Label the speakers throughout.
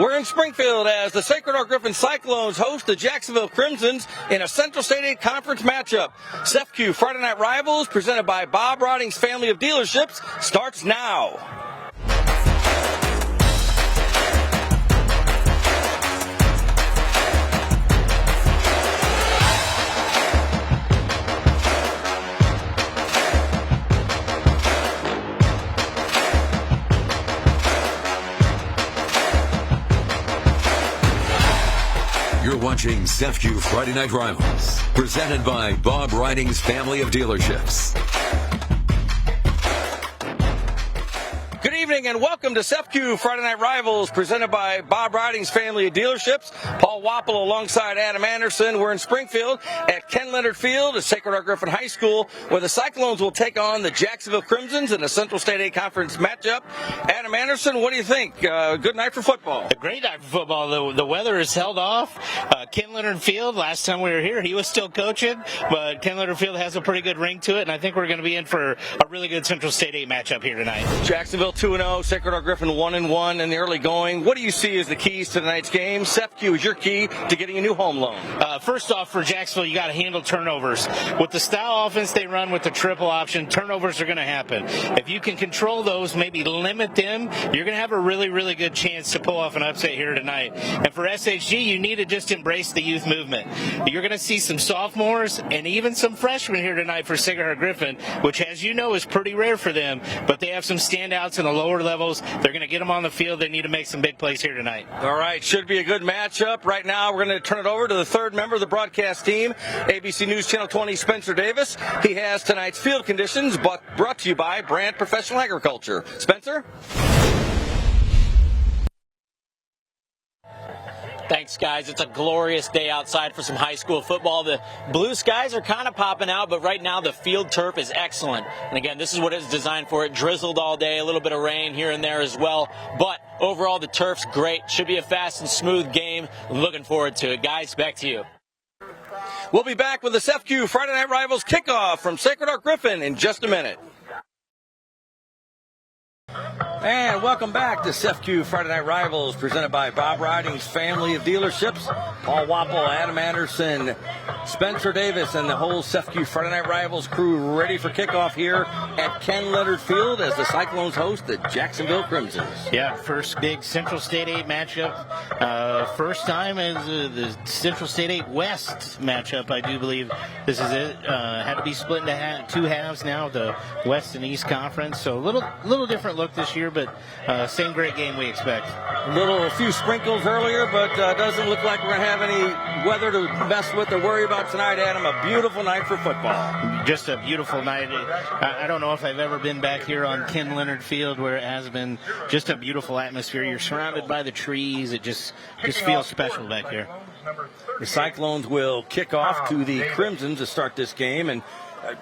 Speaker 1: We're in Springfield as the Sacred Heart Griffin Cyclones host the Jacksonville Crimsons in a Central State 8 Conference matchup. SFQ Friday Night Rivals, presented by Bob Riding's family of dealerships, starts now.
Speaker 2: You're watching SFQ Friday Night Rivals, presented by Bob Riding's family of dealerships.
Speaker 1: Good evening and welcome to SFQ Friday Night Rivals, presented by Bob Riding's family of dealerships. Paul Wapple alongside Adam Anderson. We're in Springfield at Ken Leonard Field at Sacred Heart Griffin High School, where the Cyclones will take on the Jacksonville Crimsons in a Central State 8 Conference matchup. Adam Anderson, what do you think? Good night for football.
Speaker 3: A great night for football. The weather is held off. Ken Leonard Field, last time we were here, he was still coaching, but Ken Leonard Field has a pretty good ring to it, and I think we're going to be in for a really good Central State 8 matchup here tonight.
Speaker 1: Jacksonville 2-0, Sacred Heart Griffin 1-1 in the early going. What do you see as the keys to tonight's game? SFQ is your key to getting a new home loan.
Speaker 3: First off, for Jacksonville, you got to handle turnovers. With the style offense they run with the triple option, turnovers are going to happen. If you can control those, maybe limit them, you're going to have a really, really good chance to pull off an upset here tonight. And for SHG, you need to just embrace the youth movement. You're going to see some sophomores and even some freshmen here tonight for Sacred Heart Griffin, which, as you know, is pretty rare for them, but they have some standouts in the lower levels. They're going to get them on the field. They need to make some big plays here tonight.
Speaker 1: All right, should be a good matchup. Right now, we're going to turn it over to the third member of the broadcast team, ABC News Channel 20, Spencer Davis. He has tonight's field conditions brought to you by Brandt Professional Agriculture. Spencer?
Speaker 4: Thanks, guys. It's a glorious day outside for some high school football. The blue skies are kind of popping out, but right now the field turf is excellent. And again, this is what it's designed for. It drizzled all day, a little bit of rain here and there as well. But overall, the turf's great. Should be a fast and smooth game. Looking forward to it. Guys, back to you.
Speaker 1: We'll be back with the SFQ Friday Night Rivals kickoff from Sacred Heart Griffin in just a minute. And welcome back to SFQ Friday Night Rivals, presented by Bob Riding's family of dealerships. Paul Wapple, Adam Anderson, Spencer Davis, and the whole SFQ Friday Night Rivals crew ready for kickoff here at Ken Leonard Field as the Cyclones host the Jacksonville Crimsons.
Speaker 3: Yeah, first big Central State 8 matchup. First time as the Central State 8 West matchup, I do believe this is it. Had to be split into two halves now, the West and East Conference. So a little different look this year, but same great game we expect.
Speaker 1: A few sprinkles earlier, but doesn't look like we're going to have any weather to mess with or worry about tonight, Adam. A beautiful night for football.
Speaker 3: Just a beautiful night. I don't know if I've ever been back here on Ken Leonard Field where it has been just a beautiful atmosphere. You're surrounded by the trees. It just feels special back here.
Speaker 1: The Cyclones will kick off to the Crimsons to start this game, and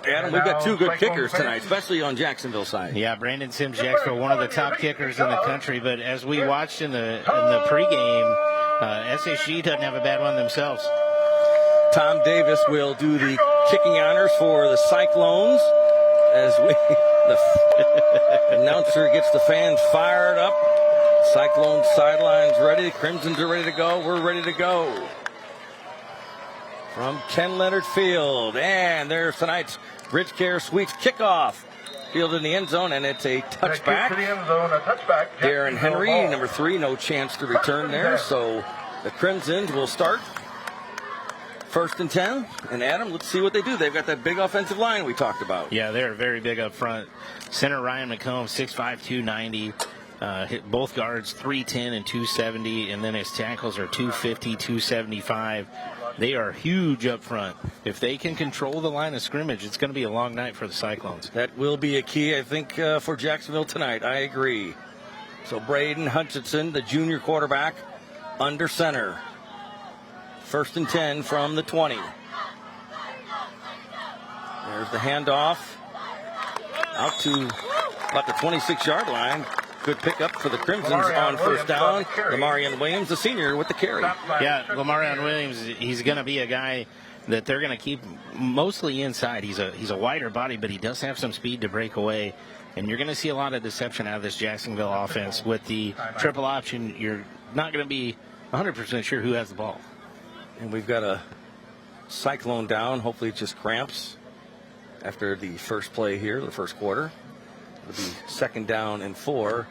Speaker 1: Adam, we've got two good kickers tonight, especially on Jacksonville side.
Speaker 3: Yeah, Brandon Sims, Jacksonville, one of the top kickers in the country. But as we watched in the pregame, SHG doesn't have a bad one themselves.
Speaker 1: Tom Davis will do the kicking honors for the Cyclones as the announcer gets the fans fired up. Cyclones sidelines ready. Crimsons are ready to go. We're ready to go. From Ken Leonard Field, and there's tonight's Bridge Care Suites kickoff. Field in the end zone, and it's a touchback. Darren Henry, number 3, no chance to return there, so the Crimsons will start. 1st and 10, and Adam, let's see what they do. They've got that big offensive line we talked about.
Speaker 3: Yeah, they're very big up front. Center Ryan McComb, 6'5", 290. Hit both guards 310 and 270, and then his tackles are 250, 275. They are huge up front. If they can control the line of scrimmage, it's going to be a long night for the Cyclones.
Speaker 1: That will be a key, I think, for Jacksonville tonight. I agree. So Braden Hutchinson, the junior quarterback, under center. 1st and 10 from the 20. There's the handoff out to about the 26-yard line. Good pickup for the Crimsons on 1st down. Lamarion Williams, the senior, with the carry.
Speaker 3: Yeah, Lamarion Williams, he's going to be a guy that they're going to keep mostly inside. He's a wider body, but he does have some speed to break away. And you're going to see a lot of deception out of this Jacksonville offense. With the triple option, you're not going to be 100% sure who has the ball.
Speaker 1: And we've got a cyclone down. Hopefully it's just cramps after the first play here, the first quarter. It'll be 2nd down and 4.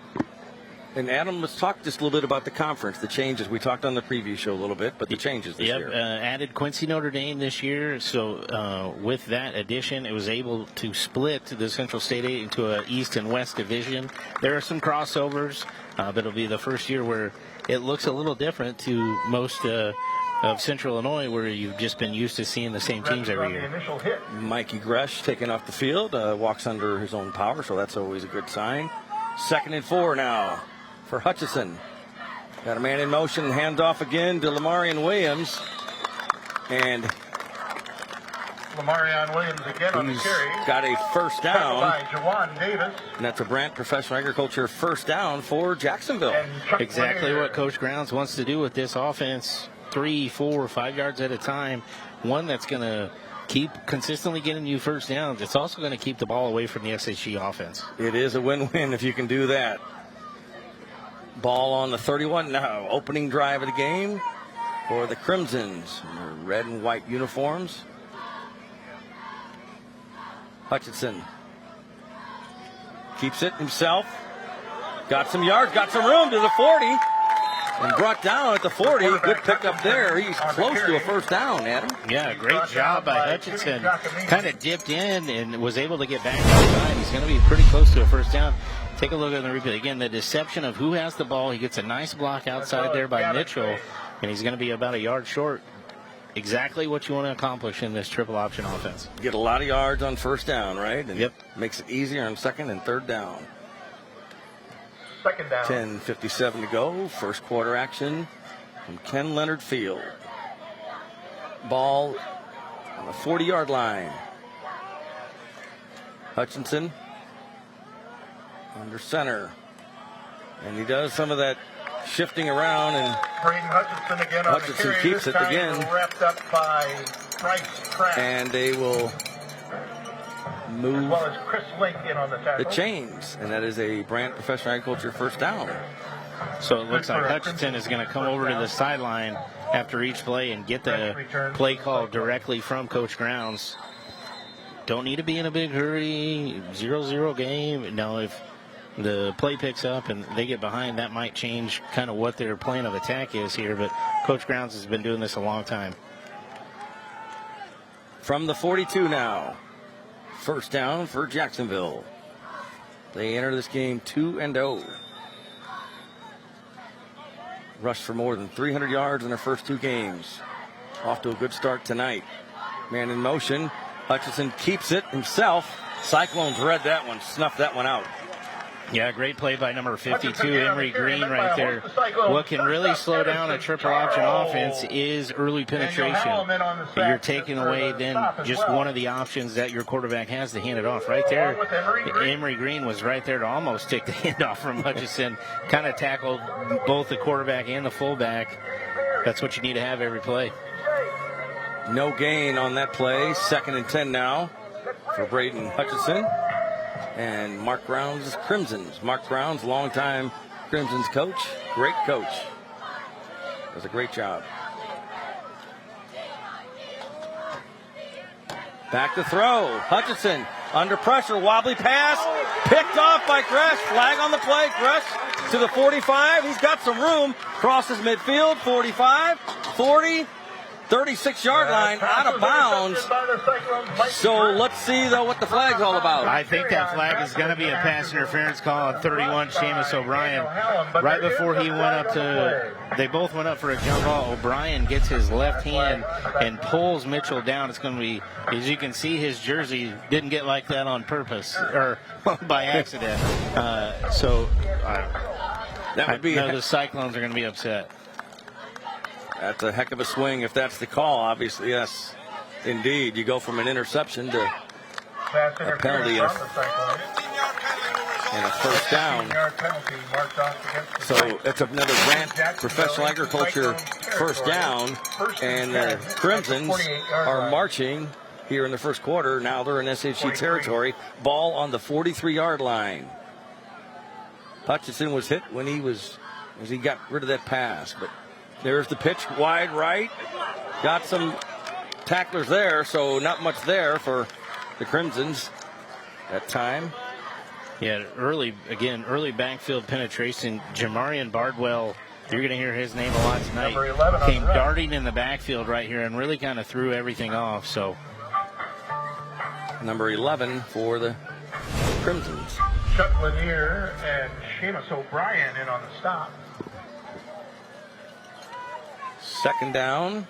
Speaker 1: And Adam, let's talk just a little bit about the conference, the changes. We talked on the preview show a little bit, but the changes this year.
Speaker 3: Added Quincy Notre Dame this year. So with that addition, it was able to split the Central State 8 into an East and West division. There are some crossovers, but it'll be the first year where it looks a little different to most of Central Illinois, where you've just been used to seeing the same teams every year.
Speaker 1: Mikey Gresh taken off the field, walks under his own power, so that's always a good sign. 2nd and 4 now for Hutchinson. Got a man in motion, hands off again to Lamarion Williams. And
Speaker 5: Lamarion Williams again on the carry.
Speaker 1: Got a first down.
Speaker 5: By Jawan Davis.
Speaker 1: And that's a Brant Professional Agriculture first down for Jacksonville.
Speaker 3: Exactly what Coach Grounds wants to do with this offense. 3, 4, 5 yards at a time. One that's going to keep consistently getting you first downs. It's also going to keep the ball away from the SHG offense.
Speaker 1: It is a win-win if you can do that. Ball on the 31 now. Opening drive of the game for the Crimsons in their red and white uniforms. Hutchinson keeps it himself. Got some yards, got some room to the 40. And brought down at the 40. Good pickup there. He's close to a first down, Adam.
Speaker 3: Yeah, great job by Hutchinson. Kind of dipped in and was able to get back outside. He's going to be pretty close to a first down. Take a look at the replay. Again, the deception of who has the ball. He gets a nice block outside there by Mitchell, and he's going to be about a yard short. Exactly what you want to accomplish in this triple option offense.
Speaker 1: Get a lot of yards on first down, right? And
Speaker 3: yep.
Speaker 1: Makes it easier on 2nd and 3rd down.
Speaker 5: 2nd down.
Speaker 1: 10:57 to go. First quarter action from Ken Leonard Field. Ball on the 40-yard line. Hutchinson under center. And he does some of that shifting around, and
Speaker 5: Braden Hutchinson again on the carry.
Speaker 1: Keeps it again.
Speaker 5: Wrapped up by Bryce Kraft.
Speaker 1: And they will move
Speaker 5: as well as Chris Link in on the tackle.
Speaker 1: The chains, and that is a Brant Professional Agriculture first down.
Speaker 3: So it looks like Hutchinson is going to come over to the sideline after each play and get the play call directly from Coach Grounds. Don't need to be in a big hurry. 0-0 game. Now, if the play picks up and they get behind, that might change kind of what their plan of attack is here. But Coach Grounds has been doing this a long time.
Speaker 1: From the 42 now. First down for Jacksonville. They enter this game 2-0. Rushed for more than 300 yards in their first 2 games. Off to a good start tonight. Man in motion. Hutchinson keeps it himself. Cyclones read that one, snuffed that one out.
Speaker 3: Yeah, great play by number 52, Emery Green right there. What can really slow down a triple option offense is early penetration. You're taking away then just one of the options that your quarterback has to hand it off. Right there, Emery Green was right there to almost take the handoff from Hutchinson. Kind of tackled both the quarterback and the fullback. That's what you need to have every play.
Speaker 1: No gain on that play. 2nd and 10 now for Braden Hutchinson. And Mark Brown's Crimsons. Mark Brown's longtime Crimsons coach. Great coach. Does a great job. Back to throw. Hutchinson under pressure. Wobbly pass. Picked off by Gresh. Flag on the play. Gresh to the 45. He's got some room. Crosses midfield. 45. 40. 36-yard line, out of bounds. So let's see, though, what the flag's all about.
Speaker 3: I think that flag is going to be a pass interference call on 31, Seamus O'Brien. Right before he went up to, they both went up for a jump ball. O'Brien gets his left hand and pulls Mitchell down. It's going to be, as you can see, his jersey didn't get like that on purpose or by accident.
Speaker 1: That would be
Speaker 3: the Cyclones are going to be upset.
Speaker 1: That's a heck of a swing if that's the call, obviously. Yes, indeed. You go from an interception to a penalty and a first down. So it's another Brant Professional Agriculture first down. And the Crimsons are marching here in the first quarter. Now they're in SHG territory. Ball on the 43-yard line. Hutchinson was hit when he was as he got rid of that pass. But there's the pitch wide right. Got some tacklers there, so not much there for the Crimsons that time.
Speaker 3: Yeah, early backfield penetration. Jamarian Bardwell, you're going to hear his name a lot tonight.
Speaker 5: Number 11
Speaker 3: came
Speaker 5: on the
Speaker 3: darting in the backfield right here and really kind of threw everything off. So
Speaker 1: number 11 for the Crimsons.
Speaker 5: Chuck Lanier and Seamus O'Brien in on the stop.
Speaker 1: Second down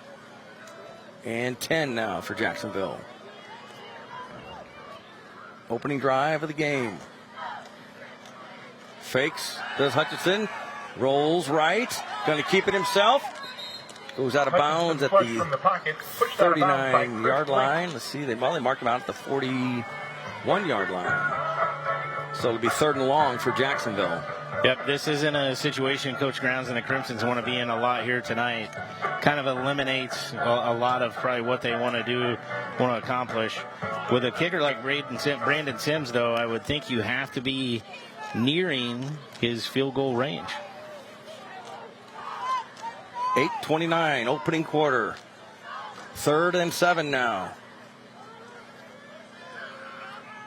Speaker 1: and 10 now for Jacksonville. Opening drive of the game. Fakes, does Hutchinson, rolls right, going to keep it himself. Goes out of bounds at the 39-yard line. Let's see, they marked him out at the 41-yard line. So it'll be 3rd and long for Jacksonville.
Speaker 3: Yep, this isn't a situation Coach Grounds and the Crimsons want to be in a lot here tonight. Kind of eliminates a lot of probably what they want to do, want to accomplish. With a kicker like Brandon Sims, though, I would think you have to be nearing his field goal range.
Speaker 1: 8:29, opening quarter. 3rd and 7 now.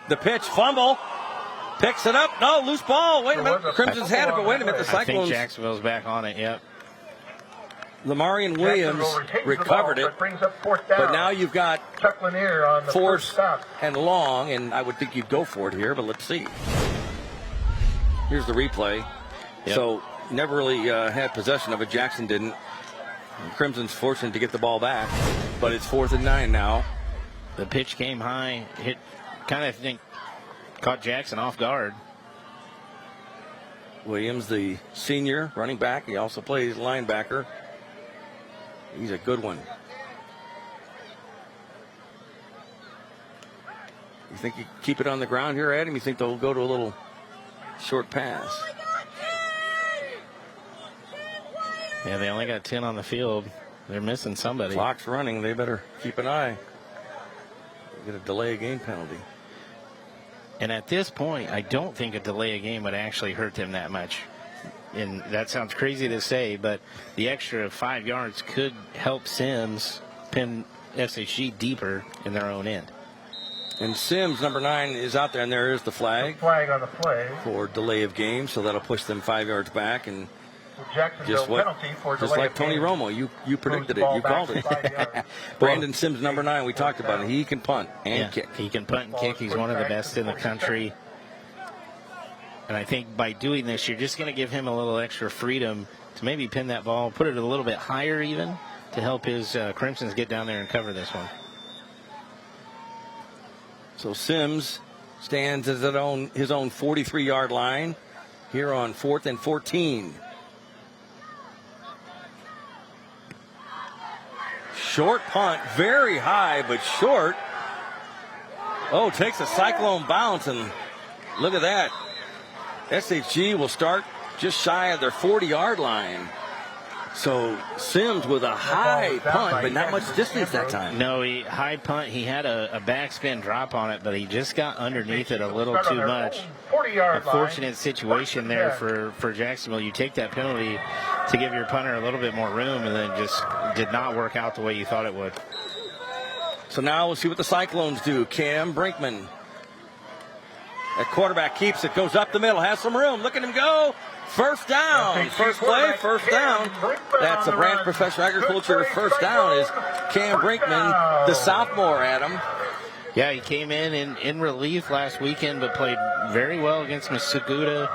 Speaker 1: The pitch, fumble. Picks it up. No, loose ball. Wait a minute. Crimson's had it, but wait a minute. The
Speaker 3: I think
Speaker 1: Cyclones.
Speaker 3: Jacksonville's back on it, yep.
Speaker 1: Lamarian Williams recovered it. But now you've got
Speaker 5: Chuck Lanier on the
Speaker 1: 4th
Speaker 5: stop.
Speaker 1: and long, and I would think you'd go for it here, but let's see. Here's the replay.
Speaker 3: Yep.
Speaker 1: So never really had possession of it. Jackson didn't. Crimson's fortunate to get the ball back, but it's 4th and 9 now.
Speaker 3: The pitch came high, hit, kind of think, caught Jackson off guard.
Speaker 1: Williams, the senior running back, he also plays linebacker. He's a good one. You think you keep it on the ground here, Adam? You think they'll go to a little short pass?
Speaker 3: Yeah, they only got 10 on the field. They're missing somebody.
Speaker 1: Clock's running. They better keep an eye. Get a delay of game penalty.
Speaker 3: And at this point, I don't think a delay of game would actually hurt them that much. And that sounds crazy to say, but the extra 5 yards could help Sims pin SHG deeper in their own end.
Speaker 1: And Sims, number 9, is out there, and there is the flag.
Speaker 5: Flag on the play.
Speaker 1: For delay of game, so that'll push them 5 yards back. And
Speaker 5: Jacksonville penalty for
Speaker 1: just
Speaker 5: delay
Speaker 1: like
Speaker 5: of
Speaker 1: Tony
Speaker 5: game.
Speaker 1: Romo, you predicted it, you called it. Brandon Sims, number 9, we talked about it. He can punt and kick.
Speaker 3: He can punt and kick. He's one of the best in the country. And I think by doing this, you're just going to give him a little extra freedom to maybe pin that ball, put it a little bit higher even, to help his Crimsons get down there and cover this one.
Speaker 1: So Sims stands at his own 43-yard line here on 4th and 14. Short punt, very high, but short. Oh, takes a Cyclone bounce, and look at that. SHG will start just shy of their 40-yard line. So Sims with a high punt, but not much distance that time.
Speaker 3: No, high punt. He had a backspin drop on it, but he just got underneath it a little too much. Unfortunate situation there for Jacksonville. You take that penalty to give your punter a little bit more room, and then just did not work out the way you thought it would.
Speaker 1: So now we'll see what the Cyclones do. Cam Brinkman at quarterback, keeps it, goes up the middle, has some room. Look at him go. First down. First play, first down. That's a Brand Professional Agriculture first down is Cam Brinkman, the sophomore, Adam.
Speaker 3: Yeah, he came in relief last weekend, but played very well against Masuguda.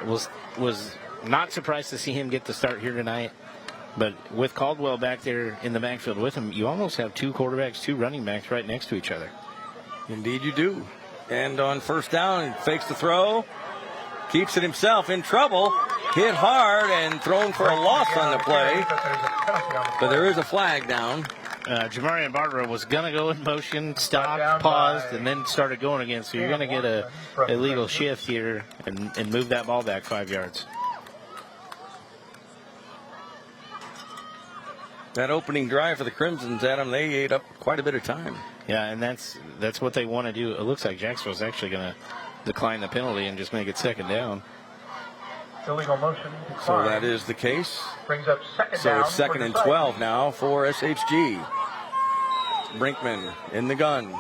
Speaker 3: Was not surprised to see him get the start here tonight. But with Caldwell back there in the backfield with him, you almost have 2 quarterbacks, 2 running backs right next to each other.
Speaker 1: Indeed you do. And on first down, he fakes the throw. Keeps it himself, in trouble. Hit hard and thrown for a loss on the play. But there is a flag down.
Speaker 3: Jamarian Barbara was going to go in motion, stopped, paused, and then started going again. So you're going to get a illegal shift here and move that ball back 5 yards.
Speaker 1: That opening drive for the Crimsons, Adam, they ate up quite a bit of time.
Speaker 3: Yeah, and that's what they want to do. It looks like Jacksonville's actually going to decline the penalty and just make it second down.
Speaker 5: Illegal motion.
Speaker 1: So that is the case.
Speaker 5: Brings up second
Speaker 1: So
Speaker 5: down.
Speaker 1: it's second and 12 now for SHG. Brinkman in the gun.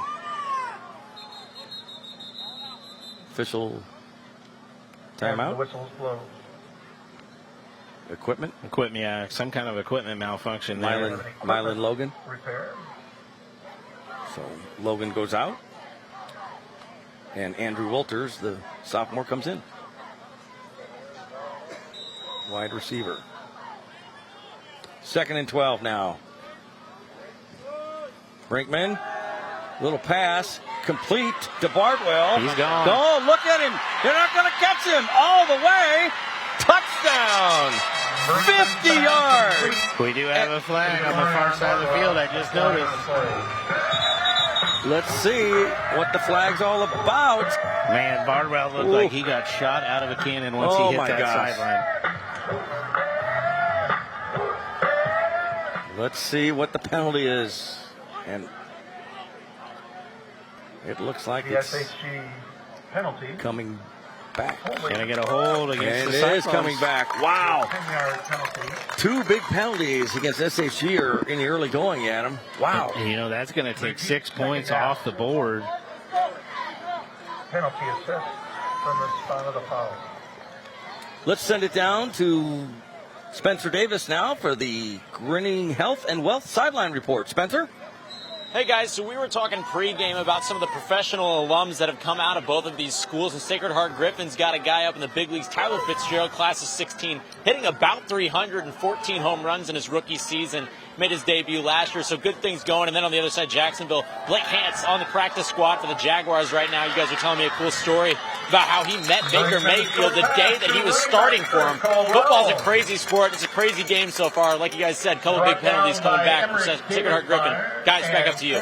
Speaker 1: Official
Speaker 5: The
Speaker 1: timeout.
Speaker 5: whistle's blown.
Speaker 1: Equipment.
Speaker 3: Yeah, some kind of equipment malfunction there.
Speaker 1: Mylan Logan.
Speaker 5: Repair.
Speaker 1: So Logan goes out. And Andrew Walters, the sophomore, comes in. Wide receiver. Second and 12 now. Brinkman. Little pass. Complete to Bardwell.
Speaker 3: He's gone.
Speaker 1: Oh, look at him. They're not going to catch him all the way. Touchdown. 50 yards.
Speaker 3: We do have a flag on the far side of the field. I just noticed.
Speaker 1: Let's see what the flag's all about.
Speaker 3: Man, Bardwell looked like he got shot out of a cannon once
Speaker 1: Oh
Speaker 3: he hit
Speaker 1: my
Speaker 3: that
Speaker 1: gosh.
Speaker 3: sideline.
Speaker 1: Let's see what the penalty is. And it looks like
Speaker 5: The
Speaker 1: it's
Speaker 5: SHG penalty.
Speaker 1: coming back.
Speaker 3: Gonna get a hold against
Speaker 1: And
Speaker 3: the
Speaker 1: it is
Speaker 3: Cyclones.
Speaker 1: coming back. Wow.
Speaker 5: 10-yard penalty.
Speaker 1: 2 big penalties against SHG are in the early going, Adam. Wow.
Speaker 3: You know, that's going to take 6 points off the board.
Speaker 5: Penalty assessed from the spot of the foul.
Speaker 1: Let's send it down to Spencer Davis now for the Grinning Health and Wealth Sideline Report. Spencer?
Speaker 4: Hey guys, so we were talking pregame about some of the professional alums that have come out of both of these schools, and Sacred Heart Griffin's got a guy up in the big leagues, Tyler Fitzgerald, class of 16, hitting about 314 home runs in his rookie season, made his debut last year, so good things going. And then on the other side, Jacksonville, Blake Hance on the practice squad for the Jaguars right now. You guys are telling me a cool story about how he met Baker Mayfield the day that he was starting for him. Football's a crazy sport. It's a crazy game so far. Like you guys said, a couple big penalties coming back for Sacred Heart Griffin. Guys, back up to you.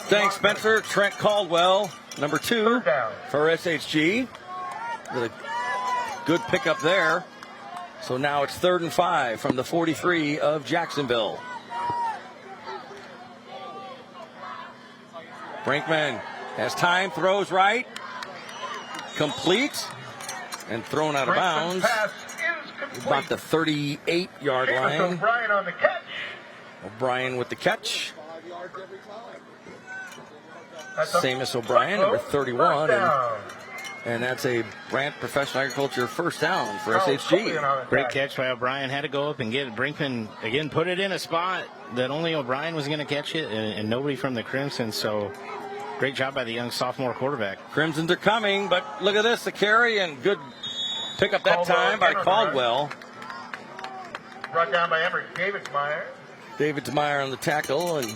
Speaker 1: Thanks, Spencer. Trent Caldwell, number 2 for SHG. With a good pickup there. So now it's 3rd and 5 from the 43 of Jacksonville. Brinkman has time, throws right. Complete. And thrown out of bounds.
Speaker 5: Pass is complete.
Speaker 1: About the 38-yard line.
Speaker 5: O'Brien on the catch.
Speaker 1: O'Brien with the catch.
Speaker 5: That's a
Speaker 1: Seamus O'Brien, number 31.
Speaker 5: First down.
Speaker 1: And that's a Brant Professional Agriculture first down for SHG.
Speaker 3: Great catch by O'Brien. Had to go up and get it. Brinkman, again, put it in a spot that only O'Brien was going to catch it, and nobody from the Crimson. So great job by the young sophomore quarterback.
Speaker 1: Crimsons are coming, but look at this, the carry, and good pickup that
Speaker 5: Caldwell
Speaker 1: time by
Speaker 5: again on the
Speaker 1: Caldwell.
Speaker 5: Brought down by Emery Davidsmeyer.
Speaker 1: David Meyer on the tackle, and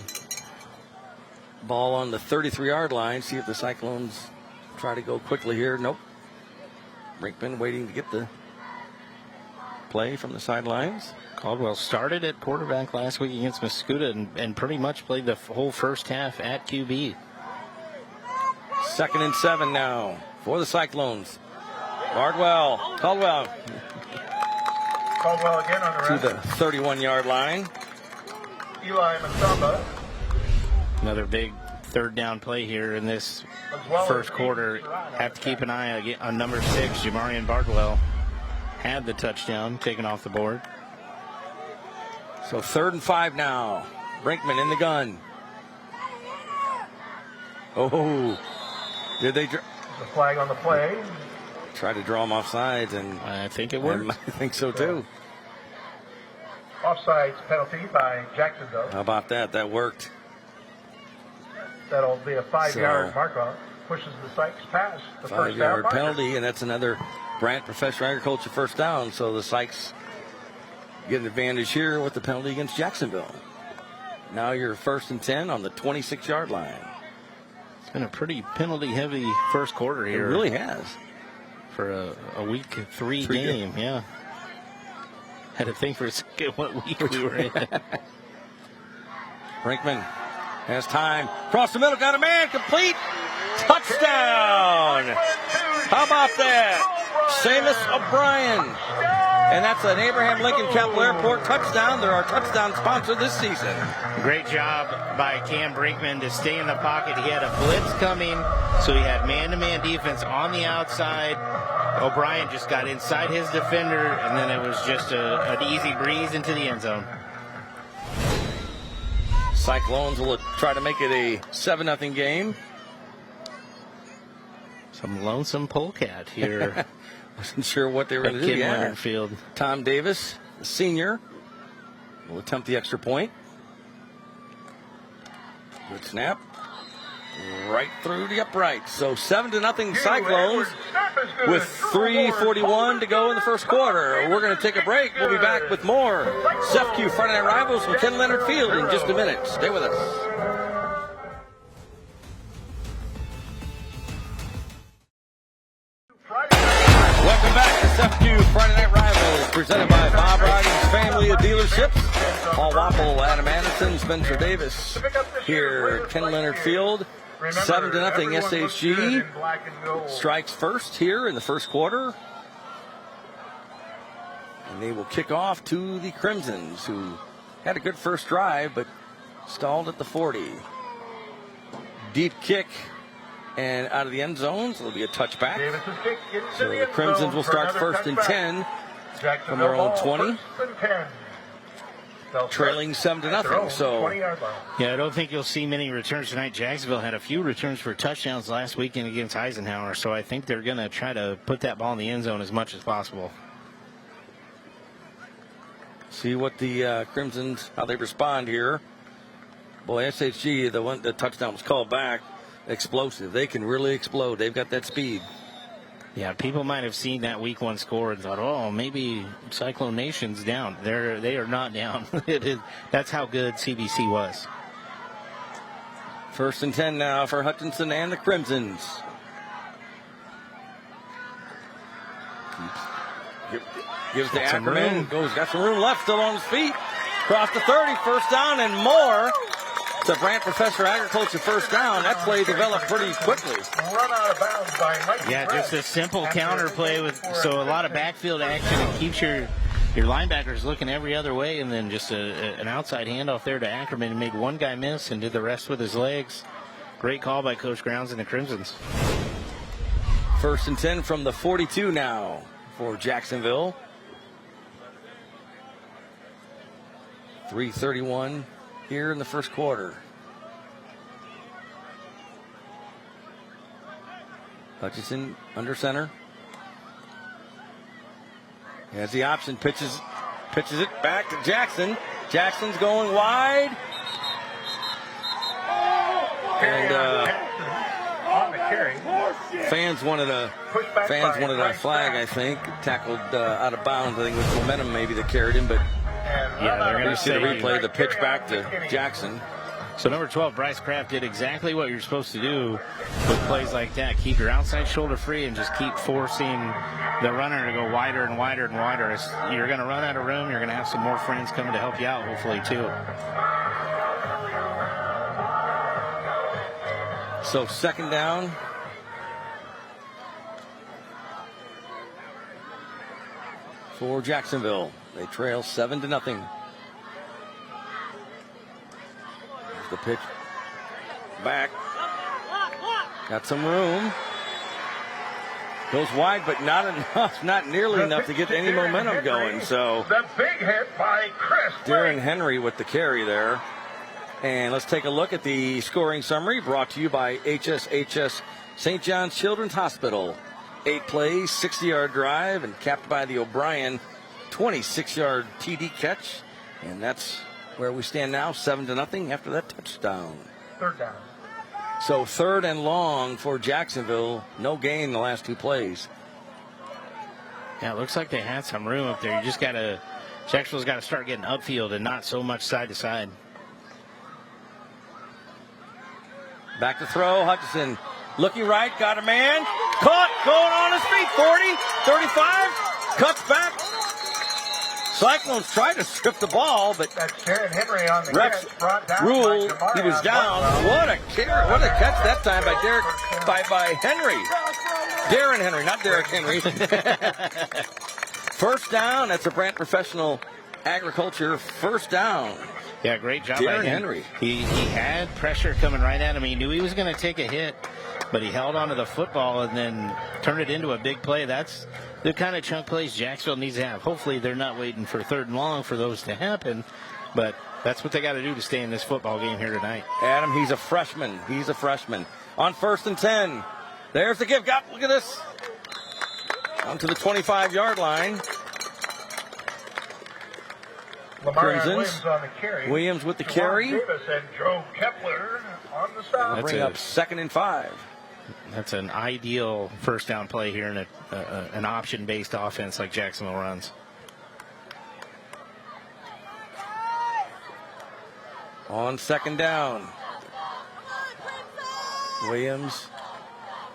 Speaker 1: ball on the 33-yard line. See if the Cyclones try to go quickly here. Nope. Brinkman waiting to get the play from the sidelines.
Speaker 3: Caldwell started at quarterback last week against Mascoutah and pretty much played the whole first half at QB.
Speaker 1: 2nd and 7 now for the Cyclones. Caldwell
Speaker 5: Caldwell again on the
Speaker 1: to
Speaker 5: rest.
Speaker 1: the 31-yard line.
Speaker 5: Eli Masamba.
Speaker 3: Another big third down play here in this
Speaker 5: as well
Speaker 3: first
Speaker 5: as
Speaker 3: quarter. Have to keep an eye on number 6, Jamarian Bardwell. Had the touchdown taken off the board.
Speaker 1: So 3rd and 5 now. Brinkman in the gun. Oh, did they
Speaker 5: The flag on the play.
Speaker 1: try to draw him off sides? And
Speaker 3: I think it worked.
Speaker 1: I think so too.
Speaker 5: Offsides penalty by Jacksonville.
Speaker 1: How about that? That worked.
Speaker 5: That'll be a 5-yard
Speaker 1: So-
Speaker 5: mark-on. Pushes the Sykes past the first down
Speaker 1: 5-yard
Speaker 5: marker.
Speaker 1: penalty, and that's another Brant Professional Agriculture first down. So the Sykes get an advantage here with the penalty against Jacksonville. Now you're 1st and 10 on the 26-yard line.
Speaker 3: It's been a pretty penalty-heavy first quarter
Speaker 1: It
Speaker 3: here.
Speaker 1: really has.
Speaker 3: For a week 3 game, yeah. Had to think for a second what week we were in.
Speaker 1: Brinkman has time. Cross the middle, got a man, complete. Touchdown! How about that? Seamus O'Brien. And that's an Abraham Lincoln Capital Airport touchdown. They're our touchdown sponsor this season.
Speaker 3: Great job by Cam Brinkman to stay in the pocket. He had a blitz coming, so he had man-to-man defense on the outside. O'Brien just got inside his defender, and then it was just an easy breeze into the end zone.
Speaker 1: Cyclones will try to make it a 7-0 game.
Speaker 3: Some lonesome polecat here.
Speaker 1: Wasn't sure what they were going to do.
Speaker 3: Yeah. Field.
Speaker 1: Tom Davis, the senior, will attempt the extra point. Good snap. Right through the upright. So 7-0 Cyclones with 3:41 to go in the first quarter. We're going to take a break. We'll be back with more SFQ Friday Night Rivals from Ken Leonard Field in just a minute. Stay with us. Welcome back to SFQ Friday Night Rivals, presented by Bob Riding's family of dealerships. Paul Wapple, Adam Anderson, Spencer Davis here at Ken Leonard Field. 7-0 SHG strikes first here in the first quarter. And they will kick off to the Crimsons, who had a good first drive, but stalled at the 40. Deep kick and out of the end zone, so it'll be a touchback. So the Crimsons will start first and 10 from their own 20. Trailing 7-0. So
Speaker 3: yeah, I don't think you'll see many returns tonight. Jacksonville had a few returns for touchdowns last weekend against Eisenhower, so I think they're going to try to put that ball in the end zone as much as possible.
Speaker 1: See what the Crimsons, how they respond here. Boy, SHG, the touchdown was called back. Explosive. They can really explode. They've got that speed.
Speaker 3: Yeah, people might have seen that week 1 score and thought, oh, maybe Cyclone Nation's down. They are not down. That's how good CBC was.
Speaker 1: First and 10 now for Hutchinson and the Crimsons. Gives to Ackerman. Got some room left still on his feet. Across the 30, first down and more. The Brant Professor Agriculture first down. That play developed pretty quickly.
Speaker 5: Run out of bounds by Mikey.
Speaker 3: Yeah, just a simple counter play with a lot of backfield action. It keeps your linebackers looking every other way, and then just an outside handoff there to Ackerman and made one guy miss and did the rest with his legs. Great call by Coach Grounds and the Crimsons.
Speaker 1: First and 10 from the 42 now for Jacksonville. 3:31 here in the first quarter. Hutchinson under center. He has the option, pitches it back to Jackson. Jackson's going wide. And
Speaker 5: on the carry.
Speaker 1: fans wanted a flag, I think. Tackled out of bounds. I think it was momentum maybe that carried him, but
Speaker 3: yeah, they're going to
Speaker 1: see the replay, the pitch back to Jackson.
Speaker 3: So number 12, Bryce Kraft, did exactly what you're supposed to do with plays like that. Keep your outside shoulder free and just keep forcing the runner to go wider and wider and wider. You're going to run out of room. You're going to have some more friends coming to help you out, hopefully, too.
Speaker 1: So second down. For Jacksonville. They trail 7-0. The pitch back. Got some room. Goes wide, but not enough, not nearly enough to get any momentum going. So
Speaker 5: the big hit by Chris
Speaker 1: Darren Henry with the carry there. And let's take a look at the scoring summary brought to you by HSHS St. John's Children's Hospital. 8 plays, 60-yard drive, and capped by the O'Brien 26-yard TD catch. And that's where we stand now, 7-0 after that touchdown.
Speaker 5: Third down.
Speaker 1: So third and long for Jacksonville. No gain in the last 2 plays.
Speaker 3: Yeah, it looks like they had some room up there. Jacksonville's got to start getting upfield and not so much side to side.
Speaker 1: Back to throw. Hutchinson looking right, got a man. Caught, going on his feet. 40, 35, cuts back. Cyclones tried to strip the ball, but
Speaker 5: that's Darren Henry on the
Speaker 1: refs
Speaker 5: catch, brought down
Speaker 1: ruled
Speaker 5: by
Speaker 1: he was down. What a catch that time by Henry. Darren Henry, not Derek Henry. First down. That's a Brant Professional Agriculture first down.
Speaker 3: Yeah, great job
Speaker 1: Darren
Speaker 3: by
Speaker 1: Henry.
Speaker 3: He had pressure coming right at him. He knew he was going to take a hit. but he held onto the football and then turned it into a big play. That's the kind of chunk plays Jacksonville needs to have. Hopefully they're not waiting for 3rd and long for those to happen, but that's what they got to do to stay in this football game here tonight.
Speaker 1: Adam, he's a freshman. On 1st and 10. There's the give. Look at this. On to the 25-yard line.
Speaker 5: Lamarion
Speaker 1: Crimsons.
Speaker 5: Williams on the carry.
Speaker 1: Williams with the
Speaker 5: Jawan
Speaker 1: carry.
Speaker 5: Davis and Joe Kepler on the stop.
Speaker 1: Bring up 2nd and 5.
Speaker 3: That's an ideal first down play here in an option-based offense like Jacksonville runs.
Speaker 1: On 2nd down. Williams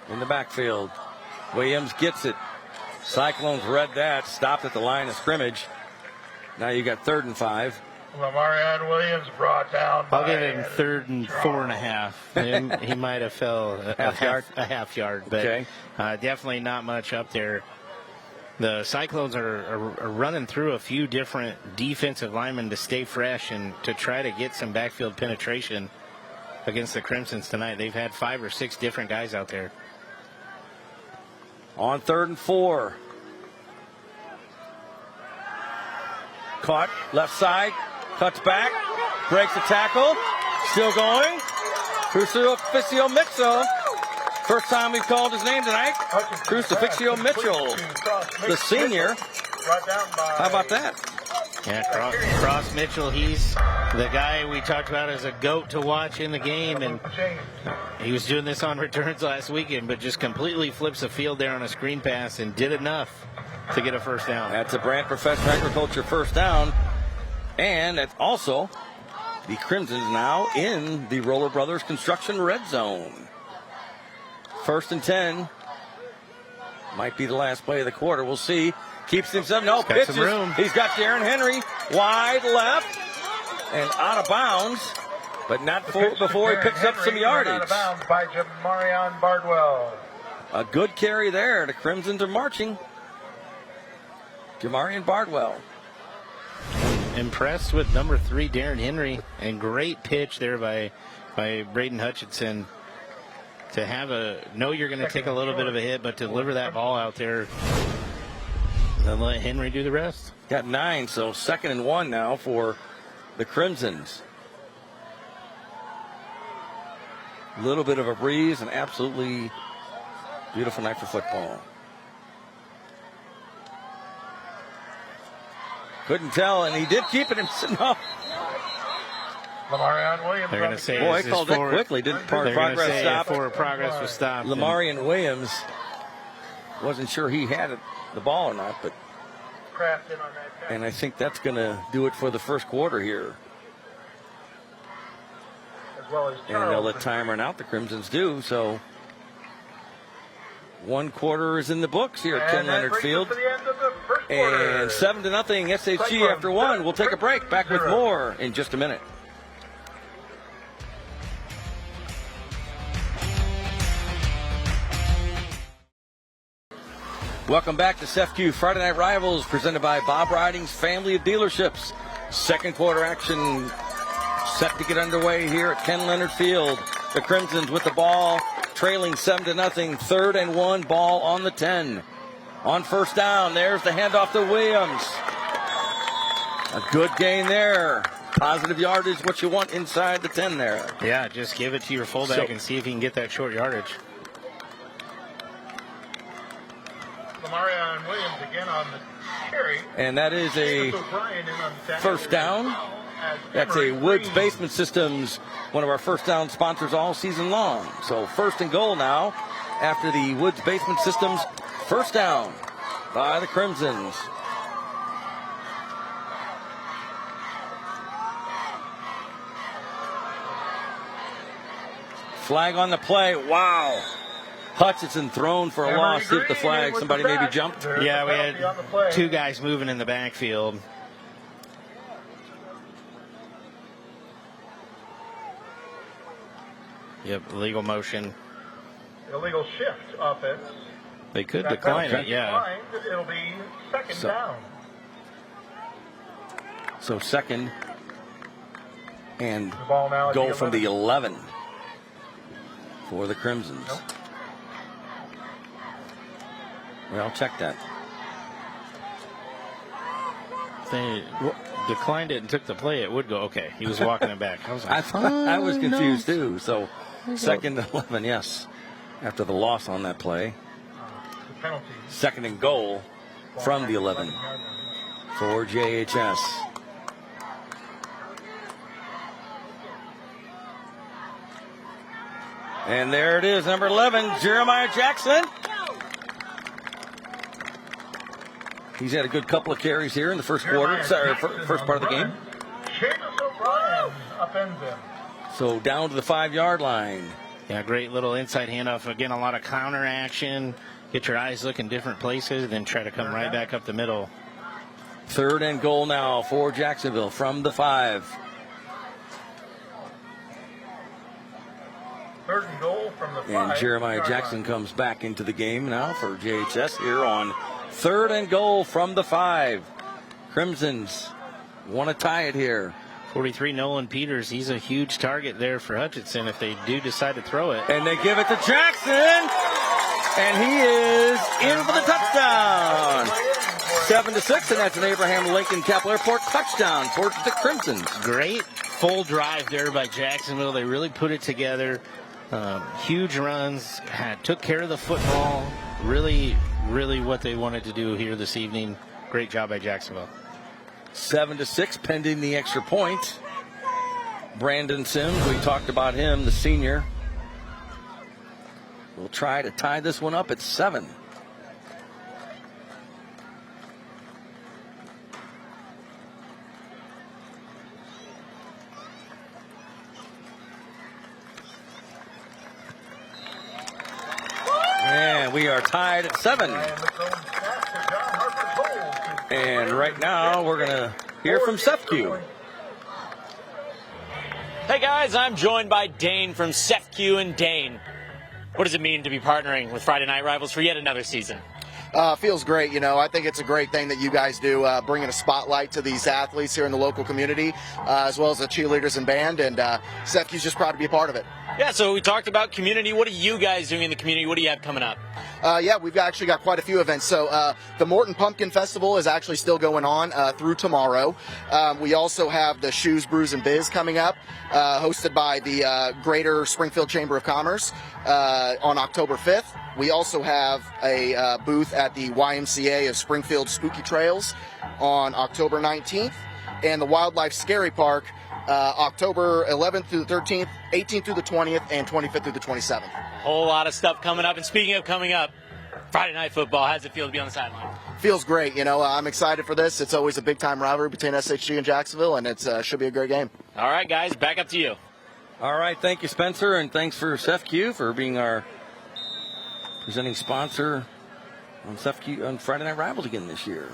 Speaker 1: in the backfield. Williams gets it. Cyclones read that. Stopped at the line of scrimmage. Now you got 3rd and 5.
Speaker 5: Lamarion Williams brought down.
Speaker 3: I'll give him 3rd and 4.5. He might have fell a half yard, but
Speaker 1: okay.
Speaker 3: Definitely not much up there. The Cyclones are running through a few different defensive linemen to stay fresh and to try to get some backfield penetration against the Crimsons tonight. They've had 5 or 6 different guys out there.
Speaker 1: On 3rd and 4. Caught left side, cuts back, breaks the tackle, still going. Crucifixio Mitchell. First time we've called his name tonight. Crucifixio Mitchell, the senior. How about that?
Speaker 3: Yeah, Cross Mitchell, he's the guy we talked about as a GOAT to watch in the game, and he was doing this on returns last weekend, but just completely flips the field there on a screen pass and did enough to get a first down.
Speaker 1: That's a Brand Professional Agriculture first down. And that's also the Crimsons now in the Roller Brothers Construction red zone. 1st and 10. Might be the last play of the quarter. We'll see. Keeps himself. No, pitches.
Speaker 3: Some room.
Speaker 1: He's got Darren Henry wide left and out of bounds, but not before he picks up some yardage.
Speaker 5: Out of bounds by Jamarion Bardwell.
Speaker 1: A good carry there. The Crimsons are marching. Jamarion Bardwell.
Speaker 3: Impressed with number 3, Darren Henry, and great pitch there by Braden Hutchinson to have know you're going to take a little bit of a hit, but to deliver that ball out there and let Henry do the rest.
Speaker 1: Got 9, so 2nd and 1 now for the Crimsons. A little bit of a breeze, an absolutely beautiful night for football. Couldn't tell, and he did keep it. No.
Speaker 5: Lamarion Williams.
Speaker 3: They're going to say,
Speaker 1: boy, he called it quickly. Didn't progress stop?
Speaker 3: Progress was stopped.
Speaker 1: Lamarion Williams wasn't sure he had the ball or not, but and I think that's going to do it for the first quarter here.
Speaker 5: As well as
Speaker 1: and they'll let time run out. The Crimsons do so. 1 quarter is in the books here at Ken Leonard Field. And 7-0 SHG after 1. We'll take a break. Back with more in just a minute. Welcome back to SFQ Friday Night Rivals, presented by Bob Riding's family of dealerships. 2nd quarter action set to get underway here at Ken Leonard Field. The Crimsons with the ball, trailing 7-0. 3rd and 1, ball on the 10. On 1st down, there's the handoff to Williams. A good gain there. Positive yardage, what you want inside the 10 there.
Speaker 3: Yeah, just give it to your fullback and see if he can get that short yardage.
Speaker 5: Lamarion Williams again on the carry.
Speaker 1: And that is a first down. That's a Woods Basement Systems, one of our first down sponsors all season long. So 1st and goal now after the Woods Basement Systems first down by the Crimsons. Flag on the play. Wow. Hutchinson thrown for a loss. See if the flag, somebody maybe jumped.
Speaker 3: Yeah, we had 2 guys moving in the backfield. Yep, illegal motion.
Speaker 5: Illegal shift offense.
Speaker 3: They could decline it, yeah.
Speaker 5: It'll be 2nd down.
Speaker 1: So 2nd and goal from the 11 for the Crimsons. Well, check that.
Speaker 3: They declined it and took the play. It would go. Okay, he was walking it back. I was like,
Speaker 1: I was confused
Speaker 3: no.
Speaker 1: too. So, second and 11, yes, after the loss on that play.
Speaker 5: Penalty.
Speaker 1: Second and goal from the 11 for JHS. And there it is, number 11, Jeremiah Jackson. He's had a good couple of carries here in the first quarter, first part of the game.
Speaker 5: Seamus O'Brien upends him.
Speaker 1: So down to the 5-yard line.
Speaker 3: Yeah, great little inside handoff. Again, a lot of counter action. Get your eyes looking different places, then try to come right back up the middle.
Speaker 1: Third and goal now for Jacksonville from the 5.
Speaker 5: Third and goal from the 5.
Speaker 1: And Jeremiah Jackson comes back into the game now for JHS here on third and goal from the 5. Crimsons want to tie it here.
Speaker 3: 43, Nolan Peters. He's a huge target there for Hutchinson if they do decide to throw it.
Speaker 1: And they give it to Jackson. And he is in for the touchdown. 7-6, and that's an Abraham Lincoln Capital Airport touchdown for the Crimsons.
Speaker 3: Great full drive there by Jacksonville. They really put it together. Huge runs. Took care of the football. Really what they wanted to do here this evening. Great job by Jacksonville.
Speaker 1: 7-6, pending the extra point. Brandon Sims, we talked about him, the senior. We'll try to tie this one up at 7. And we are tied at 7. And right now we're going to hear from SEFCU.
Speaker 4: Hey guys, I'm joined by Dane from SEFCU and Dane. What does it mean to be partnering with Friday Night Rivals for yet another season?
Speaker 6: Feels great. You know, I think it's a great thing that you guys do, bringing a spotlight to these athletes here in the local community, as well as the cheerleaders and band, and SEFCU's just proud to be a part of it.
Speaker 4: Yeah, so we talked about community. What are you guys doing in the community? What do you have coming up?
Speaker 6: Yeah, we've actually got quite a few events. So the Morton Pumpkin Festival is actually still going on through tomorrow. We also have the Shoes, Brews, and Biz coming up, hosted by the Greater Springfield Chamber of Commerce on October 5th. We also have a booth at the YMCA of Springfield Spooky Trails on October 19th, and the Wildlife Scary Park October 11th through the 13th, 18th through the 20th, and 25th through the 27th.
Speaker 4: Whole lot of stuff coming up. And speaking of coming up, Friday Night Football, how does it feel to be on the sideline?
Speaker 6: Feels great. You know, I'm excited for this. It's always a big-time rivalry between SHG and Jacksonville, and it should be a great game.
Speaker 4: All right, guys, back up to you.
Speaker 1: All right, thank you, Spencer, and thanks for SEFCU for being our presenting sponsor on SEFCU on Friday Night Rivals again this year.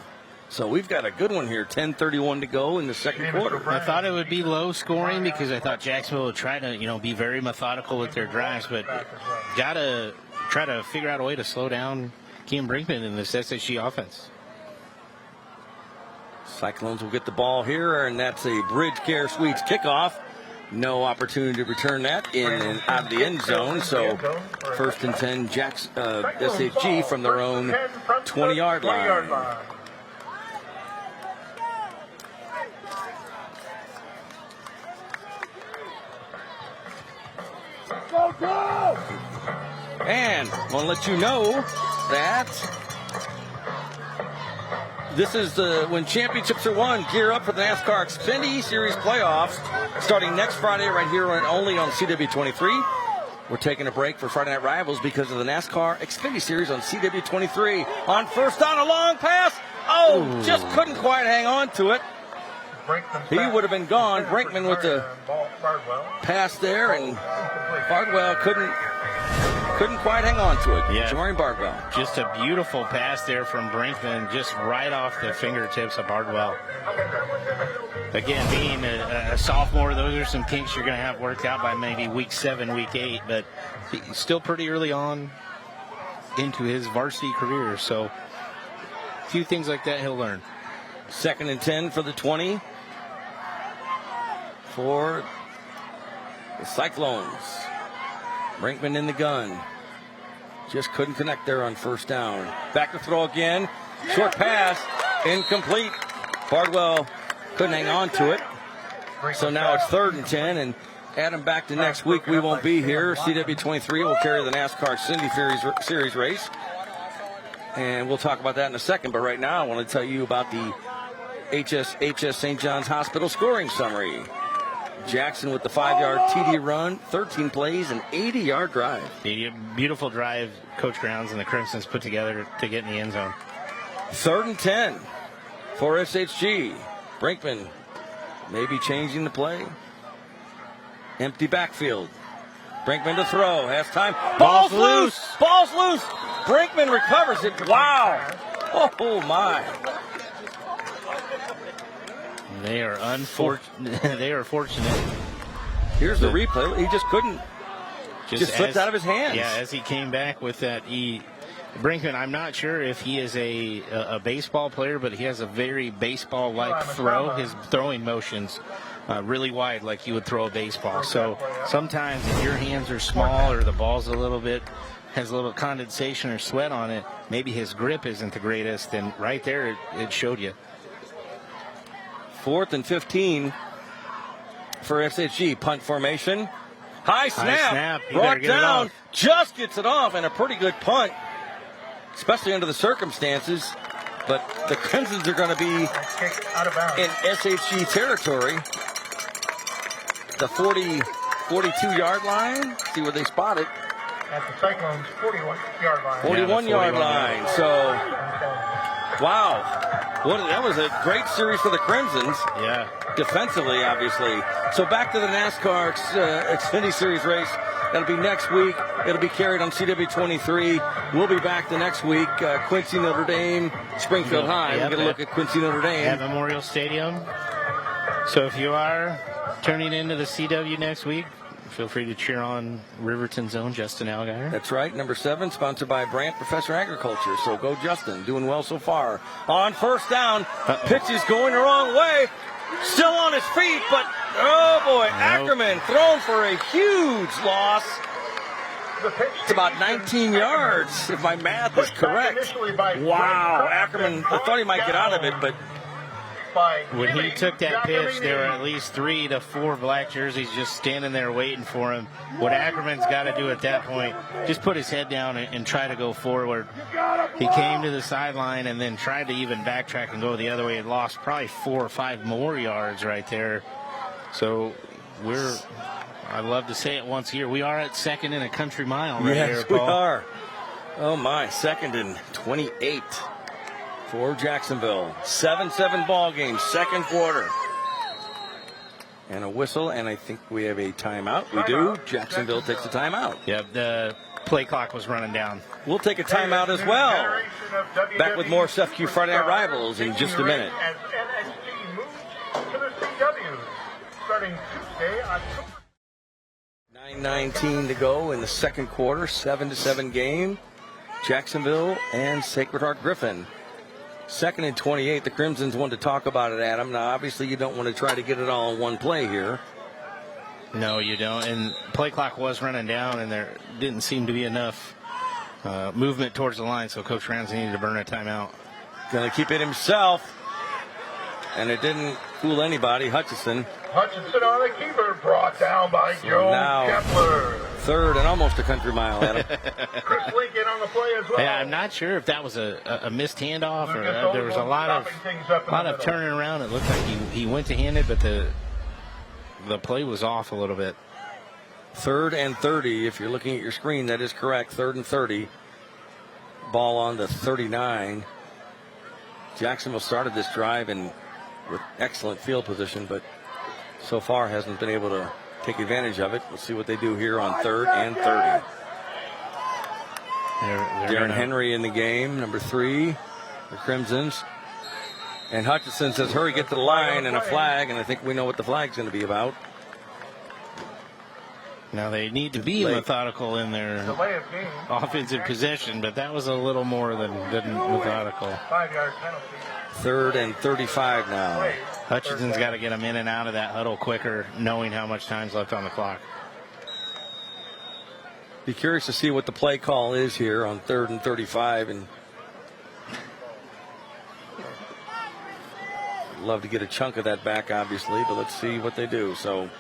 Speaker 1: So we've got a good one here, 10:31 to go in the second quarter.
Speaker 3: I thought it would be low scoring because I thought Jacksonville would try to, be very methodical with their drives, but got to try to figure out a way to slow down Keem Brinkman in this SHG offense.
Speaker 1: Cyclones will get the ball here, and that's a Bridge Care Suites kickoff. No opportunity to return that in and out of the end zone. So first and 10, SHG from their own 20-yard line. And I want to let you know that this is when championships are won. Gear up for the NASCAR Xfinity Series playoffs starting next Friday right here only on CW23. We're taking a break for Friday Night Rivals because of the NASCAR Xfinity Series on CW23. On first down, a long pass. Oh, just couldn't quite hang on to it. He would have been gone. Brinkman with the pass there, and Bardwell couldn't quite hang on to it.
Speaker 3: Yeah.
Speaker 1: Jamarian Bardwell.
Speaker 3: Just a beautiful pass there from Brinkman, just right off the fingertips of Bardwell. Again, being a sophomore, those are some kinks you're going to have worked out by maybe week 7, week 8, but he's still pretty early on into his varsity career, so a few things like that he'll learn.
Speaker 1: Second and 10 for the 20 for the Cyclones. Brinkman in the gun. Just couldn't connect there on first down. Back to throw again. Short pass. Incomplete. Bardwell couldn't hang on to it. So now it's 3rd and 10. And Adam, back to next week. We won't be here. CW23 will carry the NASCAR Xfinity Series race. And we'll talk about that in a second. But right now I want to tell you about the HS St. John's Hospital scoring summary. Jackson with the 5-yard TD run, 13 plays, an 80-yard drive.
Speaker 3: Beautiful drive Coach Grounds and the Crimsons put together to get in the end zone.
Speaker 1: 3rd and 10 for SHG. Brinkman maybe changing the play. Empty backfield. Brinkman to throw. Has time. Ball's loose. Ball's loose. Brinkman recovers it. Wow. Oh, my.
Speaker 3: They are unfortunate. They are fortunate.
Speaker 1: Here's the replay. He just couldn't. Just slipped out of his hands.
Speaker 3: Yeah, as he came back with that. Brinkman, I'm not sure if he is a baseball player, but he has a very baseball-like throw. His throwing motions really wide, like you would throw a baseball. So sometimes if your hands are small or the ball's has a little condensation or sweat on it, maybe his grip isn't the greatest. And right there, it showed you.
Speaker 1: 4th and 15 for SHG. Punt formation. High snap. Brought down. Just gets it off, and a pretty good punt, especially under the circumstances. But the Crimsons are going to be in SHG territory. The 42-yard line. See where they spot it.
Speaker 5: At the Cyclones' 41-yard line.
Speaker 1: 41-yard line. So, wow. That was a great series for the Crimsons.
Speaker 3: Yeah.
Speaker 1: Defensively, obviously. So back to the NASCAR Xfinity Series race. That'll be next week. It'll be carried on CW23. We'll be back the next week. Quincy, Notre Dame, Springfield High. We'll get a look at Quincy, Notre Dame.
Speaker 3: At Memorial Stadium. So if you are turning into the CW next week, feel free to cheer on Riverton's own Justin Allgaier.
Speaker 1: That's right. Number 7, sponsored by Brandt Professor Agriculture. So go Justin. Doing well so far. On first down. Pitch is going the wrong way. Still on his feet, but oh boy, Ackerman thrown for a huge loss. It's about 19 yards, if my math is correct. Wow, Ackerman, I thought he might get out of it, but
Speaker 3: when he took that pitch, there were at least 3 to 4 black jerseys just standing there waiting for him. What Ackerman's got to do at that point, just put his head down and try to go forward. He came to the sideline and then tried to even backtrack and go the other way and lost probably 4 or 5 more yards right there. So I love to say it once a year, we are at 2nd in a country mile right here, Paul.
Speaker 1: We are. Oh my, 2nd and 28. For Jacksonville. 7-7 ball game, 2nd quarter. And a whistle, and I think we have a timeout. We do. Jacksonville takes a timeout.
Speaker 3: Yeah, the play clock was running down.
Speaker 1: We'll take a timeout as well. Back with more SFQ Friday Night Rivals in just a minute.
Speaker 5: As NSG moves to the CW, starting Tuesday, October
Speaker 1: 9:19 to go in the 2nd quarter. 7-7 game. Jacksonville and Sacred Heart Griffin. 2nd and 28. The Crimsons want to talk about it, Adam. Now, obviously, you don't want to try to get it all in one play here.
Speaker 3: No, you don't. And play clock was running down, and there didn't seem to be enough movement towards the line, so Coach Ramsey needed to burn a timeout.
Speaker 1: Going to keep it himself, and it didn't fool anybody. Hutchinson
Speaker 5: on the keeper, brought down by Joe Kepler.
Speaker 3: 3rd and almost a country mile, Adam.
Speaker 5: Chris Lincoln on the play as well.
Speaker 3: Yeah, I'm not sure if that was a missed handoff or there was a lot of turning around. It looked like he went to hand it, but the play was off a little bit.
Speaker 1: 3rd and 30. If you're looking at your screen, that is correct. 3rd and 30. Ball on the 39. Jacksonville started this drive with excellent field position, but so far hasn't been able to take advantage of it. We'll see what they do here on 3rd and 30. Darren Henry in the game, number 3, the Crimsons. And Hutchinson says, hurry, get to the line, and a flag, and I think we know what the flag's going to be about.
Speaker 3: Now they need to be methodical in their offensive possession, but that was a little more than methodical.
Speaker 5: 5-yard penalty.
Speaker 1: 3rd and 35 now.
Speaker 3: Hutchinson's got to get him in and out of that huddle quicker, knowing how much time's left on the clock.
Speaker 1: Be curious to see what the play call is here on 3rd and 35. And love to get a chunk of that back, obviously, but let's see what they do. So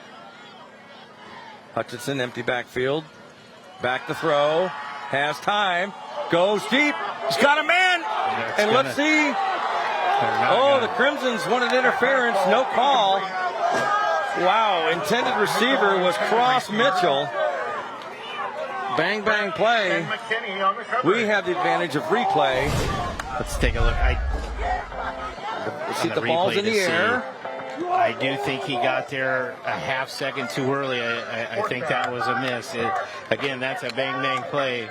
Speaker 1: Hutchinson, empty backfield. Back to throw. Has time. Goes deep. He's got a man. And let's see. Oh, the Crimsons wanted interference. No call. Wow. Intended receiver was Cross Mitchell. Bang, bang play. We have the advantage of replay.
Speaker 3: Let's take a look.
Speaker 1: See the ball's in the air.
Speaker 3: I do think he got there a half second too early. I think that was a miss. Again, that's a bang, bang play.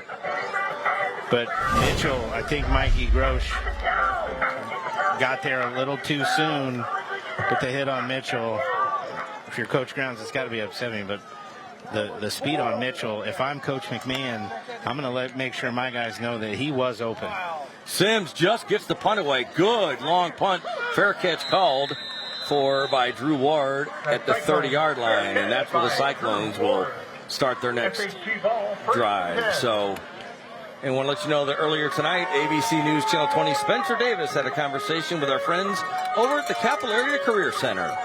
Speaker 3: But Mitchell, I think Mikey Grosh got there a little too soon with the hit on Mitchell. If you're Coach Grounds, it's got to be upsetting, but the speed on Mitchell, if I'm Coach McMahon, I'm going to make sure my guys know that he was open.
Speaker 1: Sims just gets the punt away. Good long punt. Fair catch called for by Drew Ward at the 30-yard line, and that's where the Cyclones will start their next drive. So, and want to let you know that earlier tonight, ABC News Channel 20 Spencer Davis had a conversation with our friends over at the Capital Area Career Center.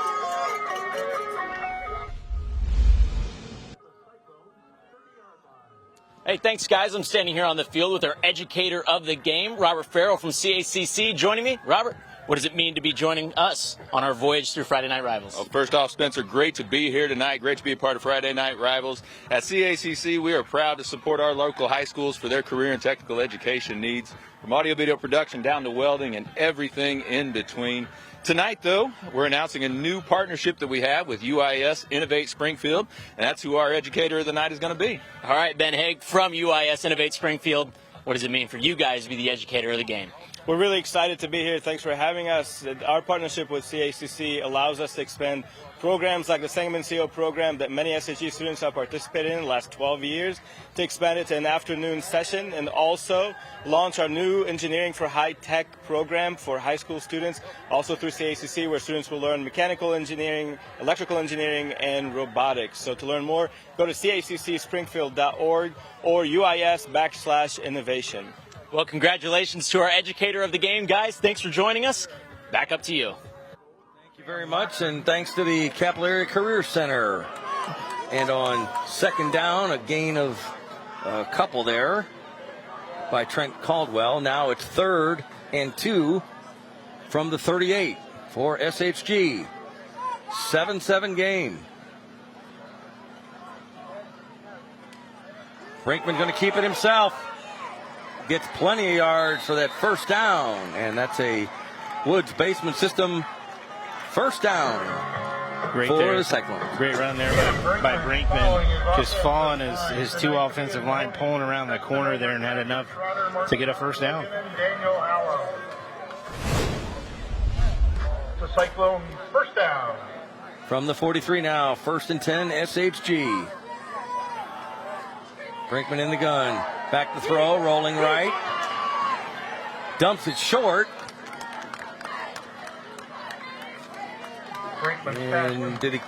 Speaker 4: Hey, thanks, guys. I'm standing here on the field with our educator of the game, Robert Farrell from CACC, joining me. Robert, what does it mean to be joining us on our voyage through Friday Night Rivals?
Speaker 7: Well, first off, Spencer, great to be here tonight. Great to be a part of Friday Night Rivals. At CACC, we are proud to support our local high schools for their career and technical education needs, from audio-video production down to welding and everything in between. Tonight, though, we're announcing a new partnership that we have with UIS Innovate Springfield, and that's who our educator of the night is going to be.
Speaker 4: All right, Ben Haig from UIS Innovate Springfield. What does it mean for you guys to be the educator of the game?
Speaker 8: We're really excited to be here. Thanks for having us. Our partnership with CACC allows us to expand programs like the Sangamon CO program that many SHG students have participated in the last 12 years, to expand it to an afternoon session, and also launch our new Engineering for High Tech program for high school students, also through CACC, where students will learn mechanical engineering, electrical engineering, and robotics. So to learn more, go to caccspringfield.org or UIS/innovation.
Speaker 4: Well, congratulations to our educator of the game, guys. Thanks for joining us. Back up to you.
Speaker 1: Thank you very much, and thanks to the Capital Area Career Center. And on second down, a gain of a couple there by Trent Caldwell. Now it's 3rd and 2 from the 38 for SHG. 7-7 game. Brinkman going to keep it himself. Gets plenty of yards for that first down, and that's a Woods Basement System first down
Speaker 3: Great
Speaker 1: for
Speaker 3: there.
Speaker 1: the Cyclones.
Speaker 3: Great run there by Brinkman. Just following his two offensive line, pulling around the corner there, and had enough to get a first down.
Speaker 5: Daniel Allen. The Cyclones first down.
Speaker 1: From the 43 now, 1st and 10, SHG. Brinkman in the gun. Back to throw, rolling right. Dumps it short. And did he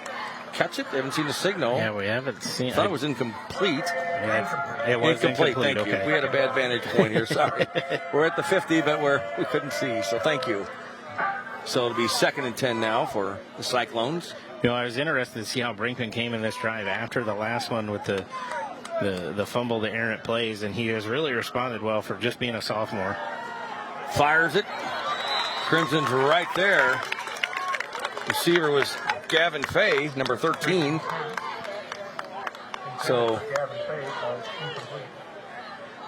Speaker 1: catch it? I haven't seen the signal.
Speaker 3: Yeah, we haven't seen
Speaker 1: I thought it was incomplete.
Speaker 3: Yeah, it was incomplete.
Speaker 1: Thank you.
Speaker 3: Okay.
Speaker 1: We had a bad vantage point here. Sorry. We're at the 50, but we couldn't see. So thank you. So it'll be 2nd and 10 now for the Cyclones.
Speaker 3: You know, I was interested to see how Brinkman came in this drive after the last one with the fumble, the errant plays, and he has really responded well for just being a sophomore.
Speaker 1: Fires it. Crimson's right there. Receiver was Gavin Fay, number 13. So,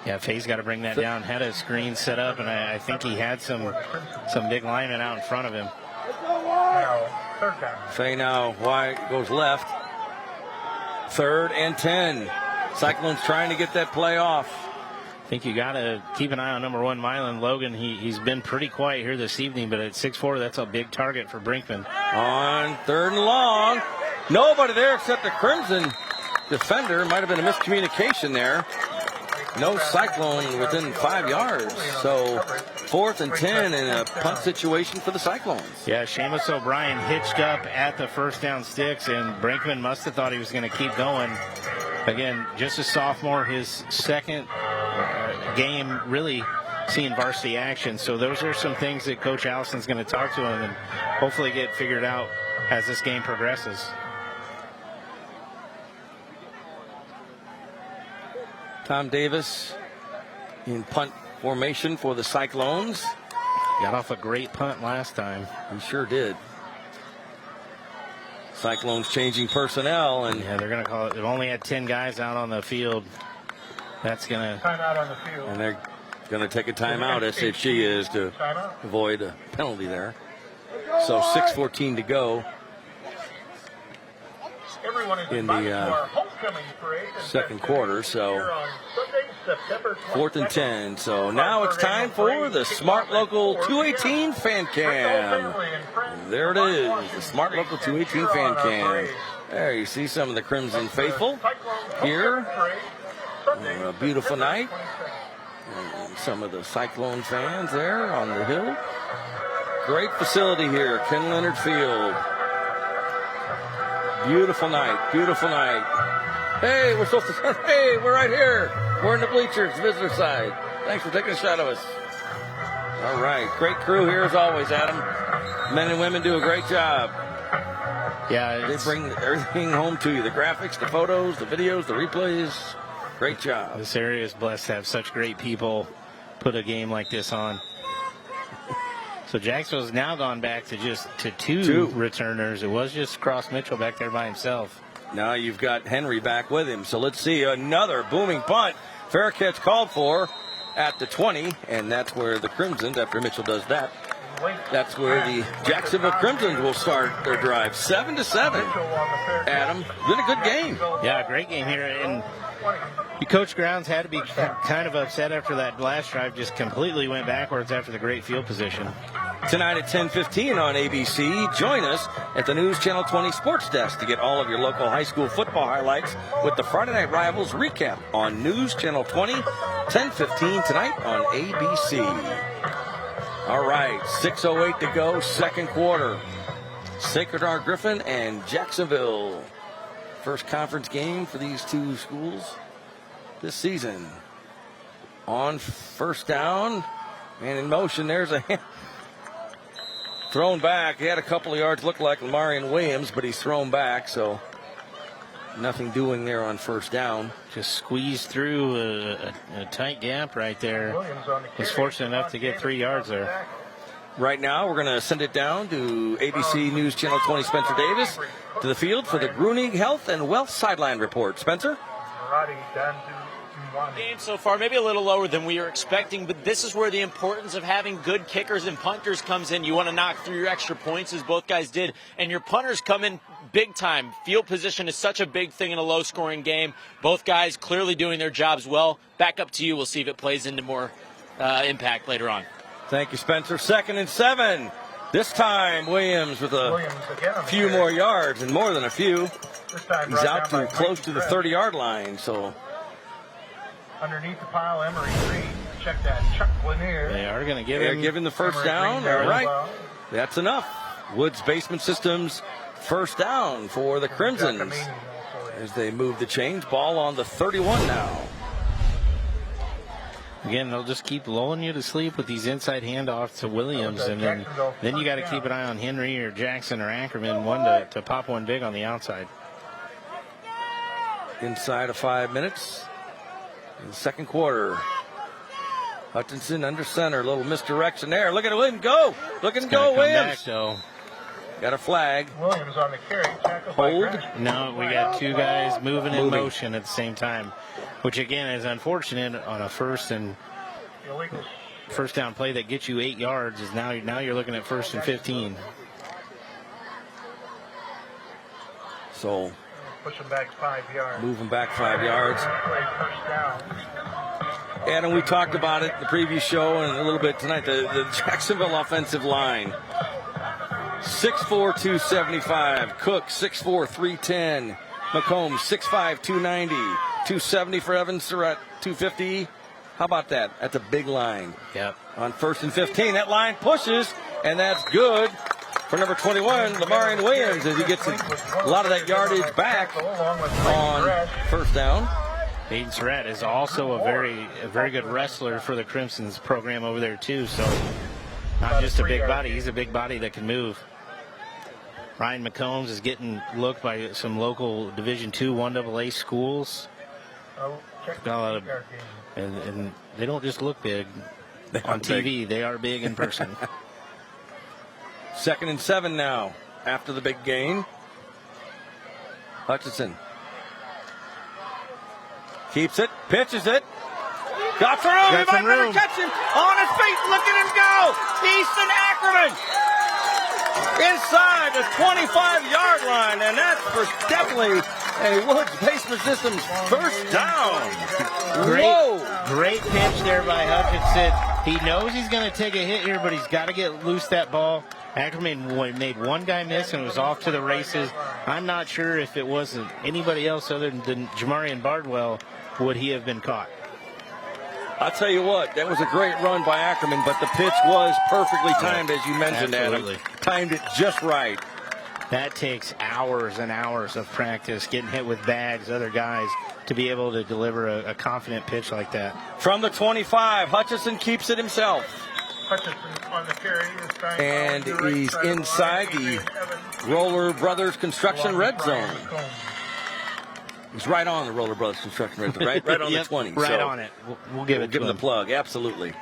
Speaker 3: yeah, Fay's got to bring that down. Had a screen set up, and I think he had some big linemen out in front of him.
Speaker 1: Fay now wide, goes left. 3rd and 10. Cyclones trying to get that play off.
Speaker 3: I think you got to keep an eye on number 1, Mylan Logan. He's been pretty quiet here this evening, but at 6'4", that's a big target for Brinkman.
Speaker 1: On 3rd and long. Nobody there except the Crimson defender. Might have been a miscommunication there. No Cyclone within 5 yards. So 4th and 10 in a punt situation for the Cyclones.
Speaker 3: Yeah, Seamus O'Brien hitched up at the first down sticks, and Brinkman must have thought he was going to keep going. Again, just a sophomore, his second game really seeing varsity action. So those are some things that Coach Allison's going to talk to him and hopefully get figured out as this game progresses.
Speaker 1: Tom Davis in punt formation for the Cyclones.
Speaker 3: Got off a great punt last time.
Speaker 1: He sure did. Cyclones changing personnel, and
Speaker 3: yeah, they're going to call it. They've only had 10 guys out on the field. That's going to
Speaker 5: Timeout on the field.
Speaker 1: and they're going to take a timeout. SHG is to avoid a penalty there. So 6:14 to go in the second quarter. So 4th and 10. So now it's time for the Smart Local 218 Fan Cam. There it is, the Smart Local 218 Fan Cam. There you see some of the Crimson faithful here on a beautiful night. And some of the Cyclone fans there on the hill. Great facility here, Ken Leonard Field. Beautiful night, beautiful night. Hey, we're supposed to, hey, we're right here. We're in the bleachers, visitor side. Thanks for taking a shot of us. All right, great crew here as always, Adam. Men and women do a great job.
Speaker 3: Yeah,
Speaker 1: they bring everything home to you. The graphics, the photos, the videos, the replays. Great job.
Speaker 3: This area is blessed to have such great people put a game like this on. So Jacksonville's now gone back to just two returners. It was just Cross Mitchell back there by himself.
Speaker 1: Now you've got Henry back with him. So let's see another booming punt. Fair catch called for at the 20, and that's where the Crimsons, after Mitchell does that, that's where the Jacksonville Crimsons will start their drive. 7-7. Adam, been a good game.
Speaker 3: Yeah, great game here. And Coach Grounds had to be kind of upset after that last drive, just completely went backwards after the great field position.
Speaker 1: Tonight at 10:15 on ABC, join us at the News Channel 20 Sports Desk to get all of your local high school football highlights with the Friday Night Rivals recap on News Channel 20, 10:15 tonight on ABC. All right, 6:08 to go, second quarter. Sacred Heart Griffin and Jacksonville. First conference game for these two schools this season. On first down, man in motion, there's a thrown back. He had a couple of yards, looked like Lamarian Williams, but he's thrown back, so nothing doing there on first down.
Speaker 3: Just squeezed through a tight gap right there. Was fortunate enough to get 3 yards there.
Speaker 1: Right now, we're going to send it down to ABC News Channel 20 Spencer Davis to the field for the Grunig Health and Wealth Sideline Report. Spencer?
Speaker 4: Game so far, maybe a little lower than we were expecting, but this is where the importance of having good kickers and punters comes in. You want to knock through your extra points, as both guys did, and your punters come in big time. Field position is such a big thing in a low-scoring game. Both guys clearly doing their jobs well. Back up to you. We'll see if it plays into more impact later on.
Speaker 1: Thank you, Spencer. 2nd and 7. This time, Williams with a few more yards, and more than a few. He's out to close to the 30-yard line, so...
Speaker 5: Underneath the pile, Emery Reed. Check that. Chuck Lanier.
Speaker 3: They are going to give
Speaker 1: They're
Speaker 3: him
Speaker 1: giving the first down. All right. That's enough. Woods Basement Systems first down for the Crimsons as they move the chains. Ball on the 31 now.
Speaker 3: Again, they'll just keep lulling you to sleep with these inside handoffs to Williams, and then you got to keep an eye on Henry or Jackson or Ackerman, one to pop one big on the outside.
Speaker 1: Inside of 5 minutes in the second quarter. Hutchinson under center, a little misdirection there. Look at Williams go. Look at him go, Williams.
Speaker 3: Back,
Speaker 1: got a flag.
Speaker 5: Williams on the carry.
Speaker 1: Hold.
Speaker 3: No, we got two guys moving in motion at the same time, which again is unfortunate on a first down play that gets you 8 yards. Is now you're looking at 1st and 15.
Speaker 1: So
Speaker 5: pushing back 5 yards.
Speaker 1: Moving back 5 yards.
Speaker 5: First down.
Speaker 1: Adam, we talked about it in the previous show and a little bit tonight. The Jacksonville offensive line. 6'4", 275. Cook, 6'4", 310. McCombs, 6'5", 290. 270 for Evans, Surratt, 250. How about that? That's a big line.
Speaker 3: Yep.
Speaker 1: On 1st and 15, that line pushes, and that's good. for number 21, Lamarian Williams, as he gets a lot of that yardage back on first down.
Speaker 3: Aiden Surratt is also a very good wrestler for the Crimson's program over there too. So not just a big body, he's a big body that can move. Ryan McCombs is getting looked by some local Division II 1AA schools. And they don't just look big on TV, they are big in person.
Speaker 1: 2nd and 7 now after the big gain. Hutchinson keeps it, pitches it. Got some room. He might never catch him. On his feet. Look at him go. Easton Ackerman inside the 25-yard line, and that's for definitely a Woods Basement Systems first down.
Speaker 3: Great pitch there by Hutchinson. He knows he's going to take a hit here, but he's got to get loose that ball. Ackerman made one guy miss and was off to the races. I'm not sure if it wasn't anybody else other than Jamarian Bardwell would he have been caught.
Speaker 1: I'll tell you what, that was a great run by Ackerman, but the pitch was perfectly timed, as you mentioned,
Speaker 3: absolutely.
Speaker 1: Adam. Timed it just right.
Speaker 3: That takes hours and hours of practice, getting hit with bags, other guys, to be able to deliver a confident pitch like that.
Speaker 1: From the 25, Hutchinson keeps it himself.
Speaker 5: Hutchinson on the carry.
Speaker 1: And he's inside the Roller Brothers Construction red zone. He's right on the Roller Brothers Construction red zone, right on
Speaker 3: yep,
Speaker 1: the 20.
Speaker 3: Right on it. We'll give
Speaker 1: him the plug, absolutely.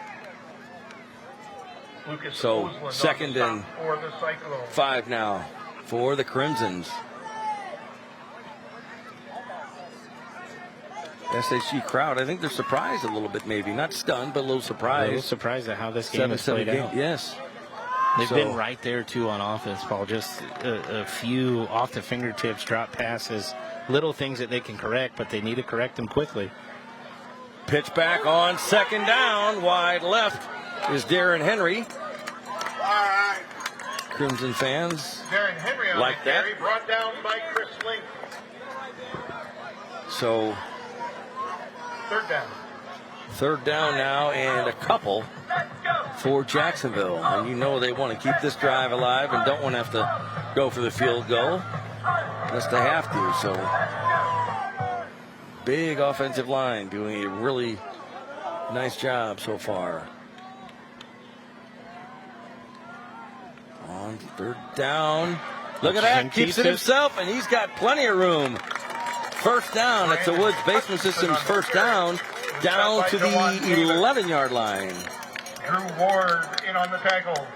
Speaker 1: So 2nd and 5 now for the Crimsons. SHG crowd, I think they're surprised a little bit, maybe. Not stunned, but a little surprised.
Speaker 3: A little surprised at how this game has played out.
Speaker 1: Yes.
Speaker 3: They've been right there, too, on offense, Paul. Just a few off the fingertips, drop passes, little things that they can correct, but they need to correct them quickly.
Speaker 1: Pitch back on 2nd down. Wide left is Darren Henry. Crimson fans
Speaker 5: Darren Henry on
Speaker 1: like
Speaker 5: the carry,
Speaker 1: that.
Speaker 5: brought down by Chris Link.
Speaker 1: So
Speaker 5: 3rd down.
Speaker 1: 3rd down now and a couple for Jacksonville. And you know they want to keep this drive alive and don't want to have to go for the field goal unless they have to. So big offensive line doing a really nice job so far. On 3rd down. Look at that. Keeps it himself, and he's got plenty of room. 1st down. It's the Woods Basement Systems 1st down. Down to the 11-yard line.
Speaker 5: Drew Ward in on the tackle.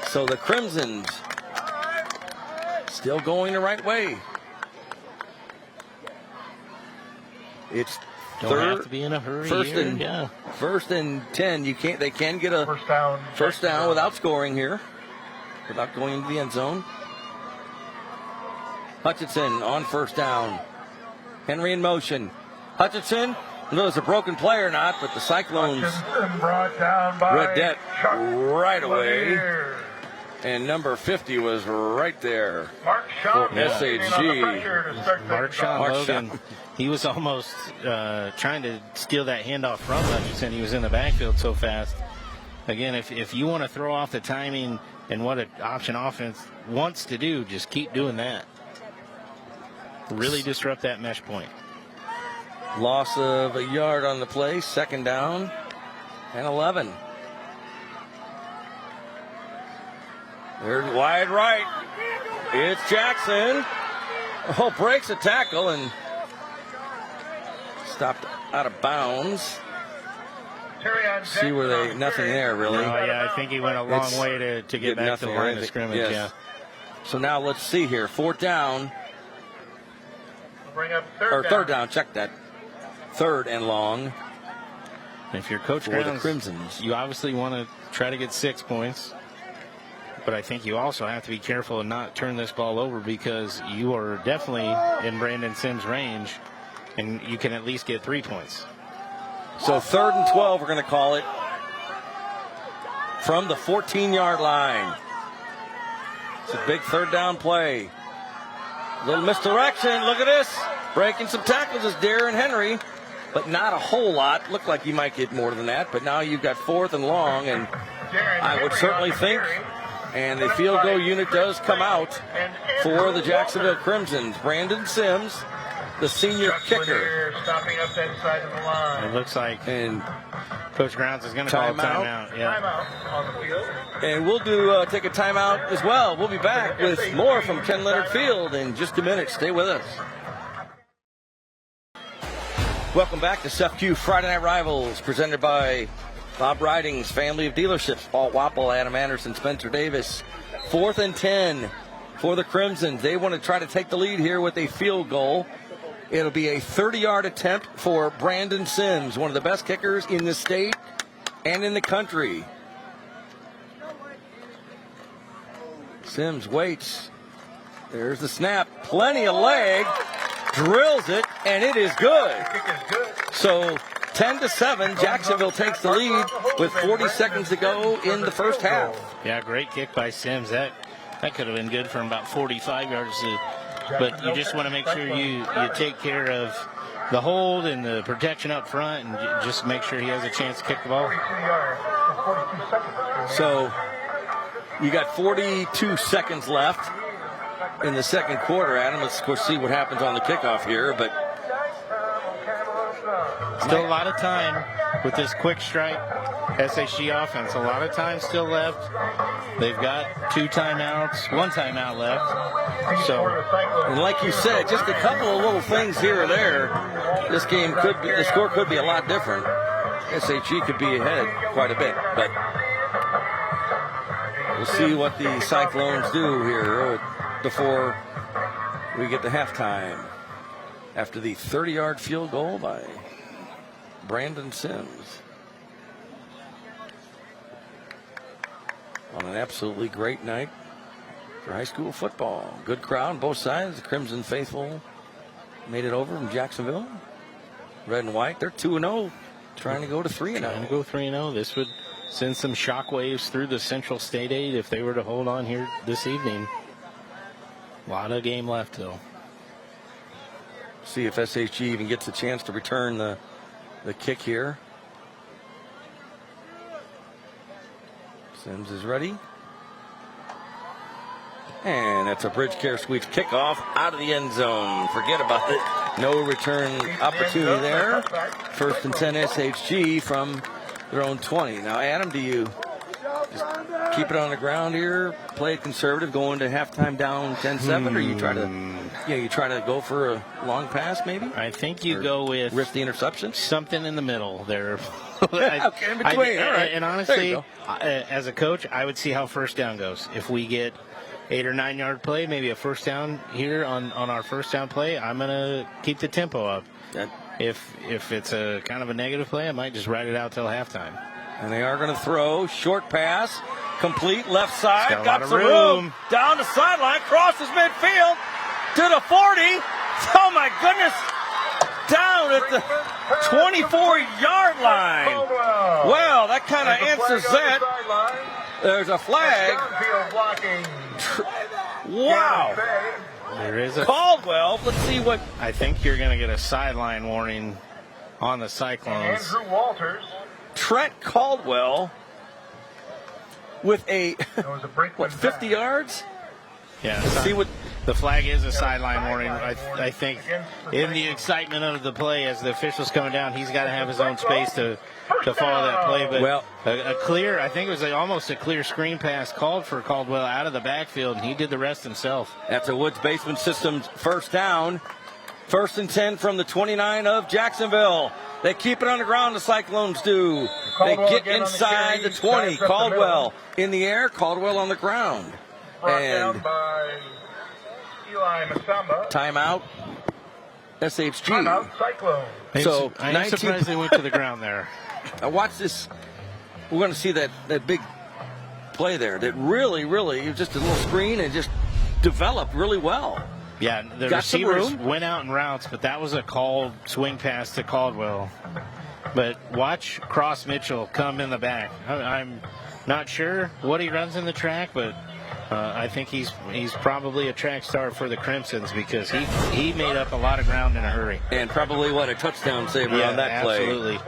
Speaker 1: So the Crimsons still going the right way. It's
Speaker 3: Don't have to be in a hurry.
Speaker 1: First and 10. They can get a first down without scoring here, without going into the end zone. Hutchinson on 1st down. Henry in motion. Hutchinson. I don't know if it's a broken play or not, but the Cyclones
Speaker 5: brought down by
Speaker 1: read that
Speaker 5: Chuck
Speaker 1: right away.
Speaker 5: Lanier.
Speaker 1: And number 50 was right there.
Speaker 5: Mark Shaw
Speaker 1: for SHG.
Speaker 3: Mark Logan. He was almost trying to steal that handoff from Hutchinson. He was in the backfield so fast. Again, if you want to throw off the timing and what an option offense wants to do, just keep doing that. Really disrupt that mesh point.
Speaker 1: Loss of a yard on the play. 2nd down and 11. There's wide right. It's Jackson. Oh, breaks a tackle and stopped out of bounds. See where they, nothing there really.
Speaker 3: Oh, yeah, I think he went a long way to get back to the line of scrimmage.
Speaker 1: Yes.
Speaker 3: Yeah.
Speaker 1: So now let's see here. 4th down.
Speaker 5: Bring up
Speaker 1: third down. Check that. 3rd and long.
Speaker 3: If you're Coach
Speaker 1: for the
Speaker 3: Grounds,
Speaker 1: Crimsons,
Speaker 3: you obviously want to try to get 6 points. But I think you also have to be careful and not turn this ball over because you are definitely in Brandon Sims' range, and you can at least get 3 points.
Speaker 1: So 3rd and 12, we're going to call it from the 14-yard line. It's a big 3rd down play. Little misdirection. Look at this. Breaking some tackles is Darren Henry, but not a whole lot. Looked like you might get more than that, but now you've got 4th and long, and I would certainly think And the field goal unit does come out for the Jacksonville Crimsons. Brandon Sims, the senior kicker.
Speaker 5: Stopping up that side of the line.
Speaker 3: It looks like
Speaker 1: And
Speaker 3: Coach Grounds is going to call a timeout. Yeah.
Speaker 5: Timeout on the field.
Speaker 1: And we'll take a timeout as well. We'll be back with more from Ken Leonard Field in just a minute. Stay with us. Welcome back to SFQ Friday Night Rivals, presented by Bob Riding's Family of Dealerships. Paul Wappel, Adam Anderson, Spencer Davis. 4th and 10 for the Crimsons. They want to try to take the lead here with a field goal. It'll be a 30-yard attempt for Brandon Sims, one of the best kickers in the state and in the country. Sims waits. There's the snap. Plenty of leg. Drills it, and it is good. So 10-7, Jacksonville takes the lead with 40 seconds to go in the first half.
Speaker 3: Yeah, great kick by Sims. That could have been good from about 45 yards. But you just want to make sure you take care of the hold and the protection up front, and just make sure he has a chance to kick the ball.
Speaker 1: So you got 42 seconds left in the second quarter, Adam. Let's, of course, see what happens on the kickoff here. But
Speaker 3: still a lot of time with this quick strike SHG offense. A lot of time still left. They've got 2 timeouts, 1 timeout left. So,
Speaker 1: and like you said, just a couple of little things here or there. This game could be, the score could be a lot different. SHG could be ahead quite a bit, but we'll see what the Cyclones do here before we get to halftime. After the 30-yard field goal by Brandon Sims. On an absolutely great night for high school football. Good crowd on both sides. The Crimson faithful made it over from Jacksonville. Red and white. They're 2-0, trying to go to 3-0.
Speaker 3: Trying to go 3-0. This would send some shockwaves through the Central State Aid if they were to hold on here this evening. A lot of game left, though.
Speaker 1: See if SHG even gets a chance to return the kick here. Sims is ready. And that's a Bridge Care Suites kickoff out of the end zone. Forget about it. No return opportunity there. 1st and 10 SHG from their own 20. Now, Adam, do you just keep it on the ground here, play it conservative, go into halftime down 10-7, or you try to go for a long pass maybe?
Speaker 3: I think you go with
Speaker 1: risk the interception.
Speaker 3: Something in the middle there.
Speaker 1: Okay, in between. All right.
Speaker 3: And honestly, as a coach, I would see how first down goes. If we get 8 or 9 yard play, maybe a first down here on our first down play, I'm gonna keep the tempo up. If it's a kind of a negative play, I might just ride it out till halftime.
Speaker 1: And they are going to throw. Short pass. Complete left side.
Speaker 3: Got
Speaker 1: some room. Down the sideline. Crosses midfield. To the 40. Oh, my goodness. Down at the 24-yard line. Well, that kind of answers that. There's a flag. Wow.
Speaker 3: There is a
Speaker 1: Caldwell. Let's see what.
Speaker 3: I think you're going to get a sideline warning on the Cyclones.
Speaker 5: Andrew Walters.
Speaker 1: Trent Caldwell with a 50 yards?
Speaker 3: Yeah.
Speaker 1: Let's see what
Speaker 3: the flag is. A sideline warning. I think in the excitement of the play, as the official's coming down, he's got to have his own space to follow that play. But a clear, I think it was almost a clear screen pass called for Caldwell out of the backfield, and he did the rest himself.
Speaker 1: That's a Woods Basement Systems first down. 1st and 10 from the 29 of Jacksonville. They keep it on the ground, the Cyclones do. They get inside the 20. Caldwell in the air, Caldwell on the ground. And timeout, SHG.
Speaker 5: Timeout, Cyclone.
Speaker 1: So
Speaker 3: I'm surprised they went to the ground there.
Speaker 1: Now watch this. We're going to see that big play there that really, just a little screen and just developed really well.
Speaker 3: Yeah, the receivers went out in routes, but that was a called swing pass to Caldwell. But watch Cross Mitchell come in the back. I'm not sure what he runs in the track, but I think he's probably a track star for the Crimsons because he made up a lot of ground in a hurry.
Speaker 1: And probably, a touchdown saver on that play.
Speaker 3: Absolutely.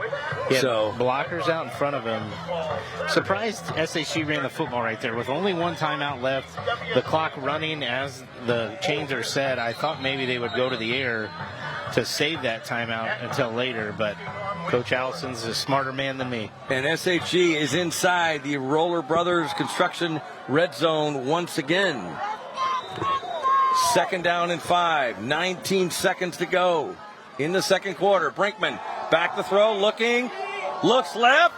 Speaker 3: So blockers out in front of him. Surprised SHG ran the football right there with only one timeout left. The clock running as the chains are set. I thought maybe they would go to the air to save that timeout until later, but Coach Allison's a smarter man than me.
Speaker 1: And SHG is inside the Roller Brothers Construction red zone once again. 2nd down and 5. 19 seconds to go in the second quarter. Brinkman back to throw, looks left,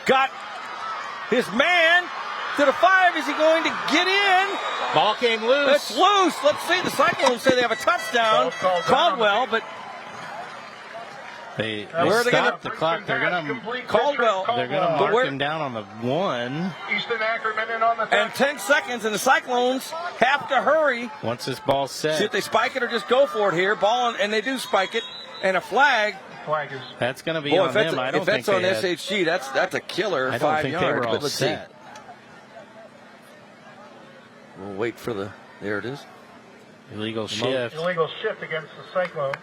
Speaker 1: got his man to the 5. Is he going to get in?
Speaker 3: Ball came loose.
Speaker 1: It's loose. Let's see. The Cyclones say they have a touchdown. Caldwell, but
Speaker 3: they
Speaker 1: stopped
Speaker 3: the clock. They're going to
Speaker 1: Caldwell.
Speaker 3: They're going to mark him down on the 1.
Speaker 5: Easton Ackerman in on the
Speaker 1: And 10 seconds, and the Cyclones have to hurry.
Speaker 3: Once this ball's set.
Speaker 1: See if they spike it or just go for it here. Ball, and they do spike it. And a flag.
Speaker 3: That's going to be on them.
Speaker 1: If that's on SHG, that's a killer.
Speaker 3: I
Speaker 1: 5
Speaker 3: don't think
Speaker 1: yards.
Speaker 3: they were all
Speaker 1: Let's
Speaker 3: set.
Speaker 1: see. We'll wait for the. There it is.
Speaker 3: Illegal shift.
Speaker 5: Illegal shift against the Cyclone.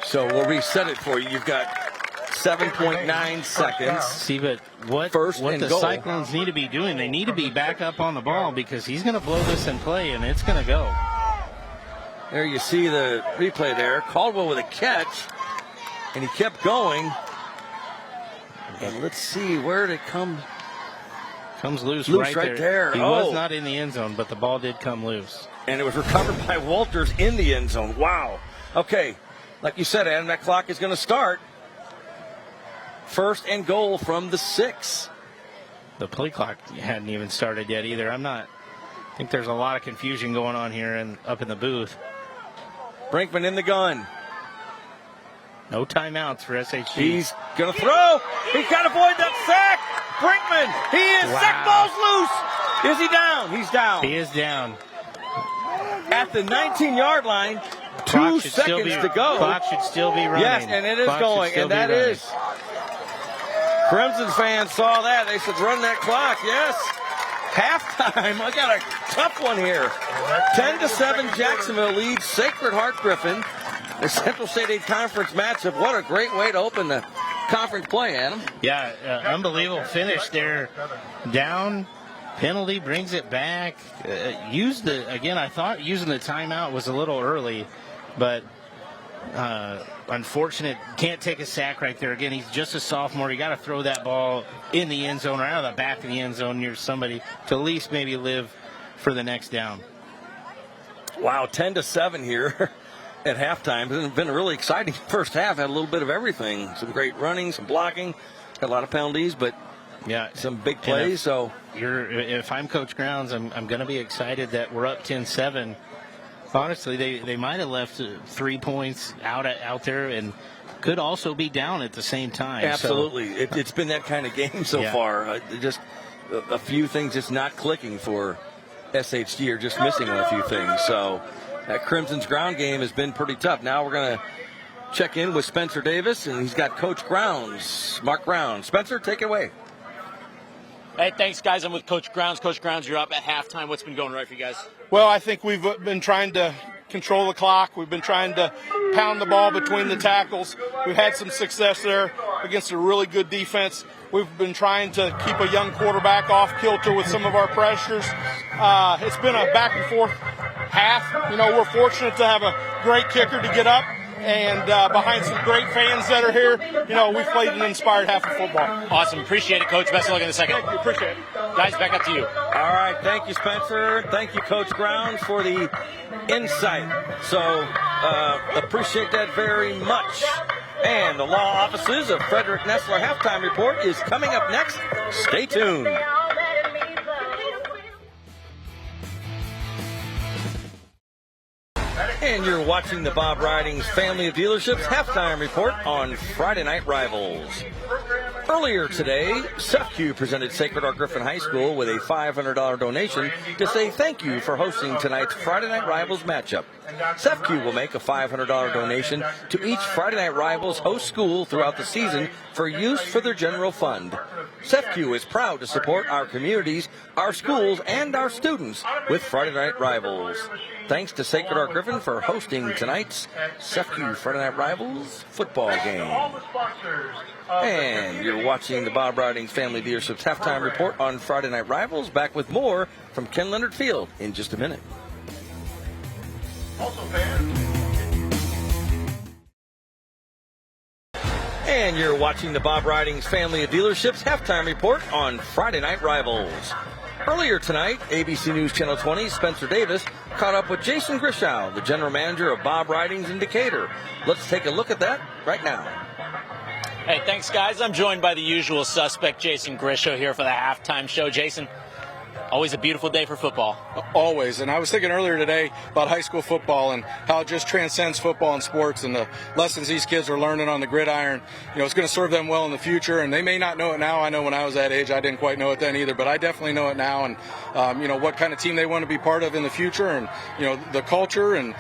Speaker 1: So we'll reset it for you. You've got 7.9 seconds.
Speaker 3: See, but what the
Speaker 1: goal.
Speaker 3: Cyclones need to be doing, they need to be back up on the ball because he's going to blow this in play, and it's going to go.
Speaker 1: There you see the replay there. Caldwell with a catch, and he kept going. And let's see where did it come.
Speaker 3: Comes loose right there. He
Speaker 1: was
Speaker 3: not in the end zone, but the ball did come loose.
Speaker 1: And it was recovered by Walters in the end zone. Wow. Okay. Like you said, Adam, that clock is going to start. 1st and goal from the 6.
Speaker 3: The play clock hadn't even started yet either. I think there's a lot of confusion going on here and up in the booth.
Speaker 1: Brinkman in the gun.
Speaker 3: No timeouts for SHG.
Speaker 1: He's going to throw. He's got to avoid that sack. Brinkman, he is.
Speaker 3: Wow.
Speaker 1: Sack ball's loose. Is he down? He's down.
Speaker 3: He is down.
Speaker 1: At the 19-yard line, 2 seconds to go.
Speaker 3: Clock should still be running.
Speaker 1: Yes, and it is going, and that is. Crimson fans saw that. They said, run that clock. Yes. Halftime. I got a tough one here. 10-7, Jacksonville leads Sacred Heart Griffin. The Central State 8 Conference matchup. What a great way to open the conference play, Adam.
Speaker 3: Yeah, unbelievable finish there. Down, penalty, brings it back. I thought using the timeout was a little early, but unfortunate. Can't take a sack right there. Again, he's just a sophomore. You got to throw that ball in the end zone or out of the back of the end zone near somebody to at least maybe live for the next down.
Speaker 1: Wow, 10-7 here. At halftime. It's been a really exciting first half. Had a little bit of everything. Some great running, some blocking, got a lot of penalties, but
Speaker 3: yeah,
Speaker 1: some big plays.
Speaker 3: If I'm Coach Grounds, I'm going to be excited that we're up 10-7. Honestly, they might have left 3 points out there and could also be down at the same time.
Speaker 1: Absolutely. It's been that kind of game so far. Just a few things just not clicking for SHG or just missing on a few things. So that Crimson's ground game has been pretty tough. Now we're going to check in with Spencer Davis, and he's got Coach Grounds, Mark Brown. Spencer, take it away.
Speaker 4: Hey, thanks, guys. I'm with Coach Grounds. Coach Grounds, you're up at halftime. What's been going right for you guys?
Speaker 9: Well, I think we've been trying to control the clock. We've been trying to pound the ball between the tackles. We've had some success there against a really good defense. We've been trying to keep a young quarterback off kilter with some of our pressures. It's been a back and forth half. We're fortunate to have a great kicker to get up, and behind some great fans that are here, we've played an inspired half of football.
Speaker 4: Awesome. Appreciate it, Coach. Best of luck in the second.
Speaker 9: Thank you. Appreciate it.
Speaker 4: Guys, back up to you.
Speaker 1: All right. Thank you, Spencer. Thank you, Coach Grounds, for the insight. So appreciate that very much. And the law offices of Frederick Nessler halftime report is coming up next. Stay tuned. And you're watching the Bob Ridings Family of Dealerships halftime report on Friday Night Rivals. Earlier today, SFQ presented Sacred Heart Griffin High School with a $500 donation to say thank you for hosting tonight's Friday Night Rivals matchup. SFQ will make a $500 donation to each Friday Night Rivals host school throughout the season for use for their general fund. SFQ is proud to support our communities, our schools, and our students with Friday Night Rivals. Thanks to Sacred Heart Griffin for hosting tonight's SFQ Friday Night Rivals football game. And you're watching the Bob Ridings Family Dealerships Halftime Report on Friday Night Rivals. Back with more from Ken Leonard Field in just a minute. And you're watching the Bob Ridings Family of Dealerships Halftime Report on Friday Night Rivals. Earlier tonight, ABC News Channel 20's Spencer Davis caught up with Jason Grishow, the general manager of Bob Ridings in Decatur. Let's take a look at that right now.
Speaker 4: Hey, thanks, guys. I'm joined by the usual suspect, Jason Grishow, here for the halftime show. Jason, always a beautiful day for football.
Speaker 9: Always. And I was thinking earlier today about high school football and how it just transcends football and sports and the lessons these kids are learning on the gridiron. You know, it's going to serve them well in the future, and they may not know it now. I know when I was that age, I didn't quite know it then either, but I definitely know it now. And, you know, what kind of team they want to be part of in the future and, you know, the culture. And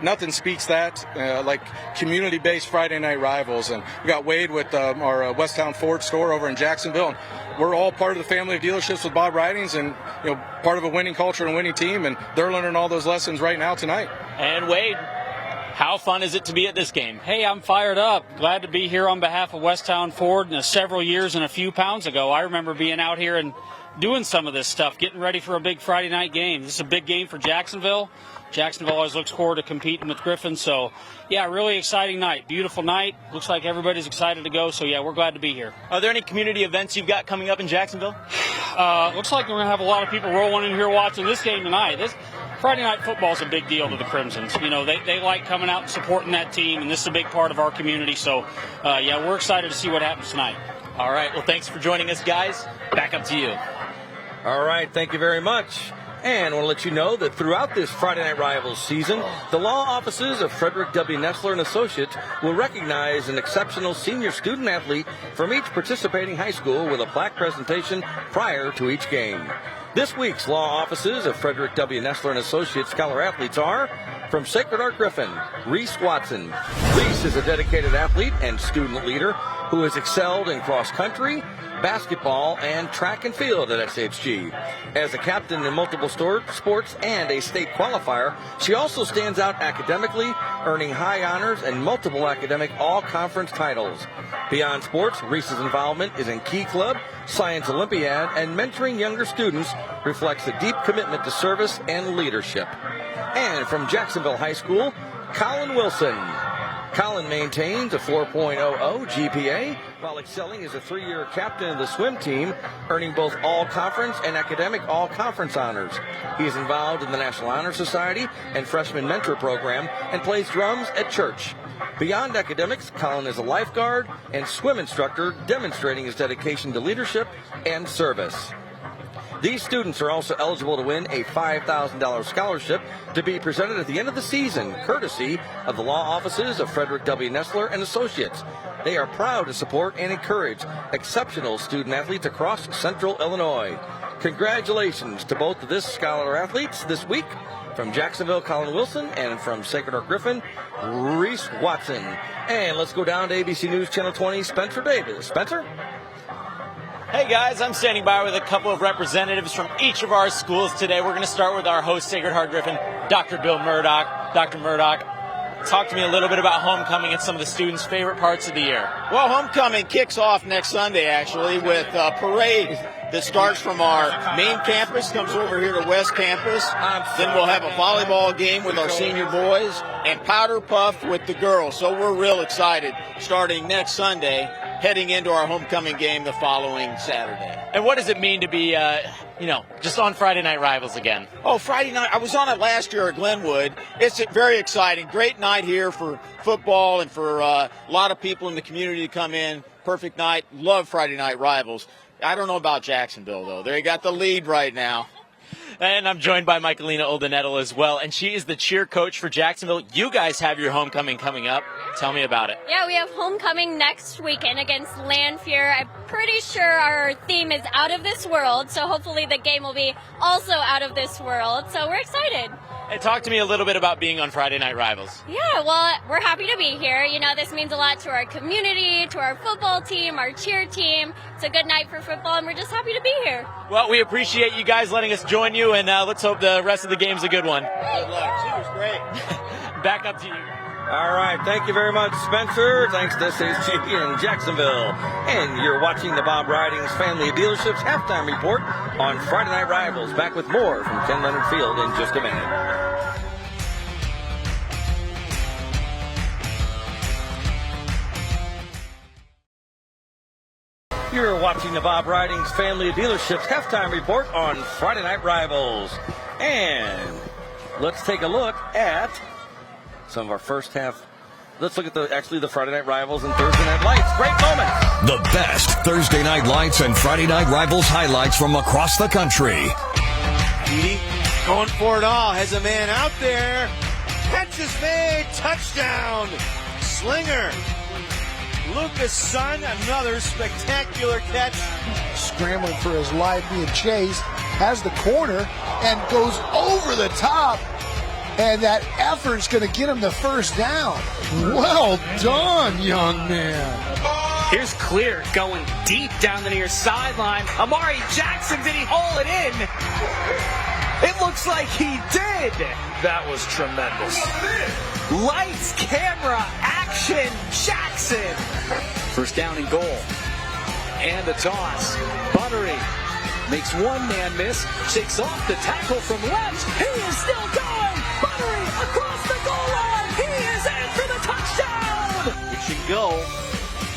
Speaker 9: nothing speaks that like community-based Friday Night Rivals. And we got Wade with our Westtown Ford store over in Jacksonville. And we're all part of the family of dealerships with Bob Ridings and, you know, part of a winning culture and winning team, and they're learning all those lessons right now tonight.
Speaker 4: And Wade, how fun is it to be at this game?
Speaker 10: Hey, I'm fired up. Glad to be here on behalf of Westtown Ford. Several years and a few pounds ago, I remember being out here and doing some of this stuff, getting ready for a big Friday night game. This is a big game for Jacksonville. Jacksonville always looks forward to competing with Griffin. So, yeah, really exciting night. Beautiful night. Looks like everybody's excited to go. So, yeah, we're glad to be here.
Speaker 4: Are there any community events you've got coming up in Jacksonville?
Speaker 10: Looks like we're going to have a lot of people rolling in here watching this game tonight. This Friday night football is a big deal to the Crimsons. You know, they like coming out and supporting that team, and this is a big part of our community. So, yeah, we're excited to see what happens tonight.
Speaker 4: All right. Well, thanks for joining us, guys. Back up to you.
Speaker 1: All right. Thank you very much. And I want to let you know that throughout this Friday Night Rivals season, the law offices of Frederick W. Nessler and Associates will recognize an exceptional senior student athlete from each participating high school with a plaque presentation prior to each game. This week's law offices of Frederick W. Nessler and Associates scholar athletes are from Sacred Heart Griffin, Reese Watson. Reese is a dedicated athlete and student leader who has excelled in cross country, basketball, and track and field at SHG. As a captain in multiple sports and a state qualifier, she also stands out academically, earning high honors and multiple academic all-conference titles. Beyond sports, Reese's involvement is in Key Club, Science Olympiad, and mentoring younger students reflects a deep commitment to service and leadership. And from Jacksonville High School, Colin Wilson. Colin maintains a 4.00 GPA while excelling as a 3-year captain of the swim team, earning both all-conference and academic all-conference honors. He is involved in the National Honor Society and Freshman Mentor Program and plays drums at church. Beyond academics, Colin is a lifeguard and swim instructor, demonstrating his dedication to leadership and service. These students are also eligible to win a $5,000 scholarship to be presented at the end of the season, courtesy of the law offices of Frederick W. Nessler and Associates. They are proud to support and encourage exceptional student athletes across Central Illinois. Congratulations to both of this scholar athletes this week. From Jacksonville, Colin Wilson, and from Sacred Heart Griffin, Reese Watson. And let's go down to ABC News Channel 20, Spencer Davis. Spencer?
Speaker 4: Hey guys, I'm standing by with a couple of representatives from each of our schools today. We're going to start with our host, Sacred Heart Griffin, Dr. Bill Murdoch. Dr. Murdoch, talk to me a little bit about homecoming and some of the students' favorite parts of the year.
Speaker 11: Well, homecoming kicks off next Sunday, actually, with a parade that starts from our main campus, comes over here to West Campus. Then we'll have a volleyball game with our senior boys and powder puff with the girls. So we're real excited starting next Sunday, heading into our homecoming game the following Saturday.
Speaker 4: And what does it mean to be, just on Friday Night Rivals again?
Speaker 11: Oh, Friday night. I was on it last year at Glenwood. It's very exciting. Great night here for football and for a lot of people in the community to come in. Perfect night. Love Friday Night Rivals. I don't know about Jacksonville, though. They got the lead right now.
Speaker 4: And I'm joined by Michaelina Oldenettle as well, and she is the cheer coach for Jacksonville. You guys have your homecoming coming up. Tell me about it.
Speaker 12: Yeah, we have homecoming next weekend against Lanphier. I'm pretty sure our theme is out of this world, so hopefully the game will be also out of this world. So we're excited.
Speaker 4: Hey, talk to me a little bit about being on Friday Night Rivals.
Speaker 12: Yeah, well, we're happy to be here. You know, this means a lot to our community, to our football team, our cheer team. It's a good night for football, and we're just happy to be here.
Speaker 4: Well, we appreciate you guys letting us join you, and let's hope the rest of the game's a good one.
Speaker 11: Good luck. She was great.
Speaker 4: Back up to you.
Speaker 1: All right, thank you very much, Spencer. Thanks to SHG in Jacksonville. And you're watching the Bob Ridings Family of Dealerships halftime report on Friday Night Rivals. Back with more from Ken Leonard Field in just a minute. You're watching the Bob Ridings Family of Dealerships halftime report on Friday Night Rivals. And let's take a look at some of our first half. Let's look at the Friday Night Rivals and Thursday Night Lights. Great moments.
Speaker 2: The best Thursday Night Lights and Friday Night Rivals highlights from across the country.
Speaker 11: Edie going for it all. Has a man out there. Catch is made. Touchdown. Slinger. Lucas Sun, another spectacular catch.
Speaker 13: Scrambling for his life, being chased. Has the corner and goes over the top. And that effort's going to get him the first down. Well done, young man.
Speaker 14: Here's Clear going deep down the near sideline. Amari Jackson, did he haul it in? It looks like he did. That was tremendous. Lights, camera, action, Jackson. First down and goal. And the toss. Buttery makes one man miss. Shakes off the tackle from left. He is still going. Buttery across the goal line. He is in for the touchdown.
Speaker 11: It should go.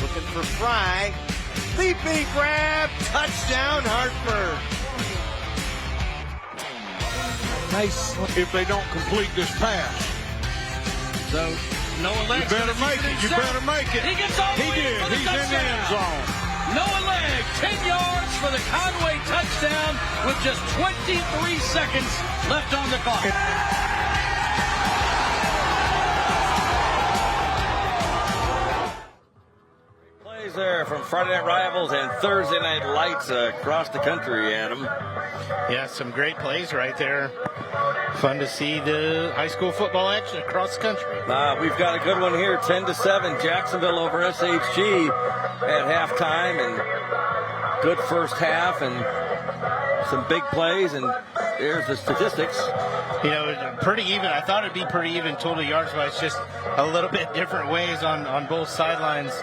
Speaker 11: Looking for Fry. Leaping grab. Touchdown, Hartford.
Speaker 15: Nice if they don't complete this pass. So
Speaker 14: Noah Legg.
Speaker 15: You better make it. You better make it.
Speaker 14: He gets all the way
Speaker 15: did.
Speaker 14: for the
Speaker 15: He's
Speaker 14: touchdown.
Speaker 15: in the end zone.
Speaker 14: Noah Legg, 10 yards for the Conway touchdown with just 23 seconds left on the clock.
Speaker 1: Plays there from Friday Night Rivals and Thursday Night Lights across the country, Adam.
Speaker 3: Yeah, some great plays right there. Fun to see the high school football action across the country.
Speaker 1: We've got a good one here, 10-7, Jacksonville over SHG at halftime, and good first half, and some big plays, and there's the statistics.
Speaker 3: You know, pretty even. I thought it'd be pretty even total yards wise, just a little bit different ways on both sidelines.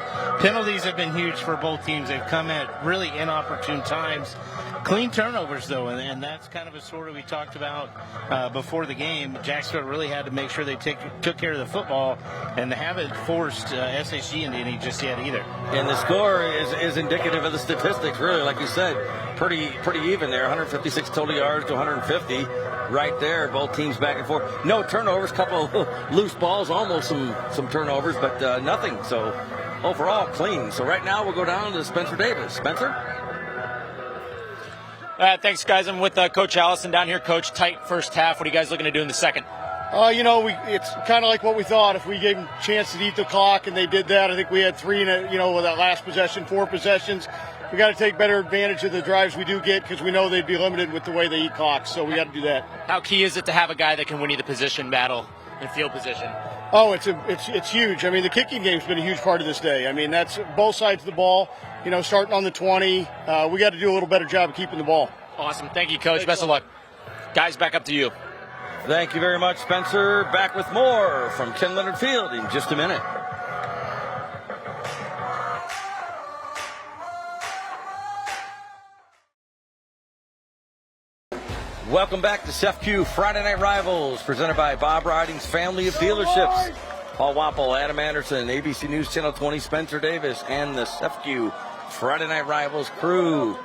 Speaker 3: Penalties have been huge for both teams. They've come at really inopportune times. Clean turnovers, though, and that's kind of a story we talked about before the game. Jacksonville really had to make sure they took care of the football, and they haven't forced SHG into any just yet either.
Speaker 1: And the score is indicative of the statistics, really, like you said, pretty even there. 156 total yards to 150 right there. Both teams back and forth. No turnovers, couple loose balls, almost some turnovers, but nothing. So overall clean. So right now we'll go down to Spencer Davis. Spencer?
Speaker 4: Thanks, guys. I'm with Coach Allison down here. Coach, tight first half. What are you guys looking to do in the second?
Speaker 9: It's kind of like what we thought. If we gave them a chance to eat the clock, and they did that, I think we had three, with that last possession, 4 possessions. We got to take better advantage of the drives we do get because we know they'd be limited with the way they eat clocks. So we got to do that.
Speaker 4: How key is it to have a guy that can win you the position battle in field position?
Speaker 9: Oh, it's huge. I mean, the kicking game's been a huge part of this day. I mean, that's both sides of the ball. Starting on the 20, we got to do a little better job of keeping the ball.
Speaker 4: Awesome. Thank you, Coach. Best of luck. Guys, back up to you.
Speaker 1: Thank you very much, Spencer. Back with more from Ken Leonard Field in just a minute. Welcome back to SFQ Friday Night Rivals, presented by Bob Ridings Family of Dealerships. Paul Wappel, Adam Anderson, ABC News Channel 20, Spencer Davis, and the SFQ Friday Night Rivals crew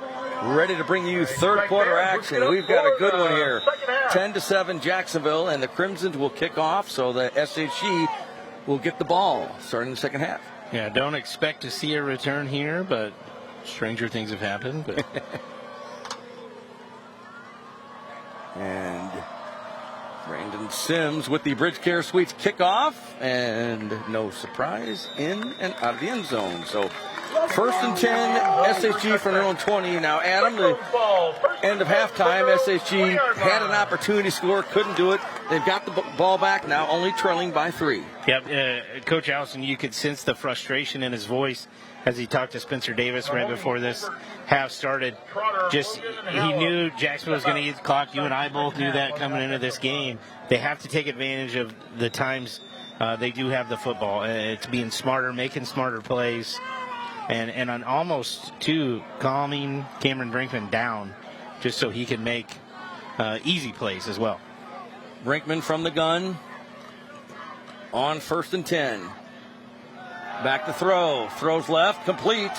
Speaker 1: ready to bring you third quarter action. We've got a good one here. 10-7 Jacksonville, and the Crimsons will kick off, so the SHG will get the ball starting the second half.
Speaker 3: Yeah, don't expect to see a return here, but stranger things have happened. But
Speaker 1: and Brandon Sims with the Bridge Care Suites kickoff, and no surprise, in and out of the end zone. So First and 10, SHG from their own 20. Now, Adam, the end of halftime, SHG had an opportunity to score, couldn't do it. They've got the ball back now, only trailing by 3.
Speaker 3: Yep, Coach Allison, you could sense the frustration in his voice as he talked to Spencer Davis right before this half started. He knew Jacksonville was going to eat the clock. You and I both knew that coming into this game. They have to take advantage of the times they do have the football. It's being smarter, making smarter plays, and on almost calming Cameron Brinkman down just so he can make easy plays as well.
Speaker 1: Brinkman from the gun on first and 10. Back to throw. Throws left. Complete.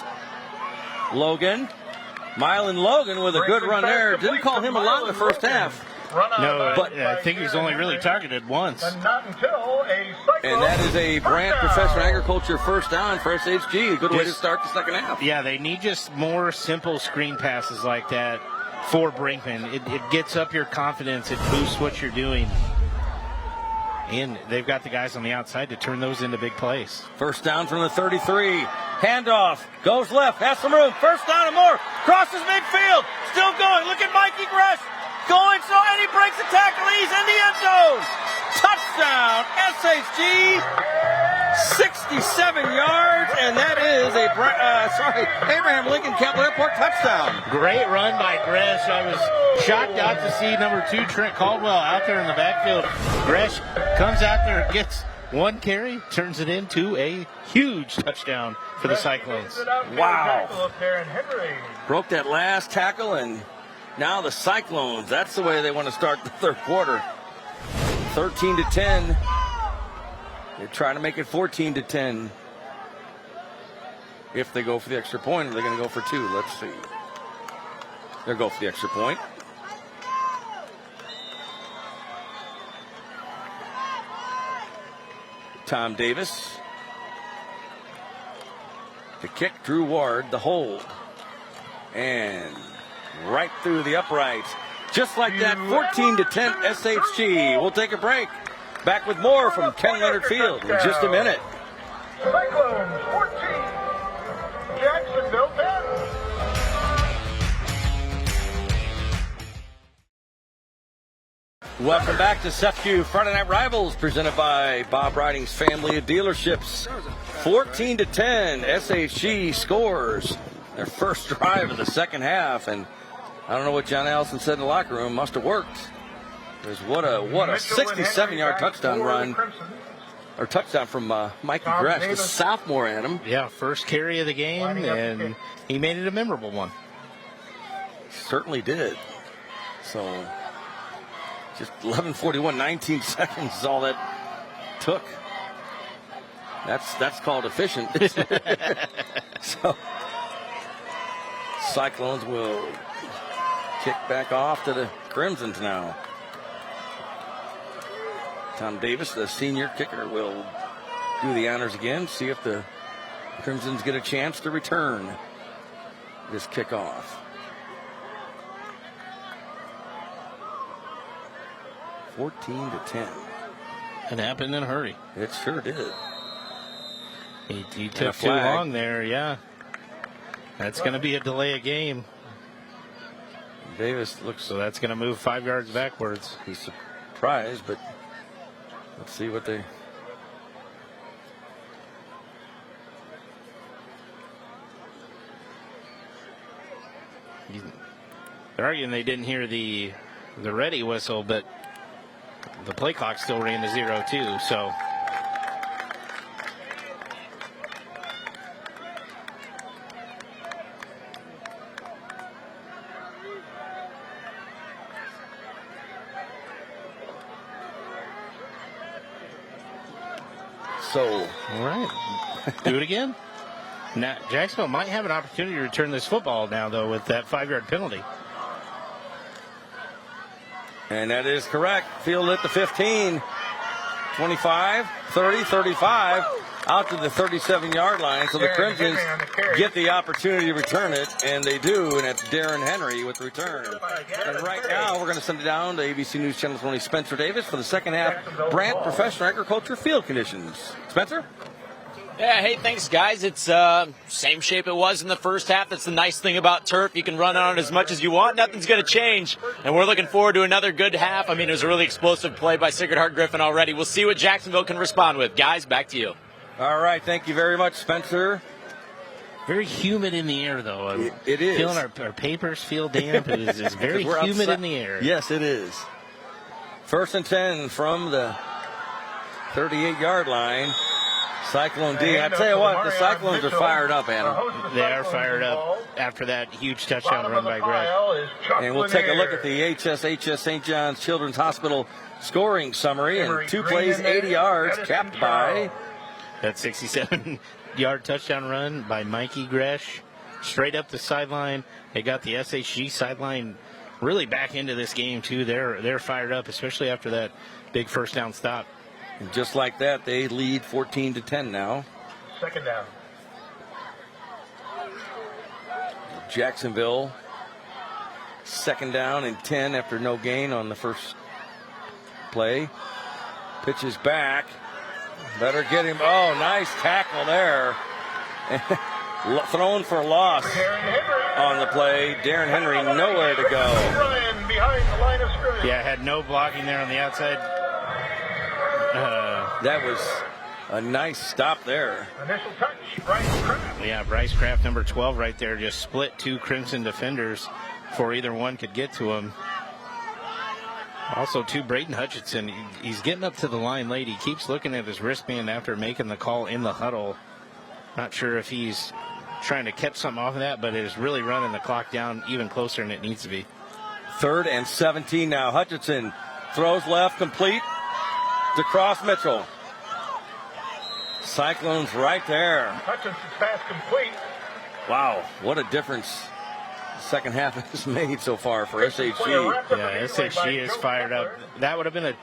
Speaker 1: Logan. Mylan Logan with a good run there. Didn't call him a lot in the first half.
Speaker 3: No, but I think he was only really targeted once.
Speaker 1: And that is a Brant Professional Agriculture first down for SHG. A good way to start the second half.
Speaker 3: Yeah, they need just more simple screen passes like that for Brinkman. It gets up your confidence. It boosts what you're doing. And they've got the guys on the outside to turn those into big plays.
Speaker 1: First down from the 33. Handoff. Goes left. Has some room. First down and more. Crosses midfield. Still going. Look at Mikey Gresh. Going so, and he breaks the tackle. He's in the end zone. Touchdown. SHG. 67 yards. And that is a Abraham Lincoln Capital Airport touchdown.
Speaker 3: Great run by Gresh. I was shocked out to see number 2 Trent Caldwell out there in the backfield. Gresh comes out there, gets one carry, turns it into a huge touchdown for the Cyclones.
Speaker 1: Wow. Broke that last tackle, and now the Cyclones, that's the way they want to start the third quarter. 13-10. They're trying to make it 14-10. If they go for the extra point, or they're going to go for 2. Let's see. They'll go for the extra point. Tom Davis. The kick, Drew Ward, the hold. And right through the uprights. Just like that, 14-10 SHG. We'll take a break. Back with more from Ken Leonard Field in just a minute.
Speaker 5: Cyclones 14, Jacksonville 10.
Speaker 1: Welcome back to SFQ Friday Night Rivals, presented by Bob Riding's family of dealerships. 14-10, SHG scores their first drive of the second half, and I don't know what John Allison said in the locker room. Must have worked. Because what a 67-yard touchdown run, or touchdown from Mikey Gresh, the sophomore, Adam.
Speaker 3: Yeah, first carry of the game, and he made it a memorable one.
Speaker 1: Certainly did. So just 11:41, 19 seconds is all that took. That's called efficient. So Cyclones will kick back off to the Crimsons now. Tom Davis, the senior kicker, will do the honors again, see if the Crimsons get a chance to return this kickoff. (14-10).
Speaker 3: It happened in a hurry.
Speaker 1: It sure did.
Speaker 3: He took too long there, yeah. That's going to be a delay of game.
Speaker 1: Davis looks...
Speaker 3: So that's going to move 5 yards backwards.
Speaker 1: He's surprised, but let's see what they...
Speaker 3: They're arguing they didn't hear the ready whistle, but the play clock still ran to 0 too, so...
Speaker 1: So,
Speaker 3: all right, do it again. Now, Jacksonville might have an opportunity to return this football now, though, with that 5-yard penalty.
Speaker 1: And that is correct. Field at the 15, 25, 30, 35, out to the 37-yard line. So the Crimsons get the opportunity to return it, and they do, and it's Darren Henry with the return. And right now, we're going to send it down to ABC News Channel 20 Spencer Davis for the second half Brant Professional Agriculture field conditions. Spencer?
Speaker 4: Yeah, hey, thanks, guys. It's same shape it was in the first half. That's the nice thing about turf. You can run on it as much as you want. Nothing's going to change. And we're looking forward to another good half. I mean, it was a really explosive play by Sacred Heart Griffin already. We'll see what Jacksonville can respond with. Guys, back to you.
Speaker 1: All right, thank you very much, Spencer.
Speaker 3: Very humid in the air, though.
Speaker 1: It is.
Speaker 3: Feeling our papers feel damp. It's very humid in the air.
Speaker 1: Yes, it is. 1st and 10 from the 38-yard line. Cyclone D. I tell you what, the Cyclones are fired up, Adam.
Speaker 3: They are fired up after that huge touchdown run by Greg.
Speaker 1: And we'll take a look at the HSHS St. John's Children's Hospital scoring summary. And 2 plays, 80 yards, capped by
Speaker 3: that 67-yard touchdown run by Mikey Gresh. Straight up the sideline. They got the SHG sideline really back into this game, too. They're fired up, especially after that big first down stop.
Speaker 1: And just like that, they lead 14-10 now.
Speaker 5: 2nd down.
Speaker 1: Jacksonville, 2nd down and 10 after no gain on the first play. Pitches back. Better get him. Oh, nice tackle there. Thrown for loss on the play. Darren Henry nowhere to go.
Speaker 3: Yeah, had no blocking there on the outside.
Speaker 1: That was a nice stop there.
Speaker 5: Initial touch, Bryce Kraft.
Speaker 3: Yeah, Bryce Kraft, number 12 right there, just split 2 Crimson defenders before either one could get to him. Also, too, Braden Hutchinson, he's getting up to the line late. He keeps looking at his wristband after making the call in the huddle. Not sure if he's trying to catch something off of that, but it is really running the clock down even closer than it needs to be.
Speaker 1: 3rd and 17 now. Hutchinson throws left, complete to Cross Mitchell. Cyclones right there.
Speaker 5: Hutchinson's pass complete.
Speaker 1: Wow, what a difference the second half has made so far for SHG.
Speaker 3: Yeah, SHG is fired up. That would have been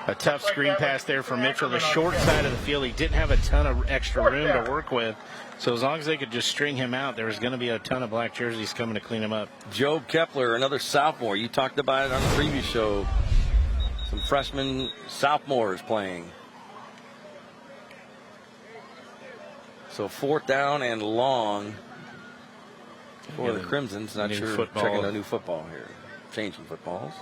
Speaker 3: a tough screen pass there for Mitchell. The short side of the field, he didn't have a ton of extra room to work with. So as long as they could just string him out, there was going to be a ton of black jerseys coming to clean him up.
Speaker 1: Job Kepler, another sophomore. You talked about it on the previous show. Some freshman sophomores playing. So 4th down and long for the Crimsons. Not sure.
Speaker 3: Football.
Speaker 1: Checking a new football here. Changing footballs.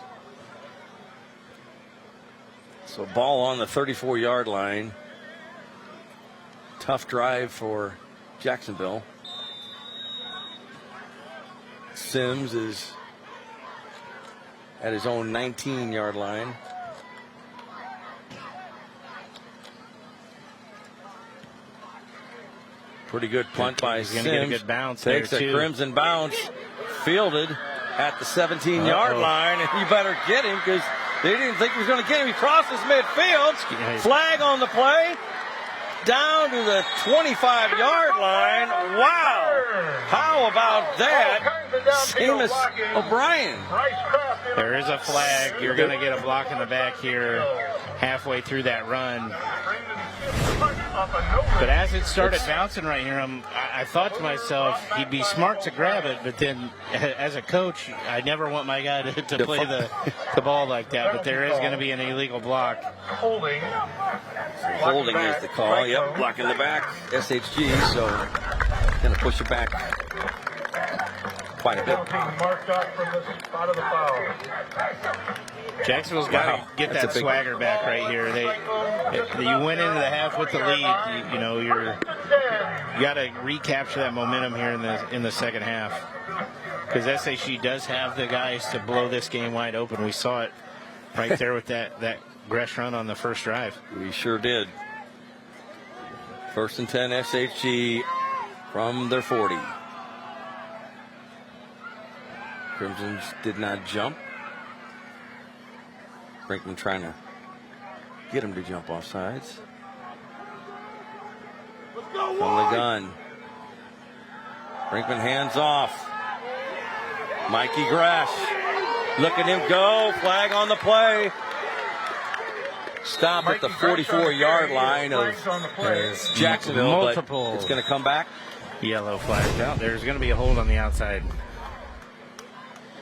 Speaker 1: So ball on the 34-yard line. Tough drive for Jacksonville. Sims is at his own 19-yard line. Pretty good punt by Sims.
Speaker 3: Get a good bounce.
Speaker 1: Takes a Crimson bounce. Fielded at the 17-yard line. And you better get him because they didn't think he was going to get him. He crosses midfield. Flag on the play. Down to the 25-yard line. Wow. How about that? Seamus O'Brien.
Speaker 3: There is a flag. You're going to get a block in the back here halfway through that run. But as it started bouncing right here, I thought to myself, he'd be smart to grab it, but then as a coach, I never want my guy to play the ball like that. But there is going to be an illegal block.
Speaker 5: Holding
Speaker 1: is the call. Yep, blocking the back. SHG, so going to push it back quite a bit.
Speaker 5: Marked off from the spot of the foul.
Speaker 3: Jacksonville's got to get that swagger back right here. You went into the half with the lead. You got to recapture that momentum here in the second half, because SHG does have the guys to blow this game wide open. We saw it right there with that Gresh run on the first drive.
Speaker 1: We sure did. 1st and 10 SHG from their 40. Crimsons did not jump. Brinkman trying to get him to jump off sides. From the gun. Brinkman hands off. Mikey Gresh. Look at him go. Flag on the play. Stop at the 44-yard line of Jacksonville.
Speaker 3: Multiple.
Speaker 1: But it's going to come back.
Speaker 3: Yellow flags out. There's going to be a hold on the outside.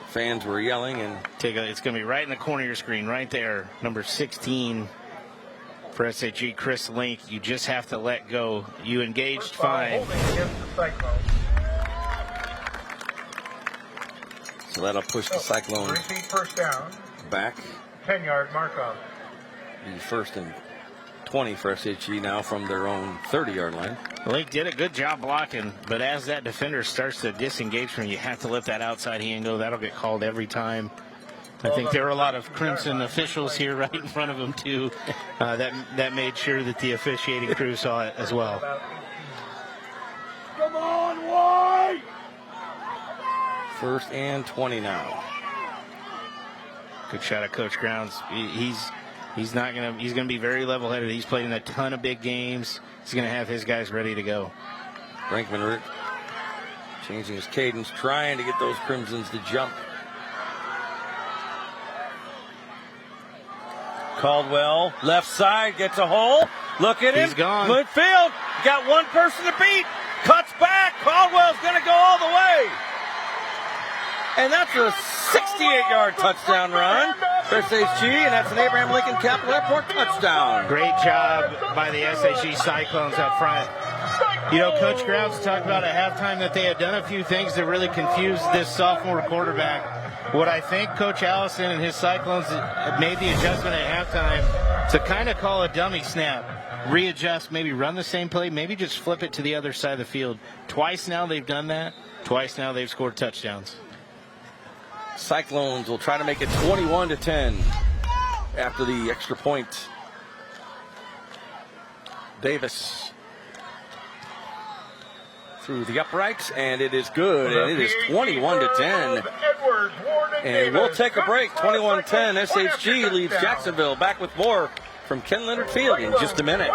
Speaker 1: Fans were yelling, and
Speaker 3: it's going to be right in the corner of your screen, right there. Number 16 For SHG, Chris Link, you just have to let go. You engaged fine.
Speaker 1: So that'll push the Cyclone
Speaker 5: 3 feet first down.
Speaker 1: back.
Speaker 5: 10-yard mark-off.
Speaker 1: The first and 20 for SHG now from their own 30-yard line.
Speaker 3: Link did a good job blocking, but as that defender starts to disengage from you, you have to let that outside hand go. That'll get called every time. I think there were a lot of Crimson officials here right in front of him, too. That made sure that the officiating crew saw it as well.
Speaker 5: Come on, White!
Speaker 1: First and 20 now.
Speaker 3: Good shot of Coach Grounds. He's gonna be very level-headed. He's played in a ton of big games. He's gonna have his guys ready to go.
Speaker 1: Brinkman changing his cadence, trying to get those Crimsons to jump. Caldwell, left side, gets a hole. Look at him.
Speaker 3: He's gone.
Speaker 1: Midfield. Got one person to beat. Cuts back. Caldwell's going to go all the way. And that's a 68-yard touchdown run for SHG, and that's an Abraham Lincoln Capital Airport touchdown.
Speaker 3: Great job by the SHG Cyclones up front. You know, Coach Grounds talked about at halftime that they had done a few things to really confuse this sophomore quarterback. What I think Coach Allison and his Cyclones made the adjustment at halftime to kind of call a dummy snap, readjust, maybe run the same play, maybe just flip it to the other side of the field. Twice now they've done that. Twice now they've scored touchdowns.
Speaker 1: Cyclones will try to make it 21-10 after the extra point. Davis through the uprights, and it is good, and it is 21-10. And we'll take a break. 21-10. SHG leads Jacksonville. Back with more from Ken Leonard Field in just a minute.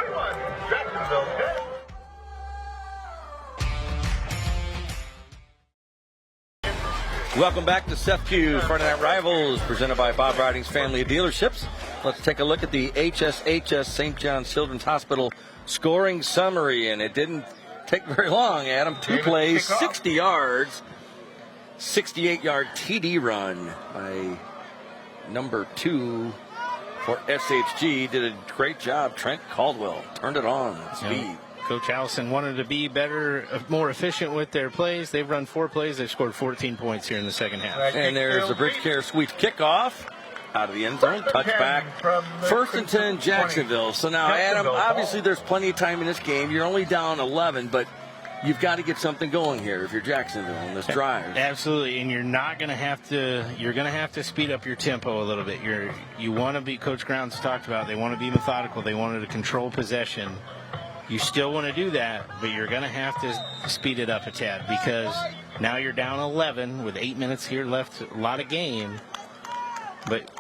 Speaker 1: Welcome back to SFQ Friday Night Rivals, presented by Bob Riding's Family of Dealerships. Let's take a look at the HSHS St. John's Children's Hospital scoring summary, and it didn't take very long, Adam. 2 plays, 60 yards, 68-yard TD run by number 2 for SHG. Did a great job. Trent Caldwell turned it on at speed.
Speaker 3: Yeah. Coach Allison wanted to be better, more efficient with their plays. They've run 4 plays. They've scored 14 points here in the second half.
Speaker 1: And there's the Bridge Care Sweeps kickoff out of the end zone. Touchback. First and 10, Jacksonville. So now, Adam, obviously there's plenty of time in this game. You're only down 11, but you've got to get something going here if you're Jacksonville on this drive.
Speaker 3: Absolutely, and you're going to have to speed up your tempo a little bit. You want to be, Coach Grounds talked about, they want to be methodical. They wanted to control possession. You still want to do that, but you're going to have to speed it up a tad because now you're down 11 with 8 minutes here left, a lot of game, but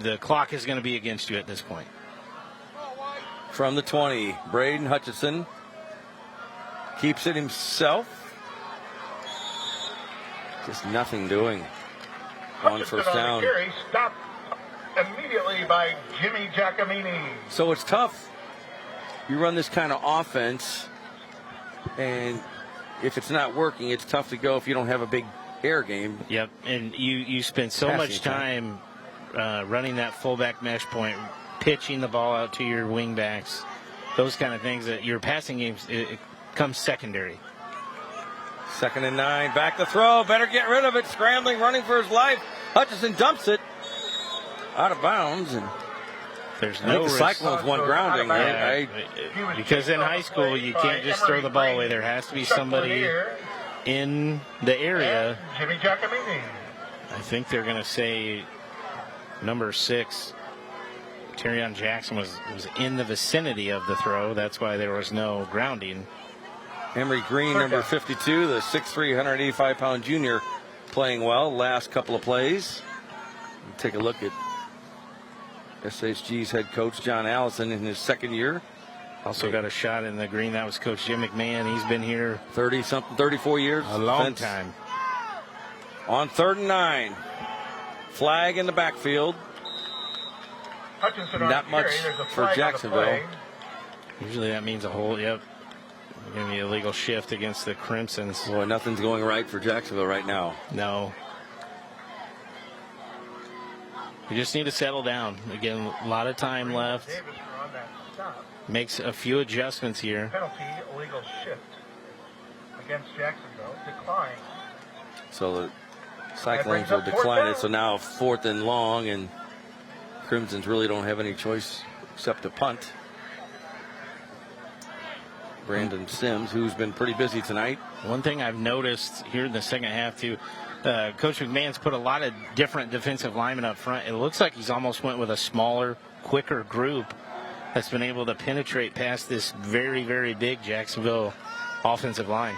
Speaker 3: the clock is going to be against you at this point.
Speaker 1: From the 20, Braden Hutchinson keeps it himself. Just nothing doing on first down.
Speaker 5: Stopped immediately by Jimmy Giacomini.
Speaker 1: So it's tough. You run this kind of offense, and if it's not working, it's tough to go if you don't have a big air game.
Speaker 3: Yep, and you spend so much time running that fullback mesh point, pitching the ball out to your wing backs, those kind of things that your passing games, it comes secondary.
Speaker 1: 2nd and 9, back to throw, better get rid of it, scrambling, running for his life. Hutchinson dumps it out of bounds, and
Speaker 3: there's
Speaker 1: no risk. The Cyclones want grounding, right?
Speaker 3: Because in high school, you can't just throw the ball away. There has to be somebody in the area.
Speaker 5: Jimmy Giacomini.
Speaker 3: I think they're going to say number 6, Terrion Jackson, was in the vicinity of the throw. That's why there was no grounding.
Speaker 1: Emery Green, number 52, the 6'3", 185-pound junior, playing well last couple of plays. Take a look at SHG's head coach, John Allison, in his second year.
Speaker 3: Also got a shot in the green. That was Coach Jim McMahon. He's been here
Speaker 1: 34 years.
Speaker 3: A long time.
Speaker 1: On 3rd and 9. Flag in the backfield. Not much for Jacksonville.
Speaker 3: Usually that means a hole. Yep. Going to be a legal shift against the Crimsons.
Speaker 1: Boy, nothing's going right for Jacksonville right now.
Speaker 3: No. You just need to settle down. Again, a lot of time left. makes a few adjustments here.
Speaker 5: Penalty, illegal shift against Jacksonville, decline.
Speaker 1: So the Cyclones will decline it. So now 4th and long, and Crimsons really don't have any choice except to punt. Brandon Sims, who's been pretty busy tonight.
Speaker 3: One thing I've noticed here in the second half, too, Coach McMahon's put a lot of different defensive linemen up front. It looks like he's almost went with a smaller, quicker group that's been able to penetrate past this very, very big Jacksonville offensive line.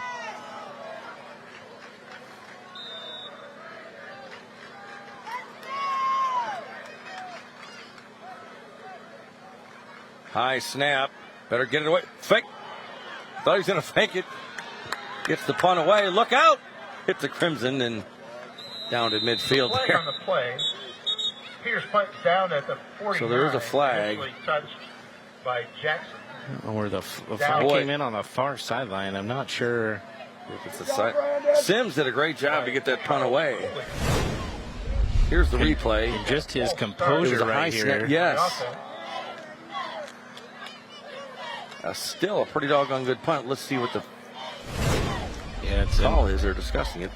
Speaker 1: High snap. Better get it away. Fake. Thought he was going to fake it. Gets the punt away. Look out. Hit the Crimson and down to midfield.
Speaker 5: Flag on the play. Pierce punt down at the 49.
Speaker 1: So there is a flag.
Speaker 5: Touched by Jackson.
Speaker 3: Where the flag came in on the far sideline. I'm not sure
Speaker 1: if it's a side. Sims did a great job to get that punt away. Here's the replay.
Speaker 3: And just his composure right here.
Speaker 1: Snap. Yes. Still a pretty doggone good punt. Let's see what the call is. They're discussing it.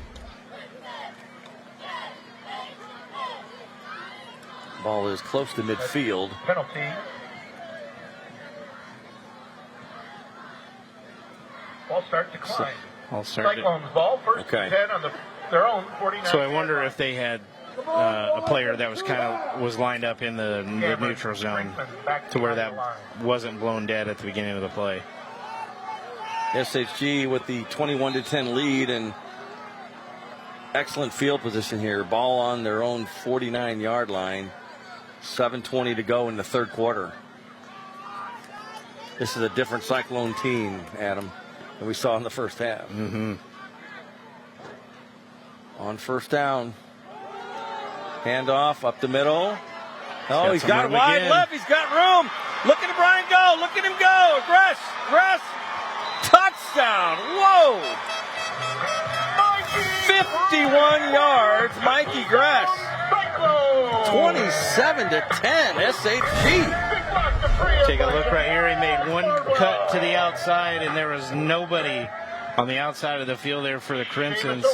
Speaker 1: Ball is close to midfield.
Speaker 5: Penalty. Ball start decline. Cyclones ball, first and 10 on their own 49.
Speaker 3: So I wonder if they had a player that was lined up in the neutral zone to where that wasn't blown dead at the beginning of the play.
Speaker 1: SHG with the 21-10 lead and excellent field position here. Ball on their own 49-yard line. 7:20 to go in the third quarter. This is a different Cyclone team, Adam, than we saw in the first half. On first down. Handoff up the middle. Oh, he's got wide left. He's got room. Look at Brian go. Look at him go. Gress. Touchdown. Whoa. 51 yards. Mikey Gress. 27-10. SHG.
Speaker 3: Take a look right here. He made one cut to the outside, and there was nobody on the outside of the field there for the Crimsons.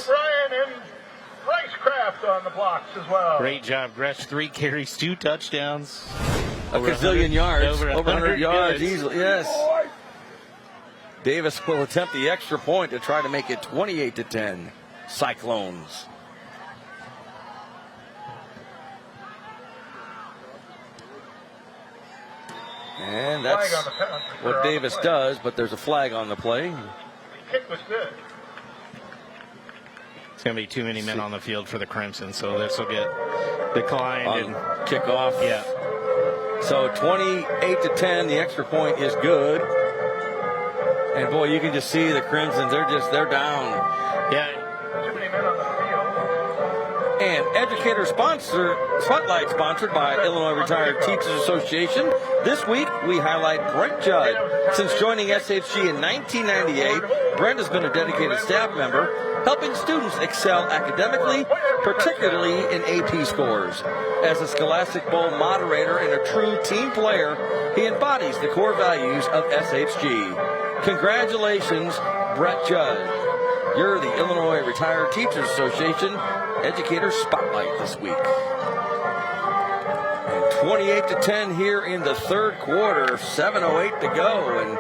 Speaker 5: On the blocks as well.
Speaker 3: Great job, Gress. 3 carries, 2 touchdowns.
Speaker 1: A gazillion yards. Over 100 yards easily. Yes. Davis will attempt the extra point to try to make it 28-10. Cyclones. And that's what Davis does, but there's a flag on the play.
Speaker 5: The kick was good.
Speaker 3: It's going to be too many men on the field for the Crimson, so this will get declined and
Speaker 1: kickoff.
Speaker 3: Yeah.
Speaker 1: So 28-10, the extra point is good. And boy, you can just see the Crimsons, they're down.
Speaker 3: Yeah.
Speaker 5: Too many men on the field.
Speaker 1: And Educator Spotlight sponsored by Illinois Retired Teachers Association. This week, we highlight Brent Judd. Since joining SHG in 1998, Brent has been a dedicated staff member, helping students excel academically, particularly in AP scores. As a Scholastic Bowl moderator and a true team player, he embodies the core values of SHG. Congratulations, Brett Judd. You're the Illinois Retired Teachers Association Educator Spotlight this week. And 28-10 here in the third quarter, 7:08 to go. And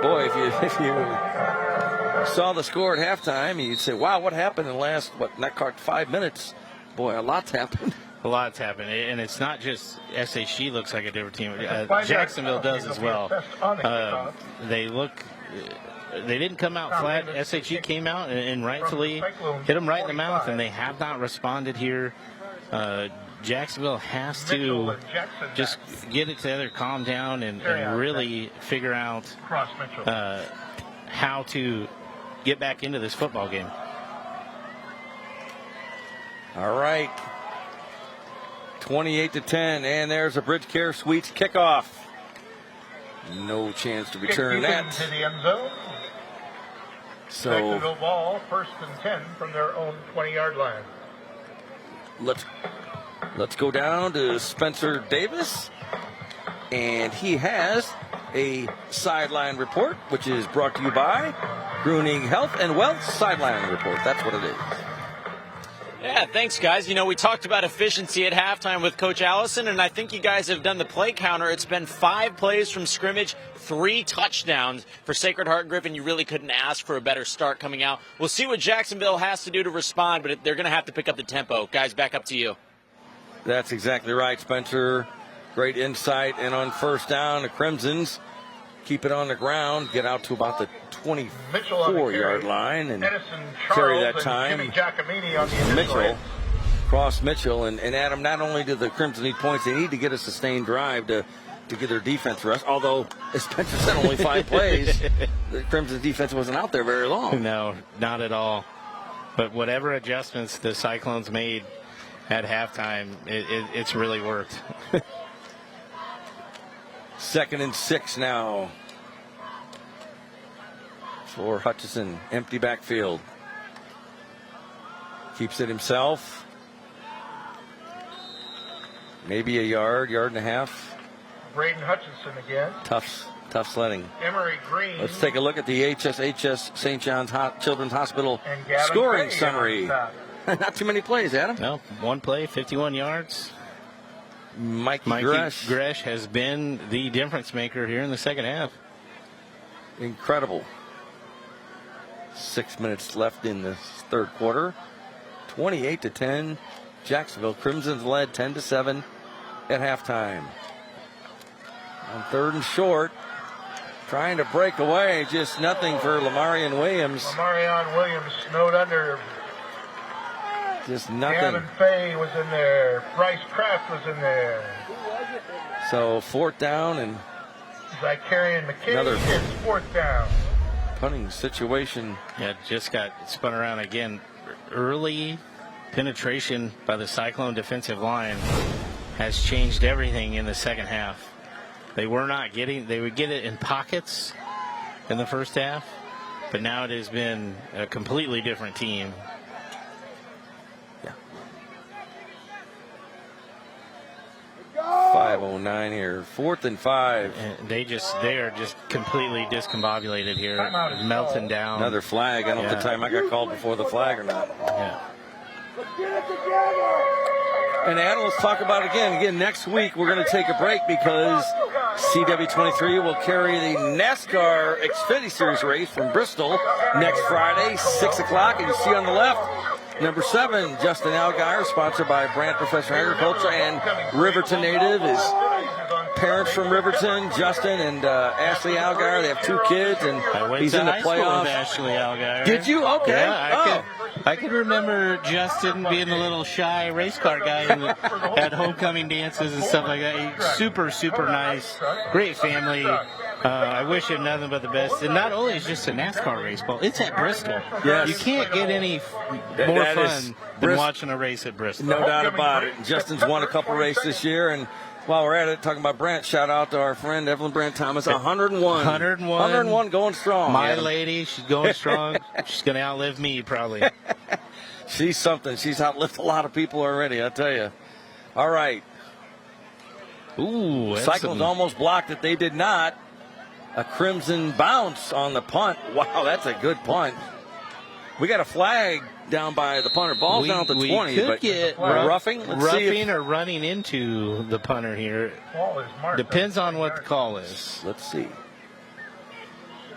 Speaker 1: boy, if you saw the score at halftime, you'd say, wow, what happened in the last, not quite 5 minutes? Boy, a lot's happened.
Speaker 3: A lot's happened. And it's not just SHG looks like a different team. Jacksonville does as well. They didn't come out flat. SHG came out and rightfully hit them right in the mouth, and they have not responded here. Jacksonville has to just get it together, calm down, and really figure out how to get back into this football game.
Speaker 1: All right. 28-10, and there's a Bridge Care Suites kickoff. No chance to return that.
Speaker 5: To the end zone.
Speaker 1: So
Speaker 5: Jacksonville ball, 1st and 10 from their own 20-yard line.
Speaker 1: Let's go down to Spencer Davis, and he has a sideline report, which is brought to you by Gruning Health and Wealth Sideline Report. That's what it is.
Speaker 4: Yeah, thanks, guys. You know, we talked about efficiency at halftime with Coach Allison, and I think you guys have done the play counter. It's been 5 plays from scrimmage, 3 touchdowns for Sacred Heart Griffin. You really couldn't ask for a better start coming out. We'll see what Jacksonville has to do to respond, but they're going to have to pick up the tempo. Guys, back up to you.
Speaker 1: That's exactly right, Spencer. Great insight. And on first down, the Crimsons keep it on the ground, get out to about the 24-yard line, and carry that time. Mitchell, cross Mitchell, and Adam, not only do the Crimson need points, they need to get a sustained drive to get their defense rest. Although, as Spencer said, only 5 plays. The Crimson defense wasn't out there very long.
Speaker 3: No, not at all. But whatever adjustments the Cyclones made at halftime, it's really worked.
Speaker 1: 2nd and 6 now for Hutchison. Empty backfield. Keeps it himself. Maybe a yard and a half.
Speaker 5: Braden Hutchinson again.
Speaker 1: Tough sledding.
Speaker 5: Emery Green.
Speaker 1: Let's take a look at the HSHS St. John's Children's Hospital
Speaker 5: Gavin
Speaker 1: scoring
Speaker 5: Fay
Speaker 1: summary. Not too many plays, Adam.
Speaker 3: No, 1 play, 51 yards.
Speaker 1: Mikey
Speaker 3: Gresh has been the difference maker here in the second half.
Speaker 1: Incredible. 6 minutes left in the third quarter. 28-10. Jacksonville Crimsons led 10-7 at halftime. On 3rd and short, trying to break away, just nothing for Lamarion Williams.
Speaker 5: Lamarion Williams snowed under.
Speaker 1: Just nothing.
Speaker 5: Gavin Fay was in there. Bryce Kraft was in there.
Speaker 1: So 4th down and
Speaker 5: Zacharian McKinney
Speaker 1: another
Speaker 5: is 4th down.
Speaker 1: Punting situation.
Speaker 3: Yeah, just got spun around again. Early penetration by the Cyclone defensive line has changed everything in the second half. They would get it in pockets in the first half, but now it has been a completely different team.
Speaker 1: 5:09 here. 4th and 5.
Speaker 3: And they are just completely discombobulated here. Melting down.
Speaker 1: Another flag. I don't know if the timeout got called before the flag or not.
Speaker 3: Yeah.
Speaker 1: And Adam, let's talk about it again. Again, next week we're going to take a break because CW23 will carry the NASCAR Xfinity Series race from Bristol next Friday, 6 o'clock. And you see on the left, number 7, Justin Allgaier, sponsored by Brand Professional Agriculture and Riverton native. His parents from Riverton, Justin and Ashley Allgaier. They have 2 kids, and he's in the playoffs.
Speaker 3: With Ashley Allgaier.
Speaker 1: Did you? Okay.
Speaker 3: Yeah, I can remember Justin being a little shy race car guy at homecoming dances and stuff like that. He's super, super nice. Great family. I wish him nothing but the best. And not only is it just a NASCAR race, but it's at Bristol.
Speaker 1: Yes.
Speaker 3: You can't get any more fun than watching a race at Bristol.
Speaker 1: No doubt about it. Justin's won a couple races this year, and while we're at it, talking about Brant, shout out to our friend Evelyn Brant Thomas. 101. 101 going strong.
Speaker 3: My lady, she's going strong. She's going to outlive me, probably.
Speaker 1: She's something. She's outlived a lot of people already, I tell you. All right.
Speaker 3: Ooh.
Speaker 1: Cyclones almost blocked it. They did not. A Crimson bounce on the punt. Wow, that's a good punt. We got a flag down by the punter. Ball's down at the 20.
Speaker 3: Could get
Speaker 1: roughing.
Speaker 3: Roughing or running into the punter here. Depends on what the call is.
Speaker 1: Let's see.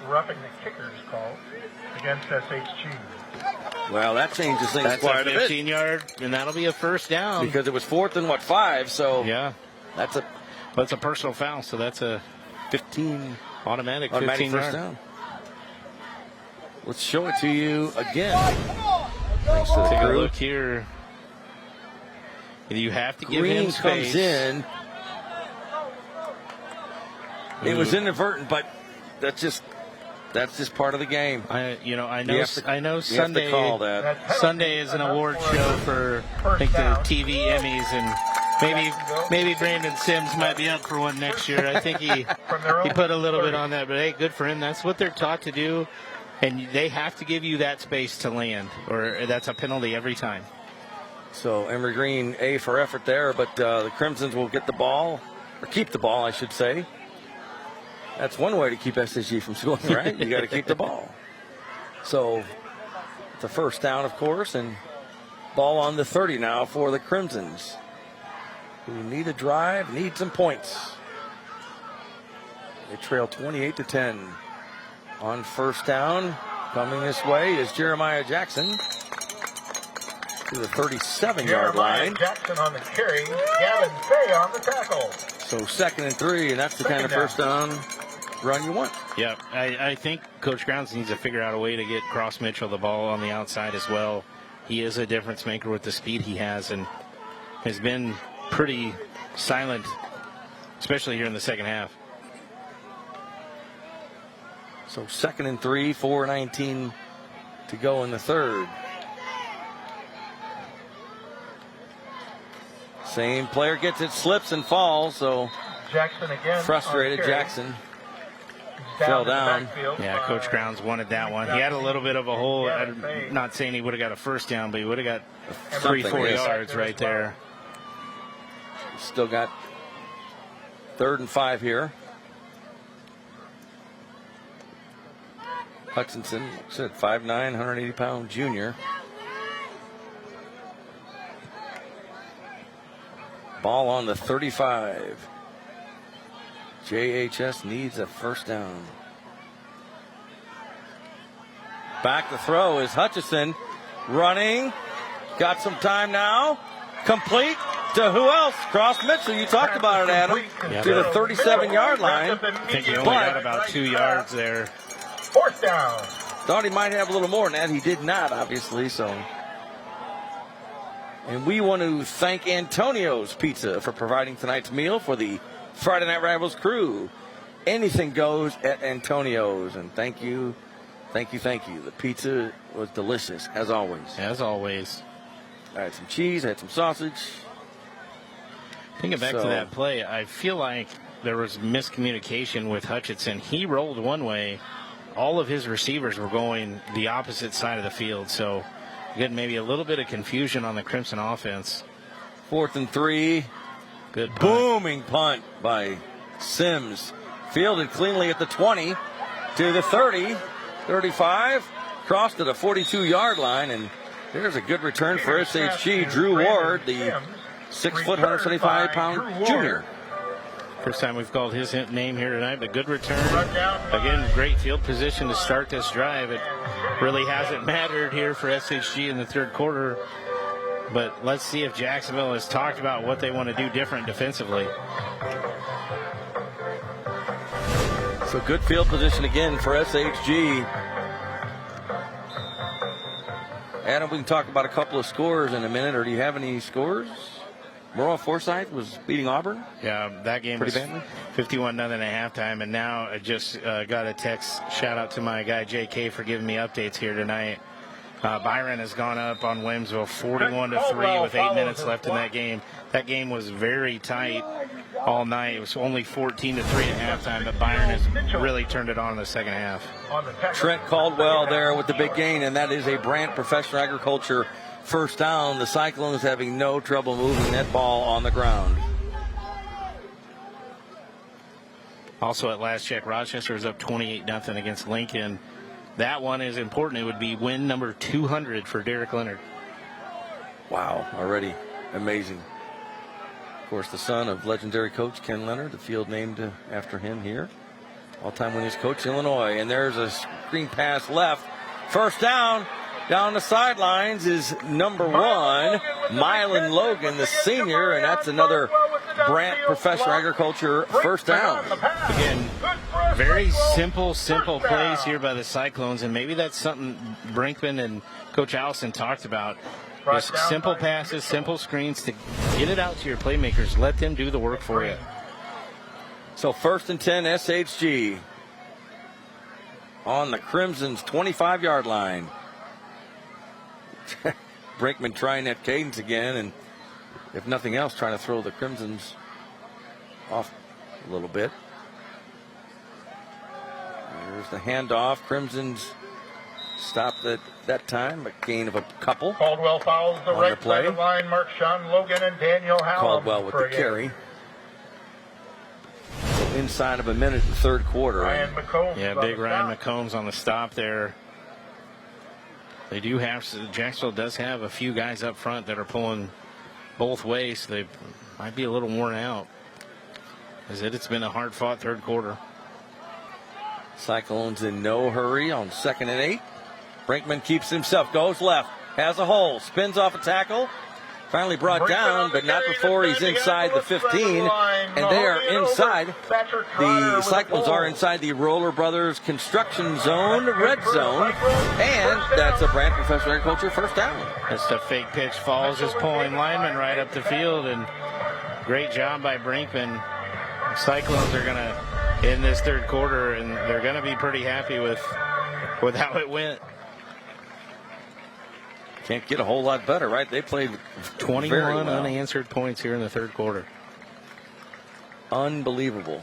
Speaker 5: Roughing the kicker's call against SHG.
Speaker 1: Well, that changes things quite a bit.
Speaker 3: That's a 15-yard, and that'll be a first down.
Speaker 1: Because it was 4th and 5, so
Speaker 3: yeah,
Speaker 1: that's a
Speaker 3: personal foul, so that's a
Speaker 1: 15
Speaker 3: automatic 15
Speaker 1: first down. Let's show it to you again. Thanks to
Speaker 3: Take a look here. You have to give him space.
Speaker 1: Comes in. It was inadvertent, but that's just part of the game.
Speaker 3: I know Sunday.
Speaker 1: Call that.
Speaker 3: Sunday is an award show for I think the TV Emmys, and maybe Brandon Sims might be up for one next year. I think he put a little bit on that, but hey, good for him. That's what they're taught to do. And they have to give you that space to land, or that's a penalty every time.
Speaker 1: So Emery Green, A for effort there, but the Crimsons will get the ball, or keep the ball, I should say. That's one way to keep SHG from scoring, right? You got to keep the ball. So it's a first down, of course, and ball on the 30 now for the Crimsons, who need a drive, need some points. They trail 28-10 on first down. Coming this way is Jeremiah Jackson to the 37-yard line.
Speaker 5: Jackson on the carry, Gavin Fay on the tackle.
Speaker 1: So 2nd and 3, and that's the kind of first down run you want.
Speaker 3: Yeah, I think Coach Grounds needs to figure out a way to get Cross Mitchell the ball on the outside as well. He is a difference maker with the speed he has and has been pretty silent, especially here in the second half.
Speaker 1: So 2nd and 3, 4:19 to go in the third. Same player gets it, slips and falls, so
Speaker 5: Jackson again.
Speaker 1: frustrated Jackson fell down.
Speaker 3: Yeah, Coach Grounds wanted that one. He had a little bit of a hole. I'm not saying he would have got a first down, but he would have got 3-4 yards right there.
Speaker 1: Still got 3rd and 5 here. Hutchinson, said 5'9", 180-pound junior. Ball on the 35. JHS needs a first down. Back to throw is Hutchison, running. Got some time now. Complete to who else? Cross Mitchell. You talked about it, Adam.
Speaker 3: Yeah,
Speaker 1: to the 37-yard line.
Speaker 3: I think he only got about 2 yards there.
Speaker 5: Fourth down.
Speaker 1: Thought he might have a little more than that. He did not, obviously. So, and we want to thank Antonio's Pizza for providing tonight's meal for the Friday Night Rivals crew. Anything goes at Antonio's, and thank you. The pizza was delicious, as always.
Speaker 3: As always.
Speaker 1: I had some cheese, I had some sausage.
Speaker 3: Thinking back to that play, I feel like there was miscommunication with Hutchinson. He rolled one way. All of his receivers were going the opposite side of the field. So, again, maybe a little bit of confusion on the Crimson offense.
Speaker 1: 4th and 3.
Speaker 3: Good punt.
Speaker 1: Booming punt by Sims. Fielded cleanly at the 20 to the 30, 35. Crossed to the 42-yard line, and there's a good return for SHG. Drew Ward, the 6', 175-pound junior.
Speaker 3: First time we've called his name here tonight, but good return. Again, great field position to start this drive. It really hasn't mattered here for SHG in the third quarter. But let's see if Jacksonville has talked about what they want to do different defensively.
Speaker 1: So good field position again for SHG. Adam, we can talk about a couple of scores in a minute, or do you have any scores? Moral Forsyth was beating Auburn.
Speaker 3: Yeah, that game was 51-0 at halftime, and now I just got a text. Shout out to my guy JK for giving me updates here tonight. Byron has gone up on Williamsville 41-3 with 8 minutes left in that game. That game was very tight all night. It was only 14-3 at halftime, but Byron has really turned it on in the second half.
Speaker 1: Trent Caldwell there with the big gain, and that is a Brant Professional Agriculture first down. The Cyclones having no trouble moving that ball on the ground.
Speaker 3: Also at last check, Rochester is up 28-0 against Lincoln. That one is important. It would be win number 200 for Derek Leonard.
Speaker 1: Wow, already amazing. Of course, the son of legendary coach Ken Leonard, the field named after him here. All-time winningest coach, Illinois. And there's a screen pass left. First down. Down the sidelines is number 1, Mylan Logan, the senior, and that's another Brant Professional Agriculture first down.
Speaker 3: Again, very simple plays here by the Cyclones, and maybe that's something Brinkman and Coach Allison talked about. Just simple passes, simple screens to get it out to your playmakers. Let them do the work for you.
Speaker 1: So 1st and 10, SHG on the Crimson's 25-yard line. Brinkman trying that cadence again, and if nothing else, trying to throw the Crimsons off a little bit. There's the handoff. Crimsons stopped at that time, a gain of a couple.
Speaker 5: Caldwell fouls the right side of the line. Mark Sean Logan and Daniel Hallam.
Speaker 1: Caldwell with the carry. inside of a minute in the third quarter.
Speaker 3: Yeah, big Ryan McCombs on the stop there. They do have, Jacksonville does have a few guys up front that are pulling both ways. So they might be a little worn out. It's been a hard-fought third quarter.
Speaker 1: Cyclones in no hurry on 2nd and 8. Brinkman keeps himself, goes left, has a hole, spins off a tackle. Finally brought down, but not before he's inside the 15. And they are inside. The Cyclones are inside the Roller Brothers construction zone, red zone. And that's a Brant Professional Agriculture first down.
Speaker 3: Just a fake pitch, falls his pulling lineman right up the field. And great job by Brinkman. The Cyclones are going to end this third quarter, and they're going to be pretty happy with how it went.
Speaker 1: Can't get a whole lot better, right? They played
Speaker 3: 21 unanswered points here in the third quarter.
Speaker 1: Unbelievable.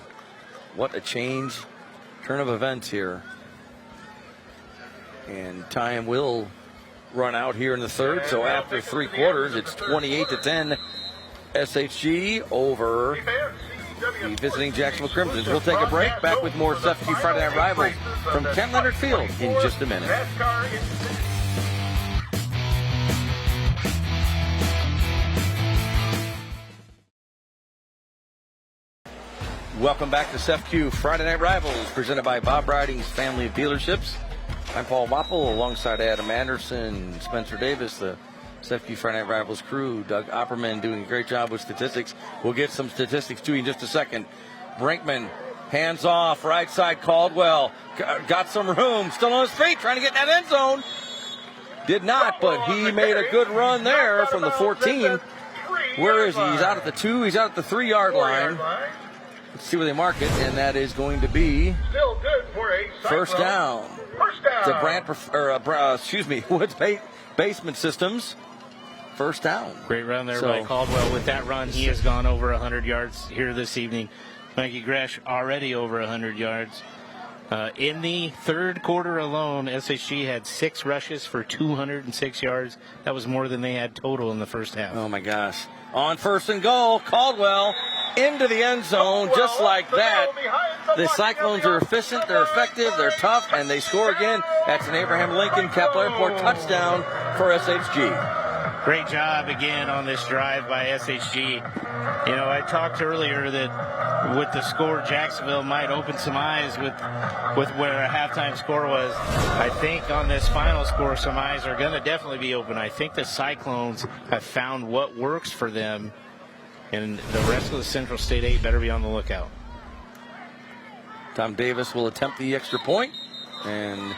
Speaker 1: What a change. Turn of events here. And time will run out here in the third. So after 3 quarters, it's 28-10 SHG over the visiting Jacksonville Crimsons. We'll take a break. Back with more SFG Friday Night Rivals from Ken Leonard Field in just a minute. Welcome back to SFQ Friday Night Rivals, presented by Bob Riding's family of dealerships. I'm Paul Wapple, alongside Adam Anderson, Spencer Davis, the SFQ Friday Night Rivals crew. Doug Opperman doing a great job with statistics. We'll get some statistics to you in just a second. Brinkman, hands off, right side, Caldwell. Got some room, still on his feet, trying to get in that end zone. Did not, but he made a good run there from the 14. Where is he? He's out at the 2, he's out at the 3-yard line. Let's see where they mark it, and that is going to be first down. To Brant, Woods Basement Systems. First down.
Speaker 3: Great run there by Caldwell. With that run, he has gone over 100 yards here this evening. Mikey Gresh already over 100 yards. In the third quarter alone, SHG had 6 rushes for 206 yards. That was more than they had total in the first half.
Speaker 1: Oh, my gosh. On first and goal, Caldwell into the end zone just like that. The Cyclones are efficient, they're effective, they're tough, and they score again. That's an Abraham Lincoln Kepler Airport touchdown for SHG.
Speaker 3: Great job again on this drive by SHG. You know, I talked earlier that with the score, Jacksonville might open some eyes with where a halftime score was. I think on this final score, some eyes are going to definitely be open. I think the Cyclones have found what works for them, and the rest of the Central State 8 better be on the lookout.
Speaker 1: Tom Davis will attempt the extra point, and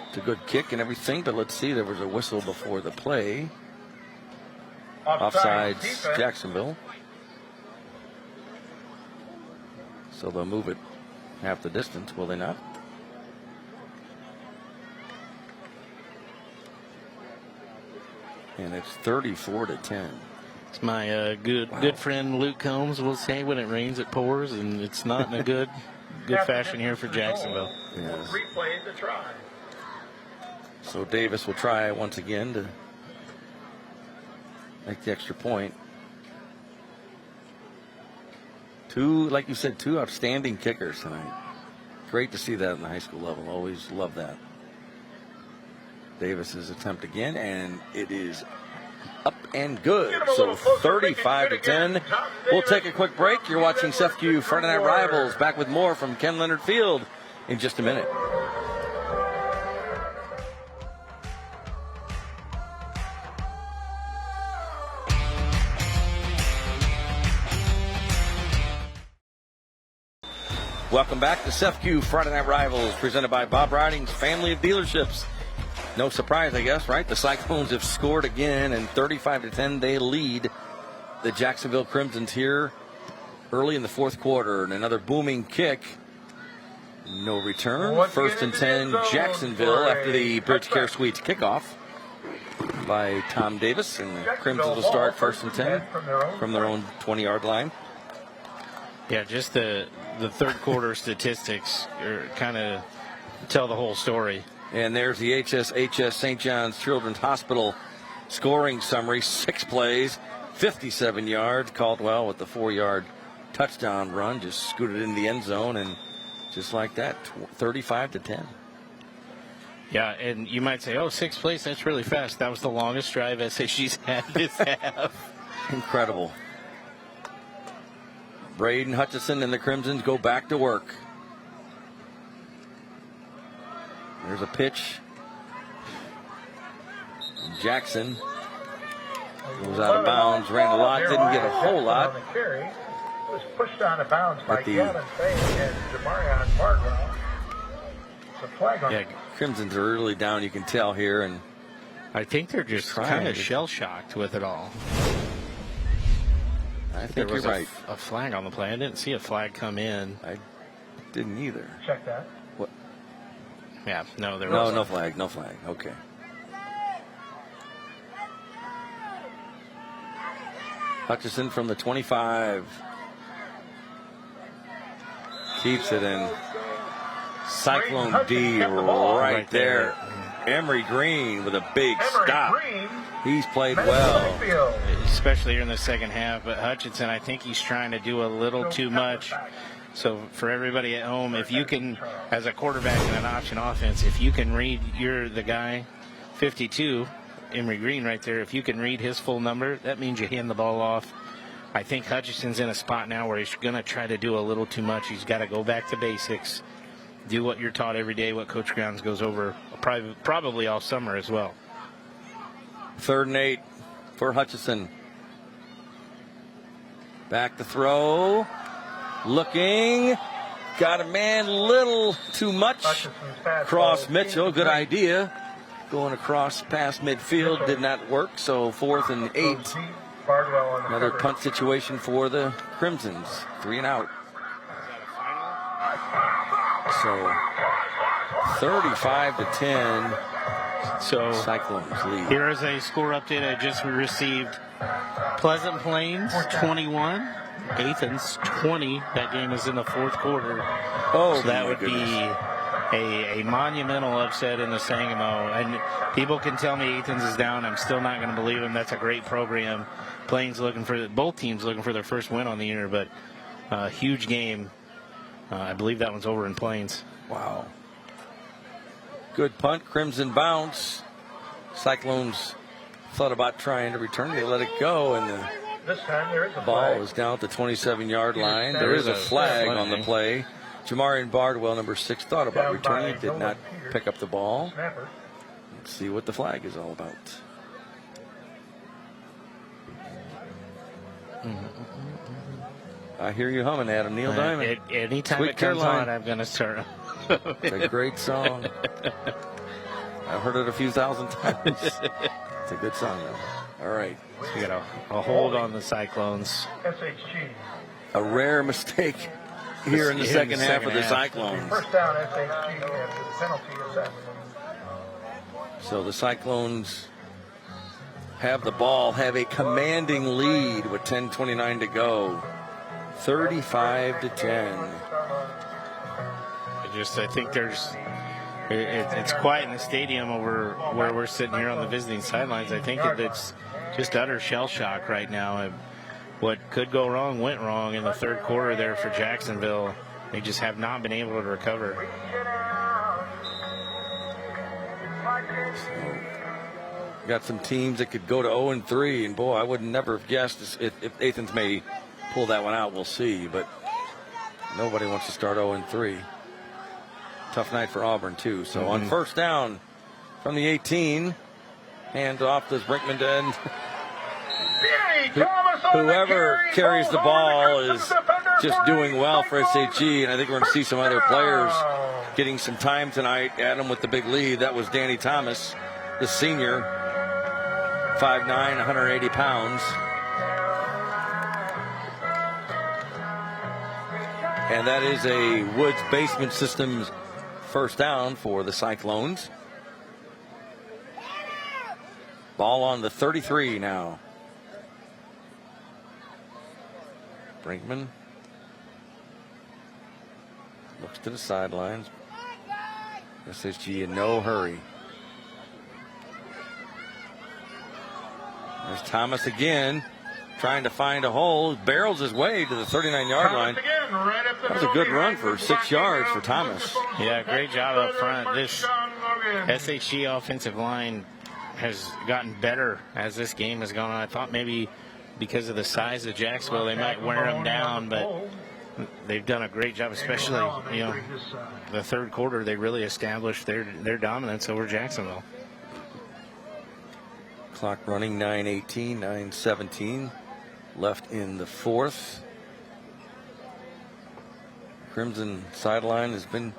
Speaker 1: it's a good kick and everything, but let's see, there was a whistle before the play. Offsides, Jacksonville. So they'll move it half the distance, will they not? And it's 34-10.
Speaker 3: It's my good friend Luke Combs will say, when it rains it pours, and it's not in a good fashion here for Jacksonville.
Speaker 1: Yes.
Speaker 5: Replay the try.
Speaker 1: So Davis will try once again to make the extra point. Like you said, 2 outstanding kickers tonight. Great to see that in the high school level. Always love that. Davis's attempt again, and it is up and good. So 35-10. We'll take a quick break. You're watching SFQ Friday Night Rivals. Back with more from Ken Leonard Field in just a minute. Welcome back to SFQ Friday Night Rivals, presented by Bob Riding's family of dealerships. No surprise, I guess, right? The Cyclones have scored again, and 35-10, they lead the Jacksonville Crimsons here early in the fourth quarter. And another booming kick. No return. First and 10, Jacksonville, after the Bridge Care Suites kickoff by Tom Davis. And the Crimsons will start first and 10 from their own 20-yard line.
Speaker 3: Yeah, just the third quarter statistics kind of tell the whole story.
Speaker 1: And there's the HSHS St. John's Children's Hospital scoring summary. 6 plays, 57 yards. Caldwell with the 4-yard touchdown run, just scooted in the end zone, and just like that, 35-10.
Speaker 3: Yeah, and you might say, oh, 6 plays, that's really fast. That was the longest drive SHG's had this half.
Speaker 1: Incredible. Braden Hutchison and the Crimsons go back to work. There's a pitch. Jackson goes out of bounds, ran a lot, didn't get a whole lot.
Speaker 5: Was pushed out of bounds by Gavin Faye and Jamarion Bardwell. The flag on
Speaker 1: Crimsons are really down, you can tell here, and
Speaker 3: I think they're just kind of shell-shocked with it all.
Speaker 1: I think
Speaker 3: there was
Speaker 1: you're right.
Speaker 3: A flag on the play. I didn't see a flag come in.
Speaker 1: I didn't either.
Speaker 5: Check that.
Speaker 1: What?
Speaker 3: Yeah, no, there was
Speaker 1: no flag, no flag. Okay. Hutchison from the 25. Keeps it in. Cyclone D right there. Emery Green with a big stop. He's played well.
Speaker 3: Especially here in the second half. But Hutchinson, I think he's trying to do a little too much. So for everybody at home, if you can, as a quarterback in an option offense, if you can read, you're the guy, 52, Emery Green right there. If you can read his full number, that means you hand the ball off. I think Hutchinson's in a spot now where he's going to try to do a little too much. He's got to go back to basics, do what you're taught every day, what Coach Grounds goes over probably all summer as well.
Speaker 1: 3rd and 8 for Hutchison. Back to throw. Looking. Got a man little too much. Cross Mitchell. Good idea. Going across past midfield did not work. So 4th and 8. Another punt situation for the Crimsons. 3 and out. So 35-10.
Speaker 3: So
Speaker 1: Cyclones lead.
Speaker 3: Here is a score update I just received. Pleasant Plains 21, Athens 20. That game is in the 4th quarter.
Speaker 1: Oh,
Speaker 3: so that would be a monumental upset in the Sangamo. And people can tell me Athens is down. I'm still not going to believe them. That's a great program. Plains both teams looking for their first win on the year, but huge game. I believe that one's over in Plains.
Speaker 1: Wow. Good punt, Crimson bounce. Cyclones thought about trying to return. They let it go, and the ball is down at the 27-yard line. There is a flag on the play. Jamarion Bardwell, number 6, thought about returning. Did not pick up the ball. Let's see what the flag is all about. I hear you humming, Adam. Neil Diamond.
Speaker 3: Anytime
Speaker 1: Sweet
Speaker 3: it comes
Speaker 1: Caroline.
Speaker 3: on, I'm going to start.
Speaker 1: It's a great song. I've heard it a few thousand times. It's a good song, though. All right.
Speaker 3: So we got a hold on the Cyclones.
Speaker 5: SHG.
Speaker 1: A rare mistake here in the second half of the Cyclones.
Speaker 5: First down, SHG after the penalty is set.
Speaker 1: So the Cyclones have the ball, have a commanding lead with 10:29 to go. 35-10.
Speaker 3: I think it's quiet in the stadium over where we're sitting here on the visiting sidelines. I think it's just utter shell shock right now. What could go wrong went wrong in the 3rd quarter there for Jacksonville. They just have not been able to recover.
Speaker 1: Got some teams that could go to 0-3, and boy, I would never have guessed if Athens may pull that one out. We'll see, but nobody wants to start 0-3. Tough night for Auburn, too. So on first down from the 18, hand off to Brinkman and whoever carries the ball is just doing well for SHG, and I think we're going to see some other players getting some time tonight. Adam with the big lead. That was Danny Thomas, the senior, 5'9", 180 pounds. And that is a Woods Basement Systems first down for the Cyclones. Ball on the 33 now. Brinkman looks to the sidelines. SHG in no hurry. There's Thomas again. trying to find a hole, barrels his way to the 39-yard line. That was a good run for 6 yards for Thomas.
Speaker 3: Yeah, great job up front. This SHG offensive line has gotten better as this game has gone on. I thought maybe because of the size of Jacksonville, they might wear them down, but they've done a great job, especially, the third quarter. They really established their dominance over Jacksonville.
Speaker 1: Clock running, 9:18, 9:17 left in the fourth. Crimson sideline has been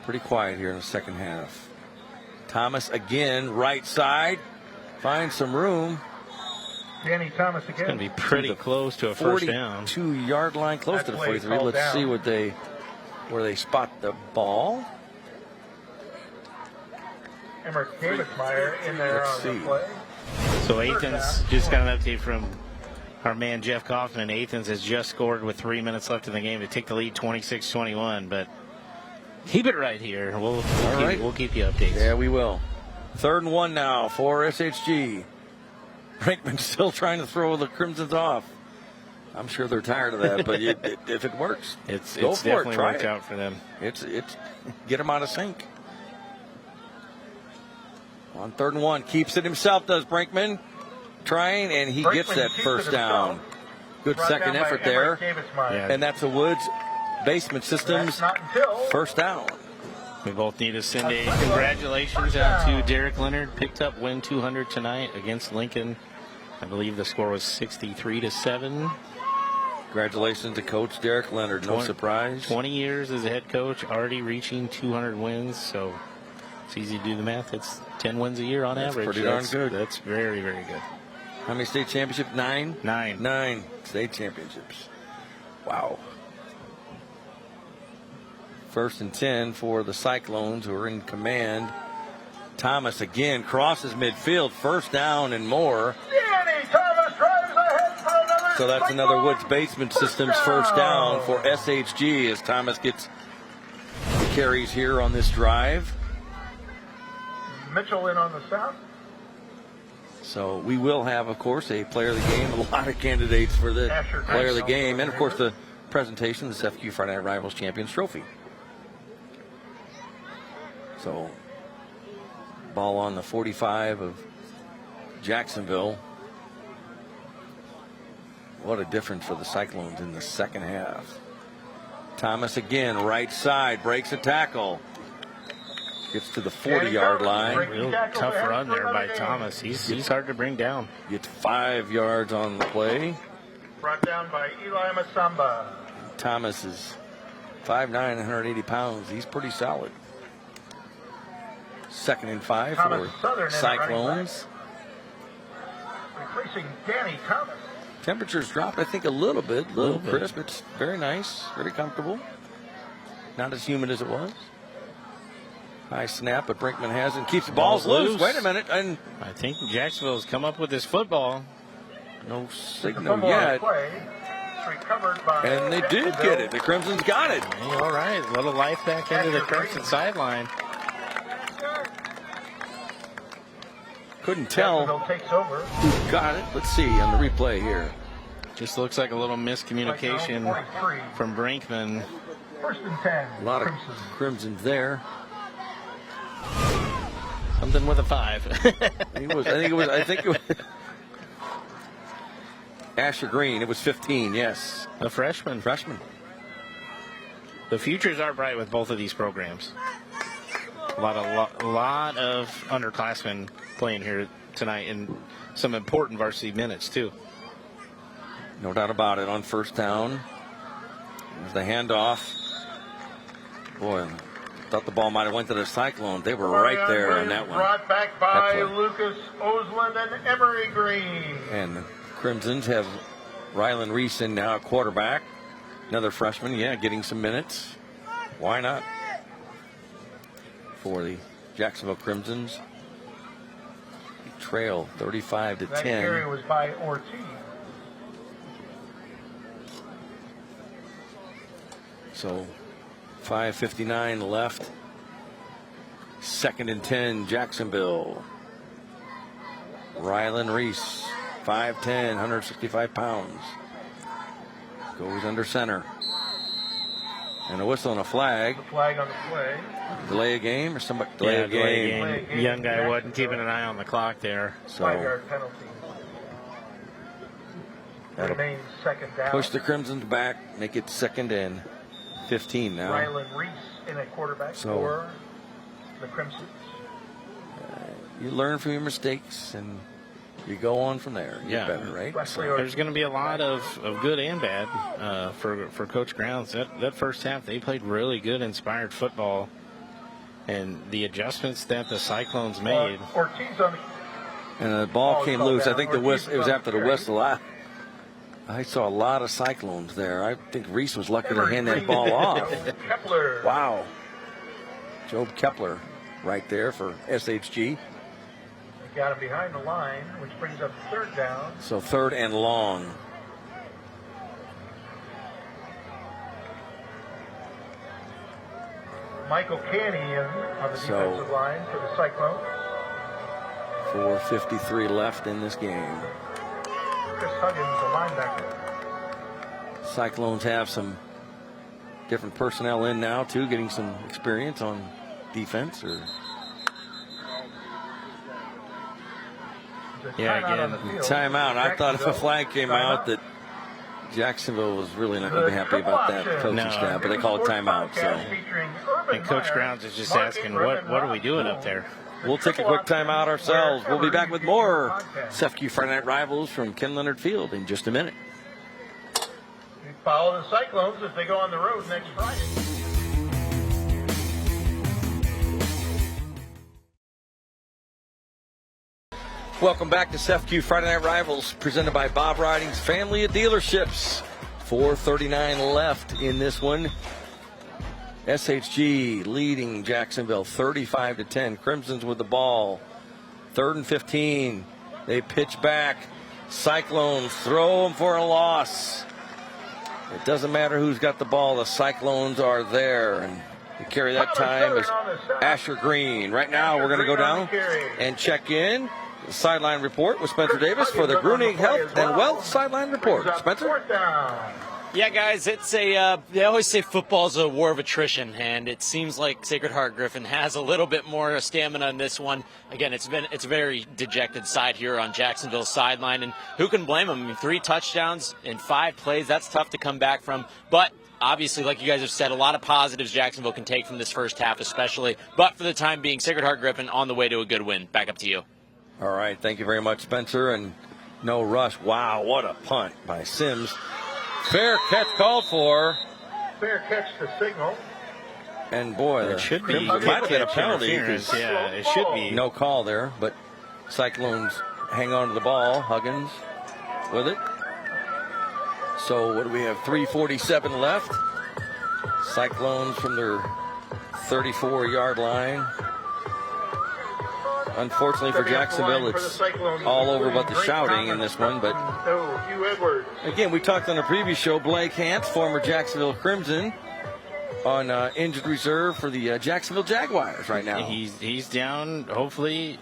Speaker 1: pretty quiet here in the second half. Thomas again, right side, finds some room.
Speaker 5: Danny Thomas again.
Speaker 3: It's going to be pretty close to a first down.
Speaker 1: 42-yard line, close to the 43. Let's see where they spot the ball.
Speaker 5: Emmerich Davidsmeyer in there on the play.
Speaker 3: So Athens just got an update from our man Jeff Kaufman. Athens has just scored with 3 minutes left in the game to take the lead 26-21. But keep it right here. We'll keep you updated.
Speaker 1: Yeah, we will. 3rd and 1 now for SHG. Brinkman still trying to throw the Crimsons off. I'm sure they're tired of that, but if it works,
Speaker 3: it's
Speaker 1: go for
Speaker 3: definitely
Speaker 1: it. Try
Speaker 3: worked
Speaker 1: it.
Speaker 3: out for them.
Speaker 1: It's get them out of sync. On 3rd and 1, keeps it himself, does Brinkman. Trying, and he gets that first down. Good second effort there. And that's a Woods Basement Systems first down.
Speaker 3: We both need to send a congratulations out to Derek Leonard. Picked up win 200 tonight against Lincoln. I believe the score was 63-7.
Speaker 1: Congratulations to Coach Derek Leonard. No surprise.
Speaker 3: 20 years as a head coach, already reaching 200 wins. So it's easy to do the math. It's 10 wins a year on average.
Speaker 1: Pretty darn good.
Speaker 3: That's very, very good.
Speaker 1: How many state championships? 9?
Speaker 3: 9.
Speaker 1: 9 state championships. Wow. 1st and 10 for the Cyclones, who are in command. Thomas again crosses midfield, first down and more.
Speaker 5: Danny Thomas drives ahead for another.
Speaker 1: So that's another Woods Basement Systems first down for SHG as Thomas gets the carries here on this drive.
Speaker 5: Mitchell in on the south.
Speaker 1: So we will have, of course, a player of the game, a lot of candidates for the player of the game, and of course the presentation, the SFQ Friday Night Rivals Champions Trophy. So ball on the 45 of Jacksonville. What a difference for the Cyclones in the second half. Thomas again, right side, breaks a tackle. Gets to the 40-yard line.
Speaker 3: Real tough run there by Thomas. He's hard to bring down.
Speaker 1: Gets 5 yards on the play.
Speaker 5: Brought down by Eli Masamba.
Speaker 1: Thomas is 5'9", 180 pounds. He's pretty solid. 2nd and 5 for Cyclones.
Speaker 5: Replacing Danny Thomas.
Speaker 1: Temperatures dropped, I think, a little bit. A little crisp. It's very nice, very comfortable. Not as humid as it was. High snap, but Brinkman has it. Keeps the balls loose. Wait a minute. And
Speaker 3: I think Jacksonville's come up with this football.
Speaker 1: No signal yet. And they did get it. The Crimson's got it.
Speaker 3: Hey, all right. A little life back into the Crimson sideline.
Speaker 1: Couldn't tell who got it. Let's see on the replay here.
Speaker 3: Just looks like a little miscommunication from Brinkman.
Speaker 5: 1st and 10.
Speaker 1: A lot of Crimsons there.
Speaker 3: Something with a 5.
Speaker 1: I think it was Asher Green. It was 15, yes.
Speaker 3: A freshman. The futures are bright with both of these programs. A lot of underclassmen playing here tonight and some important varsity minutes too.
Speaker 1: No doubt about it. On 1st down, there's the handoff. Boy, thought the ball might have went to the Cyclones. They were right there on that one.
Speaker 5: Brought back by Lucas Osland and Emery Green.
Speaker 1: And the Crimsons have Rylan Reese in now at quarterback. Another freshman, getting some minutes. Why not? For the Jacksonville Crimsons. Trail 35-10.
Speaker 5: That carry was by Ortiz.
Speaker 1: So 5:59 left. 2nd and 10, Jacksonville. Rylan Reese 5'10", 165 pounds. Goes under center. And a whistle and a flag.
Speaker 5: The flag on the play.
Speaker 1: Delay a game or somebody? Delay a game.
Speaker 3: Young guy wasn't keeping an eye on the clock there.
Speaker 1: So
Speaker 5: 5-yard penalty. Remains second down.
Speaker 1: push the Crimsons back, make it 2nd and 15 now.
Speaker 5: Rylan Reese in at quarterback for the Crimsons.
Speaker 1: You learn from your mistakes and you go on from there. You get better, right? So
Speaker 3: There's going to be a lot of good and bad for Coach Grounds. That first half, they played really good, inspired football. And the adjustments that the Cyclones made.
Speaker 5: Ortiz on
Speaker 1: and the ball came loose. I think it was after the whistle. I saw a lot of Cyclones there. I think Reese was lucky to hand that ball off.
Speaker 5: Kepler.
Speaker 1: Wow. Job Kepler right there for SHG.
Speaker 5: Got him behind the line, which brings up 3rd down.
Speaker 1: So 3rd and long.
Speaker 5: Michael Canny on the defensive line for the Cyclones.
Speaker 1: 4:53 left in this game.
Speaker 5: Chris Huggins, the linebacker.
Speaker 1: Cyclones have some different personnel in now, too, getting some experience on defense. Timeout. I thought if a flag came out that Jacksonville was really not going to be happy about that coaching staff, but they call it timeout. So.
Speaker 3: And Coach Grounds is just asking, what are we doing up there?
Speaker 1: We'll take a quick timeout ourselves. We'll be back with more SFQ Friday Night Rivals from Ken Leonard Field in just a minute.
Speaker 5: Follow the Cyclones if they go on the road next Friday.
Speaker 1: Welcome back to SFQ Friday Night Rivals, presented by Bob Riding's Family of Dealerships. 4:39 left in this one. SHG leading Jacksonville 35-10. Crimsons with the ball. 3rd and 15. They pitch back. Cyclones throw them for a loss. It doesn't matter who's got the ball. The Cyclones are there. And to carry that time is Asher Green. Right now we're going to go down and check in. The sideline report with Spencer Davis for the Gruning Health and Wealth sideline report. Spencer?
Speaker 4: Yeah, guys, it's they always say football's a war of attrition, and it seems like Sacred Heart Griffin has a little bit more stamina in this one. Again, it's a very dejected side here on Jacksonville's sideline, and who can blame them? I mean, 3 touchdowns in 5 plays, that's tough to come back from. But obviously, like you guys have said, a lot of positives Jacksonville can take from this first half especially. But for the time being, Sacred Heart Griffin on the way to a good win. Back up to you.
Speaker 1: All right, thank you very much, Spencer. And no rush. Wow, what a punt by Sims. Fair catch called for.
Speaker 5: Fair catch to signal.
Speaker 1: And boy,
Speaker 3: it should be.
Speaker 1: It might have been a penalty.
Speaker 3: Yeah, it should be.
Speaker 1: No call there, but Cyclones hang on to the ball. Huggins with it. So what do we have? 3:47 left. Cyclones from their 34-yard line. Unfortunately for Jacksonville, it's all over but the shouting in this one. But again, we talked on a previous show, Blake Hance, former Jacksonville Crimson, on injured reserve for the Jacksonville Jaguars right now.
Speaker 3: He's down. Hopefully,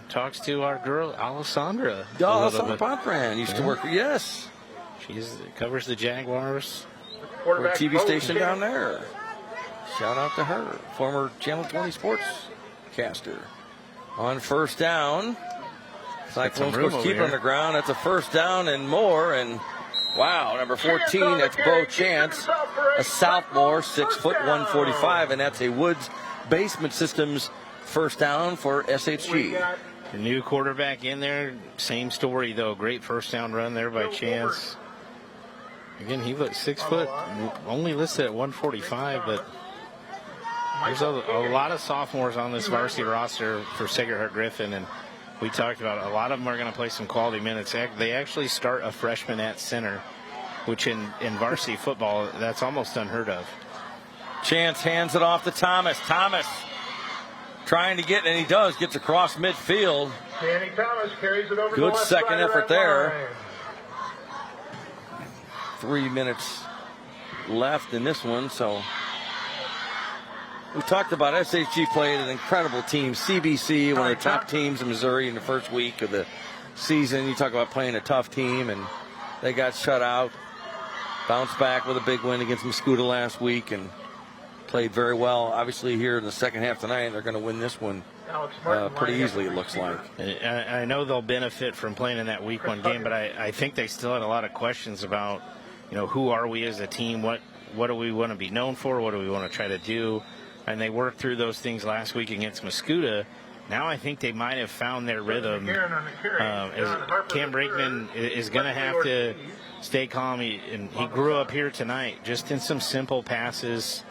Speaker 3: talks to our girl Alessandra.
Speaker 1: Alessandra Pontran used to work. Yes,
Speaker 3: she covers the Jaguars.
Speaker 1: For a TV station down there. Shout out to her, former Channel 20 sports caster. On first down, Cyclones coach keep it on the ground. That's a first down and more. And wow, number 14, that's Bo Chance, a sophomore, 6 foot 145, and that's a Woods Basement Systems first down for SHG.
Speaker 3: The new quarterback in there, same story though. Great first down run there by Chance. Again, he looks 6 foot, only listed at 145, but there's a lot of sophomores on this varsity roster for Sacred Heart Griffin, and we talked about it. A lot of them are going to play some quality minutes. They actually start a freshman at center, which in varsity football, that's almost unheard of.
Speaker 1: Chance hands it off to Thomas. Thomas trying to get, and he does, gets across midfield.
Speaker 5: Danny Thomas carries it over
Speaker 1: good
Speaker 5: the left
Speaker 1: second
Speaker 5: side
Speaker 1: effort
Speaker 5: of
Speaker 1: there. 3 minutes left in this one, so we talked about SHG played an incredible team. CBC, one of the top teams in Missouri in the first week of the season. You talk about playing a tough team, and they got shut out. Bounced back with a big win against Mascouda last week and played very well. Obviously, here in the second half tonight, they're going to win this one pretty easily, it looks like.
Speaker 3: I know they'll benefit from playing in that week 1 game, but I think they still had a lot of questions about, who are we as a team? What do we want to be known for? What do we want to try to do? And they worked through those things last week against Mascouda. Now I think they might have found their rhythm. Cam Brakeman is going to have to stay calm. He grew up here tonight just in some simple passes,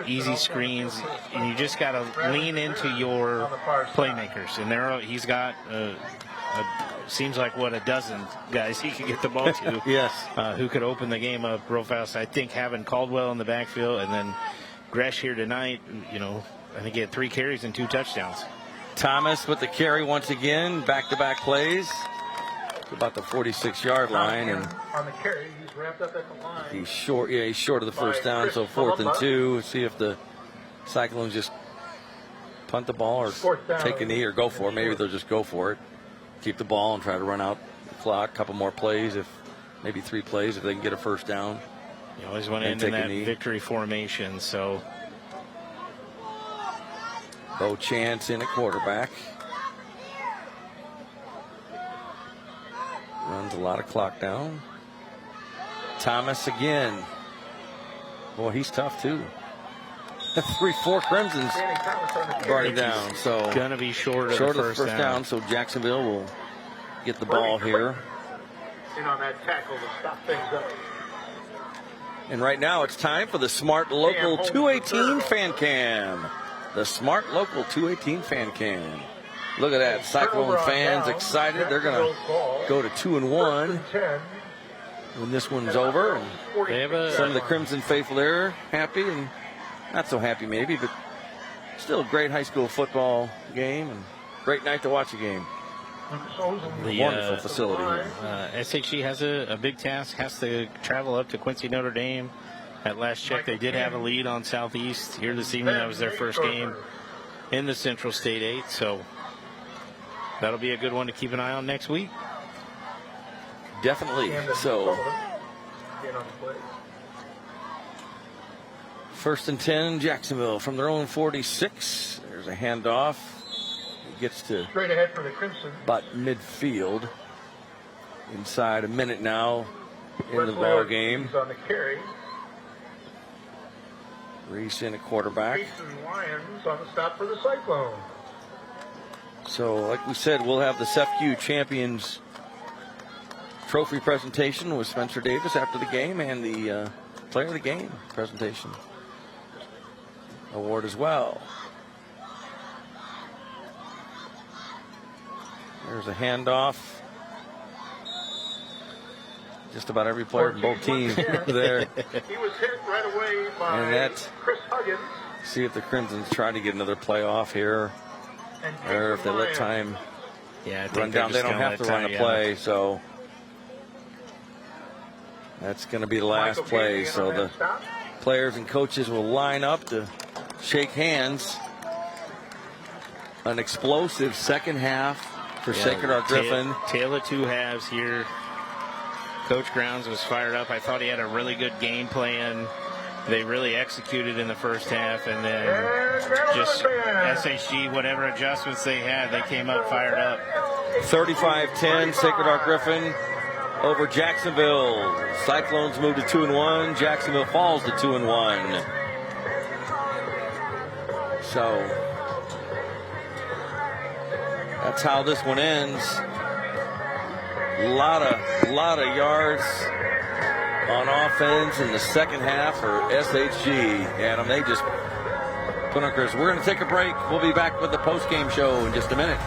Speaker 3: easy screens, and you just got to lean into your playmakers. And he's got seems like a dozen guys he could get the ball to.
Speaker 1: Yes,
Speaker 3: who could open the game up real fast. I think having Caldwell in the backfield and then Gresh here tonight, I think he had 3 carries and 2 touchdowns.
Speaker 1: Thomas with the carry once again, back-to-back plays. About the 46-yard line, and
Speaker 5: on the carry, he's wrapped up at the line.
Speaker 1: He's short. Yeah, he's short of the first down. So 4th and 2. See if the Cyclones just punt the ball or take a knee or go for it. Maybe they'll just go for it, keep the ball and try to run out the clock. A couple more plays, maybe 3 plays if they can get a first down.
Speaker 3: You always want to end in that victory formation. So
Speaker 1: Bo Chance in at quarterback. Runs a lot of clock down. Thomas again. Boy, he's tough too. 3-4 Crimsons brought him down. So
Speaker 3: gonna be short of the first down.
Speaker 1: So Jacksonville will get the ball here.
Speaker 5: In on that tackle to stop things up.
Speaker 1: And right now it's time for the Smart Local 218 Fan Cam. The Smart Local 218 Fan Cam. Look at that. Cyclone fans excited. They're going to go to 2-1 when this one's over. And
Speaker 3: they have
Speaker 1: some of the Crimson faithful there happy and not so happy maybe, but still a great high school football game and great night to watch a game. Wonderful facility here.
Speaker 3: SHG has a big task, has to travel up to Quincy Notre Dame. At last check, they did have a lead on Southeast. Here this evening, that was their first game in the Central State 8, so that'll be a good one to keep an eye on next week.
Speaker 1: Definitely. So, 1st and 10, Jacksonville from their own 46. There's a handoff. It gets to
Speaker 5: straight ahead for the Crimson.
Speaker 1: About midfield. Inside a minute now in the ball game.
Speaker 5: On the carry.
Speaker 1: Reese in a quarterback.
Speaker 5: Lions on the stop for the Cyclone.
Speaker 1: So, like we said, we'll have the SFQ Champions trophy presentation with Spencer Davis after the game and the Player of the Game presentation award as well. There's a handoff. Just about every player from both teams there.
Speaker 5: He was hit right away by Chris Huggins.
Speaker 1: See if the Crimsons try to get another playoff here. Or if they let time run down. They don't have to run a play, so that's going to be the last play. So the players and coaches will line up to shake hands. An explosive second half for Sacred Heart Griffin.
Speaker 3: Tale of 2 halves here. Coach Grounds was fired up. I thought he had a really good game plan. They really executed in the first half, and then just SHG, whatever adjustments they had, they came up fired up.
Speaker 1: 35-10, Sacred Heart Griffin over Jacksonville. Cyclones move to 2-1. Jacksonville falls to 2-1. So that's how this one ends. Lot of yards on offense in the second half for SHG. Adam, they just put on Chris. We're going to take a break. We'll be back with the post-game show in just a minute.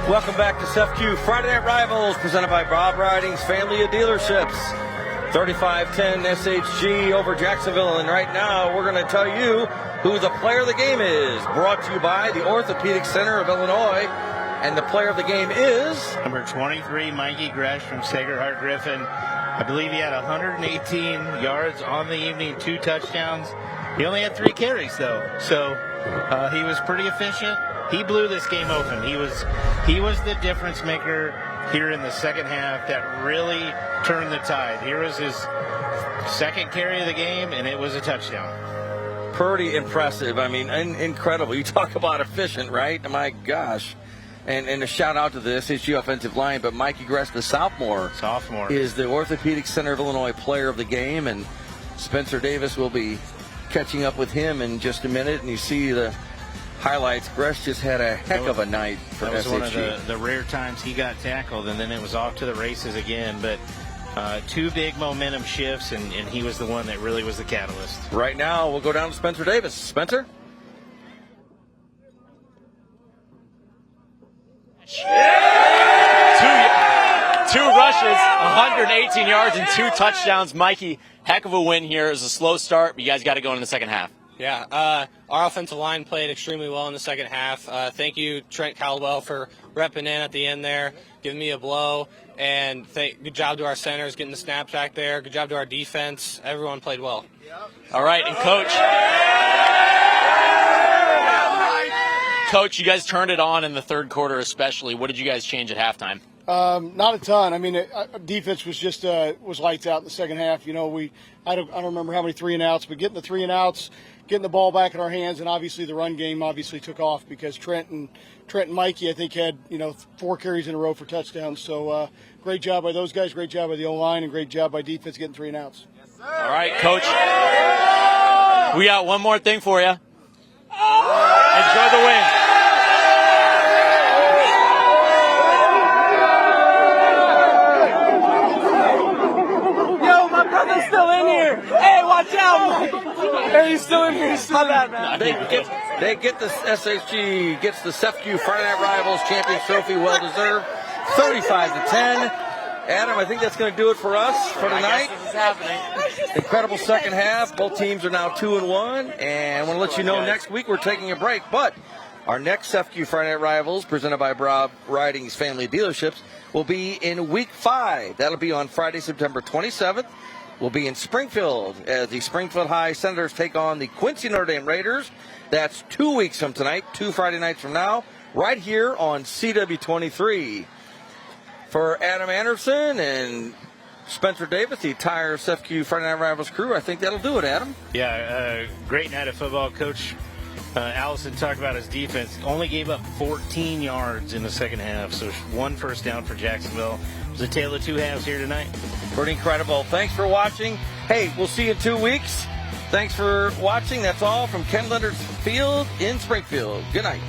Speaker 1: Welcome back to SFQ Friday Night Rivals, presented by Bob Riding's Family of Dealerships. 35-10 SHG over Jacksonville, and right now we're going to tell you who the player of the game is. Brought to you by the Orthopedic Center of Illinois, and the player of the game is
Speaker 3: number 23, Mikey Gresh from Sacred Heart Griffin. I believe he had 118 yards on the evening, 2 touchdowns. He only had 3 carries, though, so he was pretty efficient. He blew this game open. He was the difference maker here in the second half that really turned the tide. Here was his second carry of the game, and it was a touchdown.
Speaker 1: Pretty impressive. I mean, incredible. You talk about efficient, right? My gosh. And a shout out to the SHG offensive line, but Mikey Gress, the sophomore, is the Orthopedic Center of Illinois player of the game, and Spencer Davis will be catching up with him in just a minute. And you see the highlights. Gress just had a heck of a night for SHG.
Speaker 3: That was one of the rare times he got tackled, and then it was off to the races again. But 2 big momentum shifts, and he was the one that really was the catalyst.
Speaker 1: Right now, we'll go down to Spencer Davis. Spencer?
Speaker 4: Two rushes, 118 yards, and 2 touchdowns. Mikey, heck of a win here. It was a slow start, but you guys got to go in the second half.
Speaker 16: Yeah, our offensive line played extremely well in the second half. Thank you, Trent Caldwell, for repping in at the end there, giving me a blow. And good job to our centers getting the snaps back there. Good job to our defense. Everyone played well.
Speaker 4: All right, and Coach, you guys turned it on in the third quarter especially. What did you guys change at halftime?
Speaker 9: Not a ton. I mean, defense was just was lights out in the second half. You know, I don't remember how many 3-and-outs, but getting the 3-and-outs, getting the ball back in our hands, and obviously the run game obviously took off because Trent and Mikey, I think, had 4 carries in a row for touchdowns. So great job by those guys, great job by the O-line, and great job by defense getting 3-and-outs.
Speaker 4: All right, Coach. We got one more thing for you. Enjoy the win.
Speaker 14: Yo, my brother's still in here. Hey, watch out. Hey, he's still in here. How bad, man?
Speaker 1: They get the SHG gets the SEFCU Friday Night Rivals Champions Trophy, well deserved, 35-10. Adam, I think that's going to do it for us for tonight.
Speaker 14: This is happening.
Speaker 1: Incredible second half. Both teams are now 2-1, and I want to let you know next week we're taking a break. But our next SEFCU Friday Night Rivals, presented by Bob Riding's Family Dealerships, will be in Week 5. That'll be on Friday, September 27th. We'll be in Springfield as the Springfield High Senators take on the Quincy Notre Dame Raiders. That's 2 weeks from tonight, 2 Friday nights from now, right here on CW23. For Adam Anderson and Spencer Davis, the entire SEFCU Friday Night Rivals crew, I think that'll do it, Adam.
Speaker 3: Yeah, great night of football. Coach Allison talked about his defense. Only gave up 14 yards in the second half, so 1 first down for Jacksonville. It was a tale of 2 halves here tonight.
Speaker 1: Pretty incredible. Thanks for watching. Hey, we'll see you in 2 weeks. Thanks for watching. That's all from Ken Leonard's Field in Springfield. Good night.